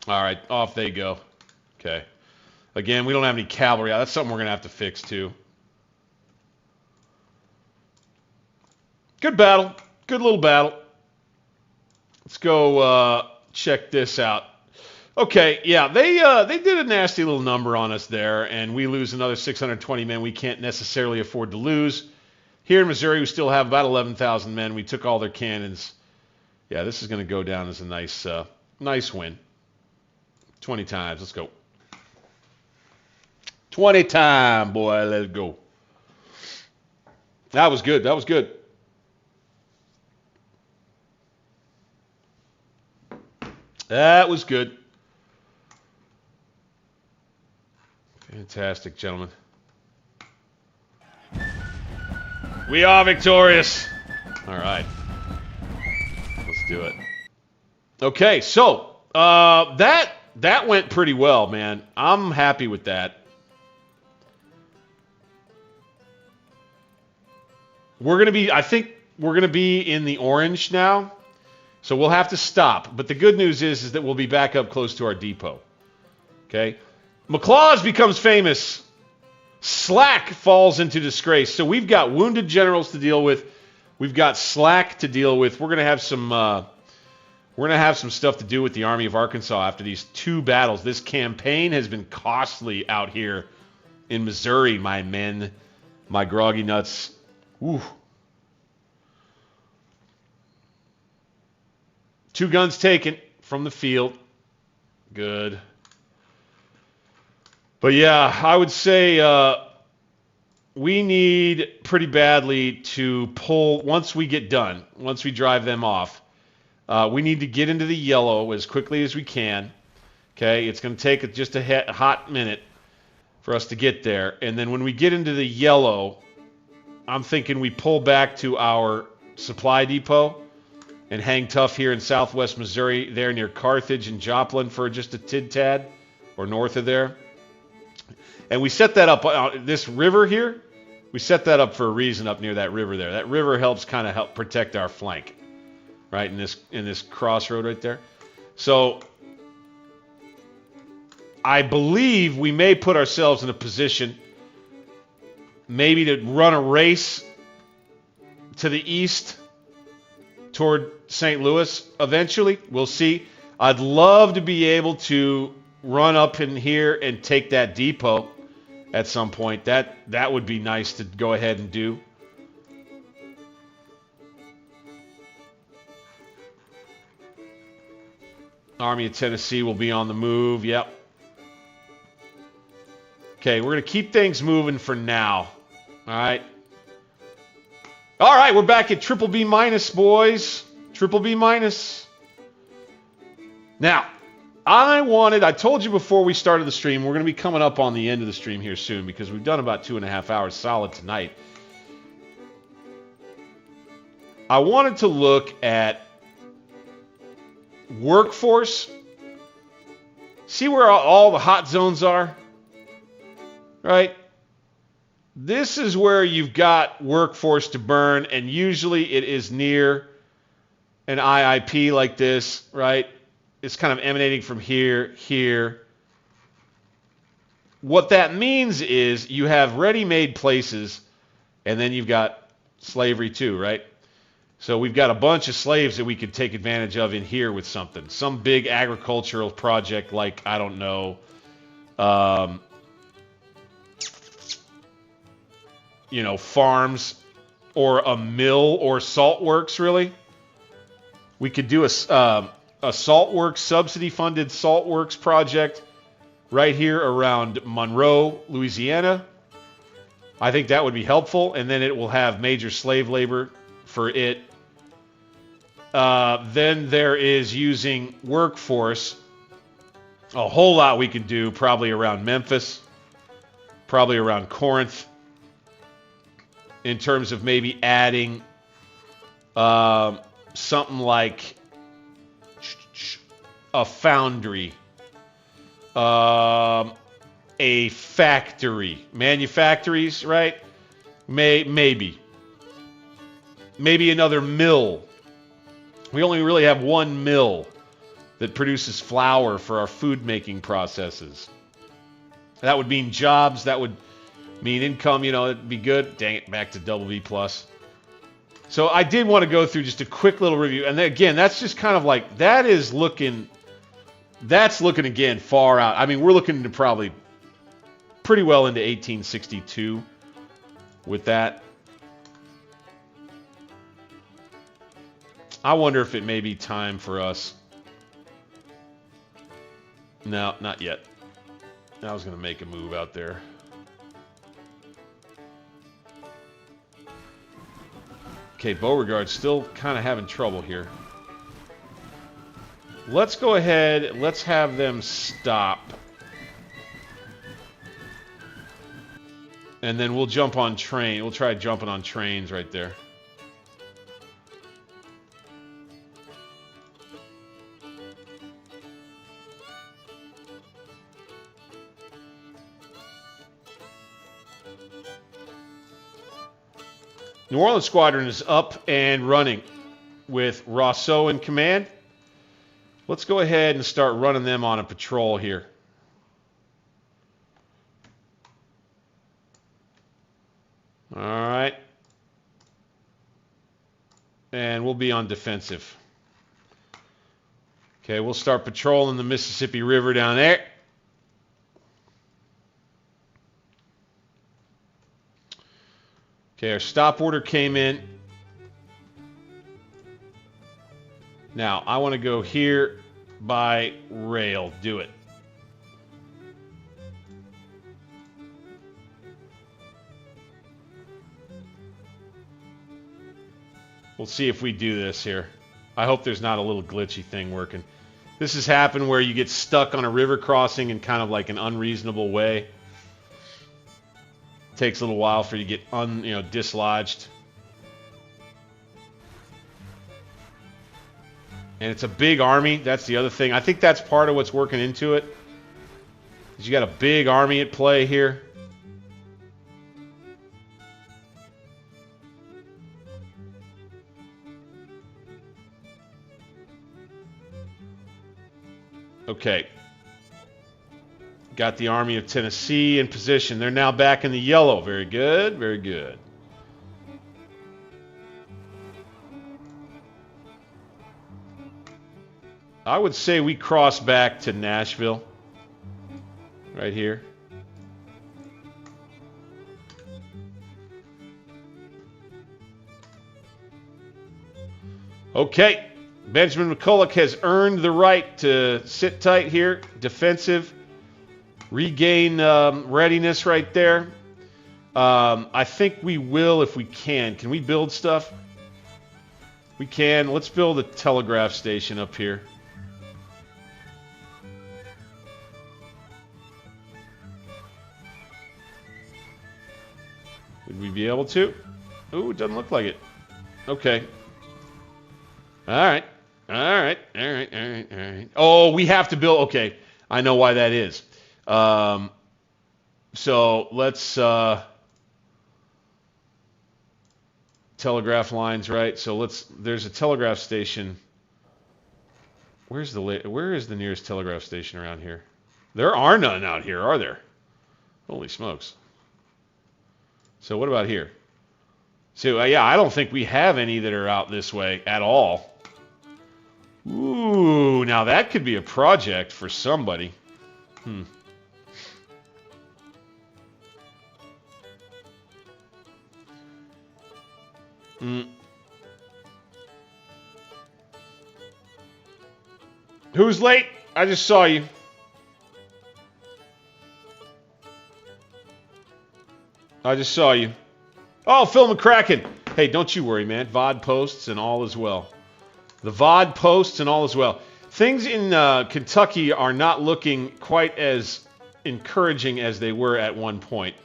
All right, off they go. Okay. Again, we don't have any cavalry. That's something we're going to have to fix too. Good battle. Good little battle. Let's go check this out. Okay, yeah, they did a nasty little number on us there, and we lose another 620 men we can't necessarily afford to lose. Here in Missouri, we still have about 11,000 men. We took all their cannons. Yeah, this is going to go down as a nice, nice win. 20 times. Let's go. 20 time, boy. Let's go. That was good. That was good. That was good. Fantastic, gentlemen. We are victorious. All right. Let's do it. Okay, so that That went pretty well, man. I'm happy with that. I think we're going to be in the orange now. So we'll have to stop. But the good news is that we'll be back up close to our depot. Okay? McCulloch becomes famous. Slack falls into disgrace. So we've got wounded generals to deal with. We've got Slack to deal with. We're going to have some stuff to do with the Army of Arkansas after these 2 battles. This campaign has been costly out here in Missouri, my men, my groggy nuts. Ooh. 2 guns taken from the field. Good. But yeah, I would say we need pretty badly to pull, once we get done, once we drive them off, we need to get into the yellow as quickly as we can. Okay, it's going to take just a hot minute for us to get there. And then when we get into the yellow, I'm thinking we pull back to our supply depot and hang tough here in southwest Missouri, there near Carthage and Joplin for just a tid-tad, or north of there. And we set that up, this river here, we set that up for a reason up near that river there. That river helps kind of help protect our flank, right, in this crossroad right there. So I believe we may put ourselves in a position maybe to run a race to the east toward St. Louis eventually. We'll see. I'd love to be able to run up in here and take that depot at some point. That would be nice to go ahead and do. Army of Tennessee will be on the move. Yep. Okay, we're going to keep things moving for now. All right. All right, we're back at triple B minus, boys. Triple B minus. Now, I told you before we started the stream, we're going to be coming up on the end of the stream here soon because we've done about 2.5 hours solid tonight. I wanted to look at workforce. See where all the hot zones are? Right? This is where you've got workforce to burn, and usually it is near an IIP like this, right? It's kind of emanating from here. What that means is you have ready-made places, and then you've got slavery too, right? So we've got a bunch of slaves that we could take advantage of in here with something. Some big agricultural project like, I don't know, farms or a mill or salt works, really. We could do a salt works, subsidy-funded salt works project right here around Monroe, Louisiana. I think that would be helpful, and then it will have major slave labor for it. Then there is using workforce. A whole lot we could do probably around Memphis, probably around Corinth, in terms of maybe adding something like a foundry, a factory, manufactories, right? Maybe another mill. We only really have one mill that produces flour for our food making processes. That would mean jobs. That would mean income. It'd be good. Dang it, back to double B plus. So I did want to go through just a quick little review. And then, again, that's just kind of like, that's looking again far out. I mean, we're looking into probably pretty well into 1862 with that. I wonder if it may be time for us. No, not yet. I was going to make a move out there. Okay, Beauregard's still kind of having trouble here. Let's go ahead. Let's have them stop. And then we'll jump on train. We'll try jumping on trains right there. New Orleans Squadron is up and running with Rousseau in command. Let's go ahead and start running them on a patrol here. All right. And we'll be on defensive. Okay, we'll start patrolling the Mississippi River down there. Okay, our stop order came in. Now, I want to go here by rail. Do it. We'll see if we do this here. I hope there's not a little glitchy thing working. This has happened where you get stuck on a river crossing in kind of like an unreasonable way. Takes a little while for you to get dislodged. And it's a big army. That's the other thing. I think that's part of what's working into it. You got a big army at play here. Okay. Got the Army of Tennessee in position. They're now back in the yellow. Very good, very good. I would say we cross back to Nashville. Right here. Okay. Benjamin McCulloch has earned the right to sit tight here. Defensive. Regain readiness right there. I think we will if we can. Can we build stuff? We can. Let's build a telegraph station up here. Would we be able to? Ooh, it doesn't look like it. Okay. All right. All right. All right. All right. All right. Oh, we have to build. Okay. I know why that is. So let's telegraph lines, right? So there's a telegraph station. Where is the nearest telegraph station around here? There are none out here, are there? Holy smokes. So what about here? So yeah, I don't think we have any that are out this way at all. Ooh, now that could be a project for somebody. Who's late? I just saw you. I just saw you. Oh, Phil McCracken. Hey, don't you worry, man. VOD posts and all is well. The VOD posts and all is well. Things in Kentucky are not looking quite as encouraging as they were at one point.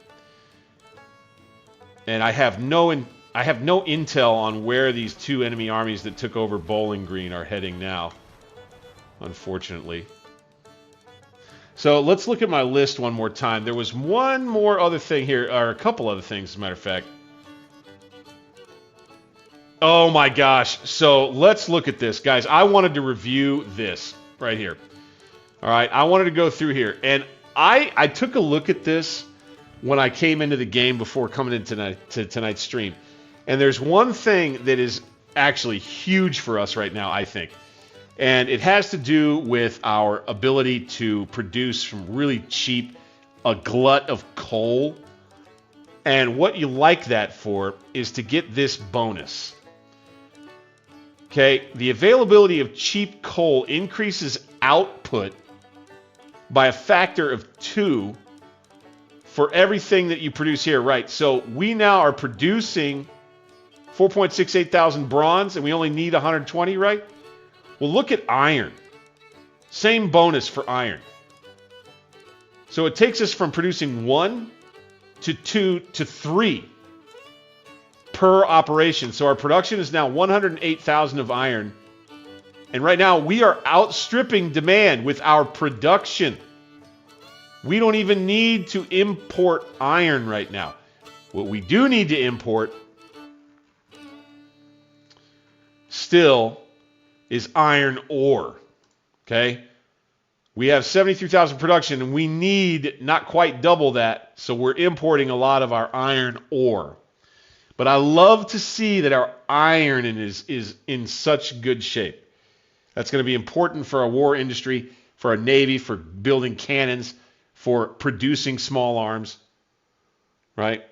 And I have no intel on where these two enemy armies that took over Bowling Green are heading now, unfortunately. So let's look at my list one more time. There was one more other thing here, or a couple other things, as a matter of fact. Oh my gosh. So let's look at this, guys. I wanted to review this right here. All right. I wanted to go through here. And I took a look at this when I came into the game before coming in to tonight's stream. And there's one thing that is actually huge for us right now, I think. And it has to do with our ability to produce from really cheap a glut of coal. And what you like that for is to get this bonus. Okay, the availability of cheap coal increases output by a factor of 2 for everything that you produce here, right? So we now are producing 4.68 thousand bronze, and we only need 120, right? Well, look at iron. Same bonus for iron. So it takes us from producing 1 to 2 to 3 per operation. So our production is now 108,000 of iron. And right now we are outstripping demand with our production. We don't even need to import iron right now. What we do need to import still is iron ore. Okay? We have 73,000 production, and we need not quite double that, so we're importing a lot of our iron ore. But I love to see that our iron is in such good shape. That's going to be important for our war industry, for our Navy, for building cannons, for producing small arms, right?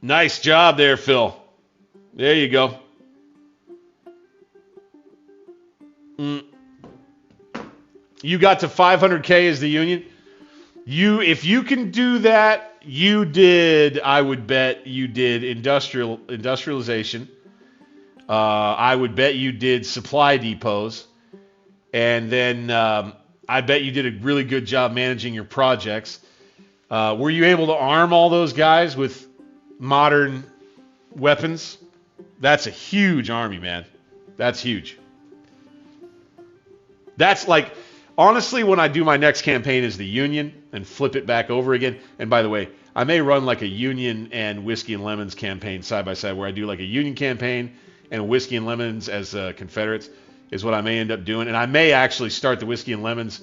Nice job there, Phil. There you go. You got to 500K as the Union. If you can do that, I would bet you did industrialization. I would bet you did supply depots. And then I bet you did a really good job managing your projects. Were you able to arm all those guys with modern weapons? That's a huge army, man. That's huge. That's like, honestly, when I do my next campaign as the Union and flip it back over again, and by the way, I may run like a Union and Whiskey and Lemons campaign side by side, where I do like a Union campaign and Whiskey and Lemons as Confederates is what I may end up doing. And I may actually start the Whiskey and Lemons.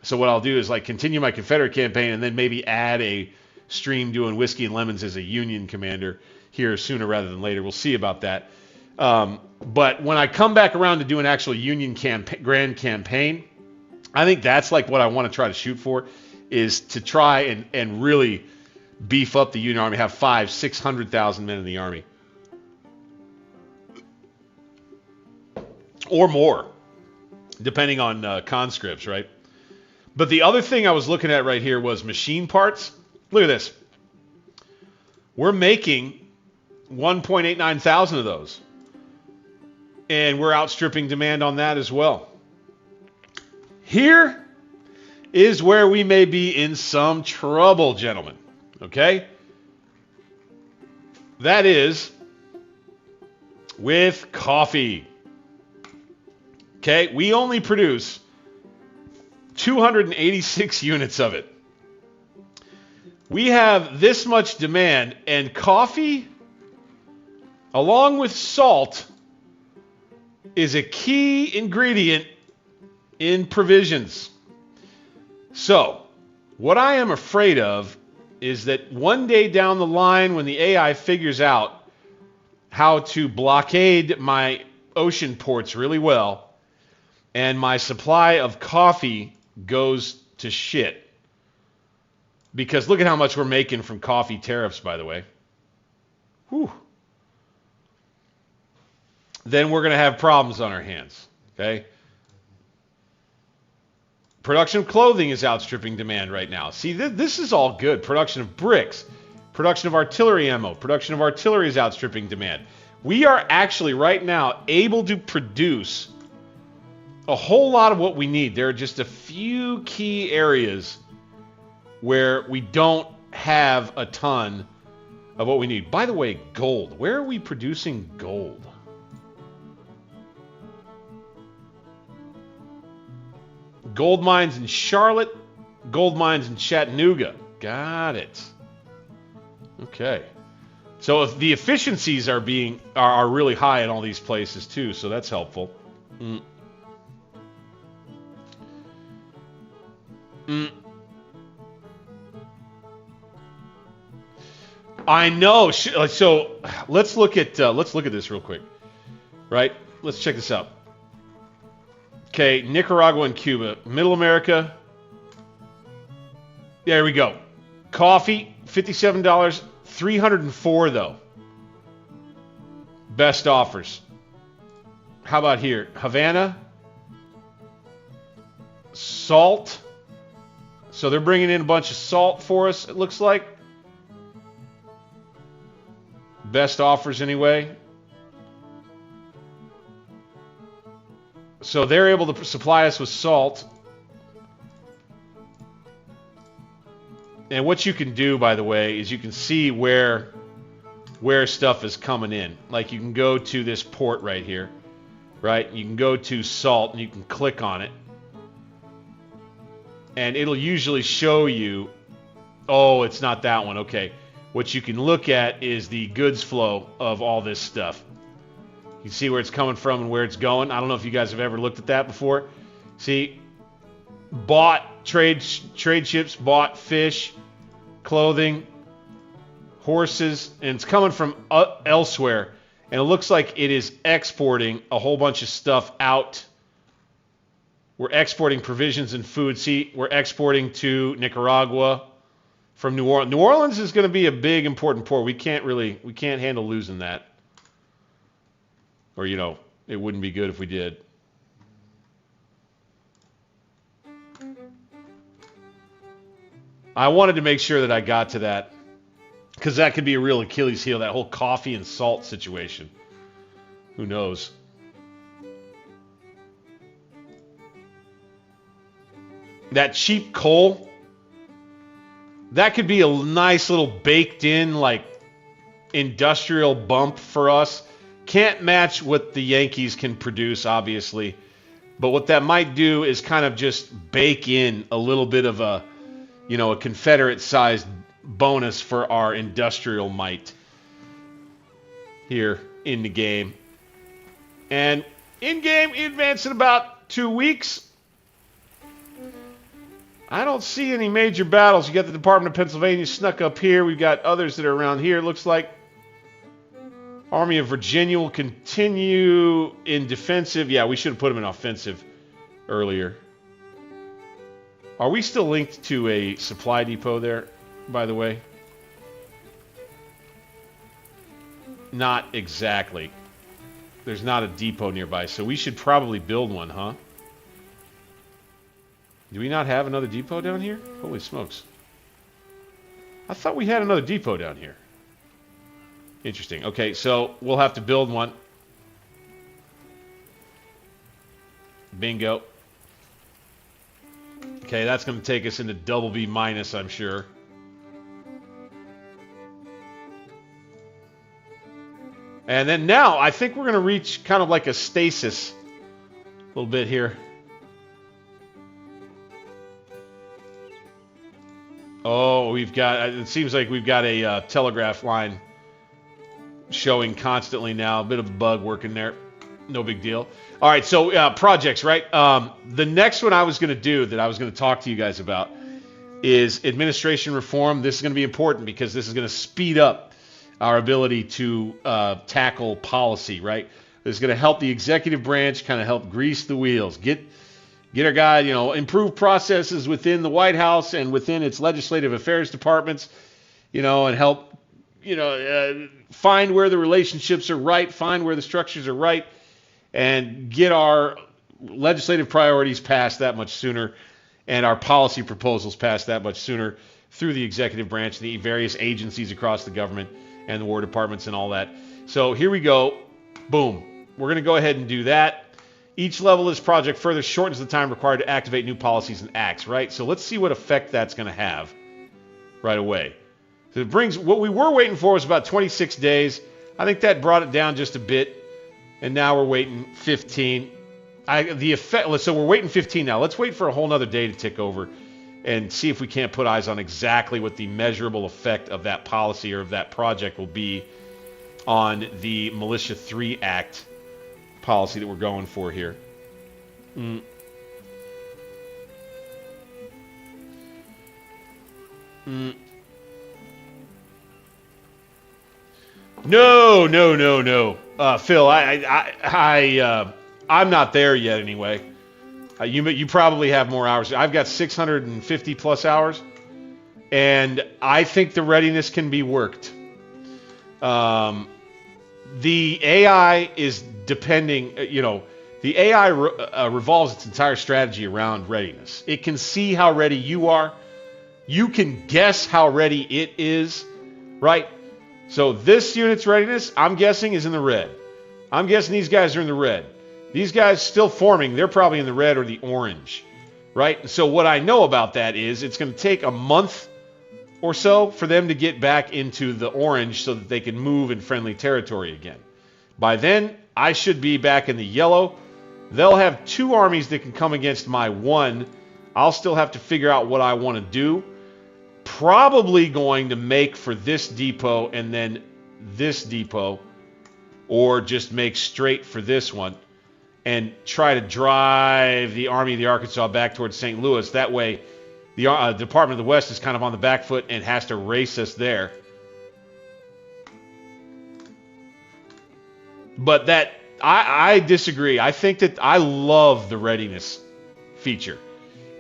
So what I'll do is like continue my Confederate campaign and then maybe add a stream doing Whiskey and Lemons as a Union commander here sooner rather than later. We'll see about that. But when I come back around to do an actual Union grand campaign, I think that's like what I want to try to shoot for, is to try and really beef up the Union Army, have 500,000-600,000 men in the Army. Or more, depending on conscripts, right? But the other thing I was looking at right here was machine parts. Look at this. We're making 1.89 thousand of those. And we're outstripping demand on that as well. Here is where we may be in some trouble, gentlemen. Okay? That is with coffee. Okay? We only produce 286 units of it. We have this much demand, and coffee, along with salt, is a key ingredient in provisions. So, what I am afraid of is that one day down the line, when the AI figures out how to blockade my ocean ports really well, and my supply of coffee goes to shit. Because look at how much we're making from coffee tariffs, by the way. Whew. Then we're going to have problems on our hands. Okay? Production of clothing is outstripping demand right now. See, this is all good. Production of bricks, production of artillery ammo, production of artillery is outstripping demand. We are actually right now able to produce a whole lot of what we need. There are just a few key areas where we don't have a ton of what we need. By the way, gold. Where are we producing gold? Gold mines in Charlotte, gold mines in Chattanooga. Got it. Okay. So if the efficiencies are really high in all these places too, so that's helpful. I know. So let's look at this real quick, right? Let's check this out. Okay, Nicaragua and Cuba, Middle America. There we go. Coffee, $57, 304 though. Best offers. How about here? Havana. Salt. So they're bringing in a bunch of salt for us, it looks like. Best offers anyway. So they're able to supply us with salt. And what you can do, by the way, is you can see where stuff is coming in. Like you can go to this port right here, right? You can go to salt and you can click on it. And it'll usually show you, oh, it's not that one. Okay. What you can look at is the goods flow of all this stuff. You see where it's coming from and where it's going. I don't know if you guys have ever looked at that before. See, bought trade ships, bought fish, clothing, horses, and it's coming from elsewhere. And it looks like it is exporting a whole bunch of stuff out. We're exporting provisions and food. See, we're exporting to Nicaragua from New Orleans. New Orleans is going to be a big, important port. We can't handle losing that. Or, you know, it wouldn't be good if we did. I wanted to make sure that I got to that, because that could be a real Achilles heel, that whole coffee and salt situation. Who knows? That cheap coal, that could be a nice little baked in, like, industrial bump for us. Can't match what the Yankees can produce, obviously. But what that might do is kind of just bake in a little bit of a, you know, a Confederate-sized bonus for our industrial might here in the game. And in-game, advance in about 2 weeks. I don't see any major battles. You got the Department of Pennsylvania snuck up here. We've got others that are around here, it looks like. Army of Virginia will continue in defensive. Yeah, we should have put them in offensive earlier. Are we still linked to a supply depot there, by the way? Not exactly. There's not a depot nearby, so we should probably build one, huh? Do we not have another depot down here? Holy smokes. I thought we had another depot down here. Interesting. Okay, so we'll have to build one. Bingo. Okay, that's going to take us into double B minus, I'm sure. And then now, I think we're going to reach kind of like a stasis a little bit here. Oh, we've got, it seems like we've got a telegraph line showing constantly now. A bit of a bug working there. No big deal. All right, so projects, right? The next one I was going to do that I was going to talk to you guys about is administration reform. This is going to be important because this is going to speed up our ability to tackle policy, right? This is going to help the executive branch kind of help grease the wheels. Get our guy, you know, improve processes within the White House and within its legislative affairs departments, you know, and help, you know, find where the relationships are right, find where the structures are right, and get our legislative priorities passed that much sooner and our policy proposals passed that much sooner through the executive branch, the various agencies across the government and the War Departments and all that. So here we go. Boom. We're going to go ahead and do that. Each level of this project further shortens the time required to activate new policies and acts, right? So let's see what effect that's going to have right away. So it brings, what we were waiting for was about 26 days. I think that brought it down just a bit. And now we're waiting 15. So we're waiting 15 now. Let's wait for a whole nother day to tick over and see if we can't put eyes on exactly what the measurable effect of that policy or of that project will be on the Militia 3 Act policy that we're going for here. No. Phil, I'm not there yet anyway. You probably have more hours. I've got 650 plus hours, and I think the readiness can be worked. The AI is depending, the AI revolves its entire strategy around readiness. It can see how ready you are. You can guess how ready it is, right? So this unit's readiness, I'm guessing, is in the red. I'm guessing these guys are in the red. These guys still forming, they're probably in the red or the orange, right? So what I know about that is it's going to take a month or so for them to get back into the orange so that they can move in friendly territory again. By then, I should be back in the yellow. They'll have 2 armies that can come against my 1 I'll still have to figure out what I want to do. Probably going to make for this depot and then this depot, or just make straight for this one and try to drive the Army of the Arkansas back towards St. Louis. That way, the Department of the West is kind of on the back foot and has to race us there. But that, I disagree. I think that I love the readiness feature.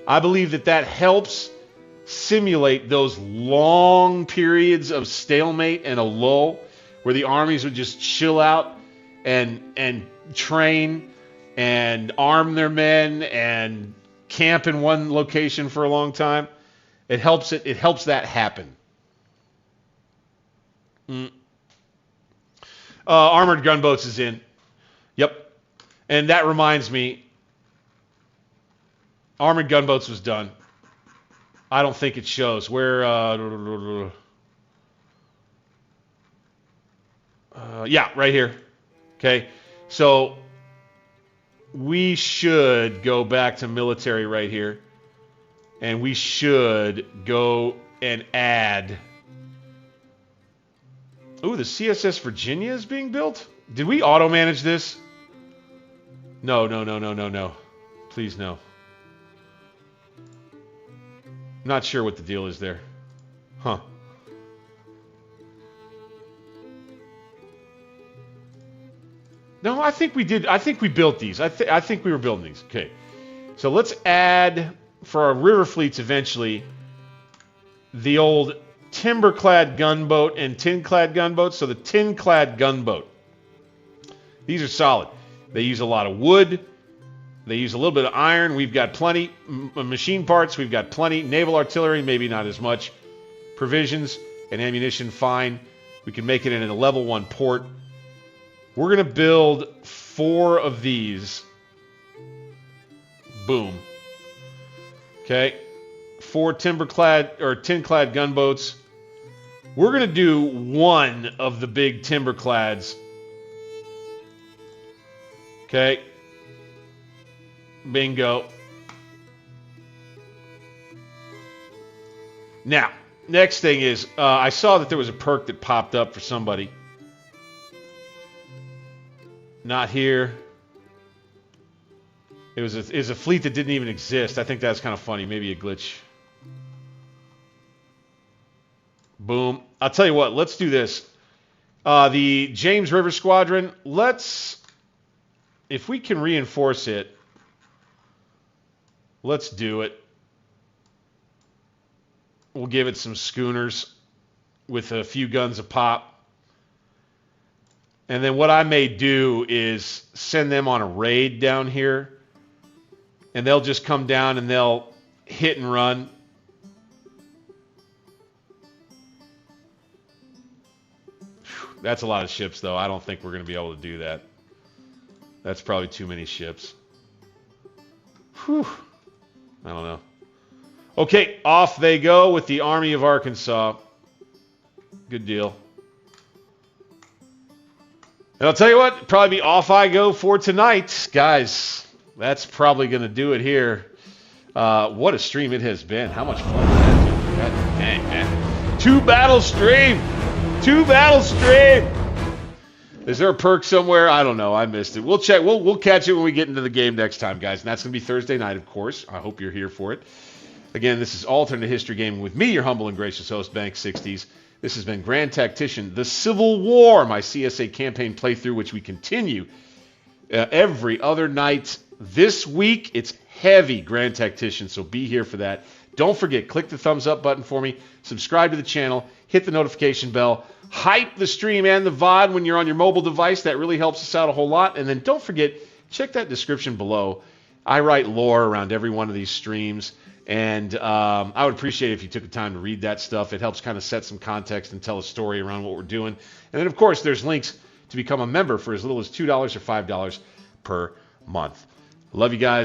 I believe that that helps simulate those long periods of stalemate and a lull where the armies would just chill out and train and arm their men and camp in one location for a long time. It helps that happen. Armored gunboats is in. Yep. And that reminds me, armored gunboats was done. I don't think it shows. Where, yeah, right here. Okay. So we should go back to military right here. And we should go and add. Ooh, the CSS Virginia is being built? Did we auto-manage this? No. Please, no. Not sure what the deal is there. Huh. No, I think we did. I think we built these. I think we were building these. Okay. So let's add, for our river fleets eventually, the old timber-clad gunboat and tin-clad gunboats. So the tin-clad gunboat. These are solid. They use a lot of wood. They use a little bit of iron. We've got plenty. Machine parts, we've got plenty. Naval artillery, maybe not as much. Provisions and ammunition, fine. We can make it in a level 1 port. We're going to build 4 of these. Boom. Okay. 4 timber-clad or tin-clad gunboats. We're going to do 1 of the big timber-clads. Okay. Bingo. Now, next thing is, I saw that there was a perk that popped up for somebody. Not here. It was a fleet that didn't even exist. I think that's kind of funny. Maybe a glitch. Boom. I'll tell you what. Let's do this. The James River Squadron. If we can reinforce it, let's do it. We'll give it some schooners with a few guns a pop. And then what I may do is send them on a raid down here. And they'll just come down and they'll hit and run. That's a lot of ships, though. I don't think we're going to be able to do that. That's probably too many ships. Whew. I don't know. Okay, off they go with the Army of Arkansas. Good deal. And I'll tell you what, probably be off I go for tonight. Guys, that's probably going to do it here. What a stream it has been. How much fun has that been? God dang, man. 2 battle stream. 2 battle stream. Is there a perk somewhere? I don't know. I missed it. We'll check. We'll catch it when we get into the game next time, guys. And that's going to be Thursday night, of course. I hope you're here for it. Again, this is Alternate History Gaming with me, your humble and gracious host, Bank 60s. This has been Grand Tactician, the Civil War, my CSA campaign playthrough, which we continue every other night. This week, it's heavy Grand Tactician, so be here for that. Don't forget, click the thumbs up button for me, subscribe to the channel, hit the notification bell, hype the stream and the VOD when you're on your mobile device. That really helps us out a whole lot. And then don't forget, check that description below. I write lore around every one of these streams. And I would appreciate it if you took the time to read that stuff. It helps kind of set some context and tell a story around what we're doing. And then, of course, there's links to become a member for as little as $2 or $5 per month. Love you guys.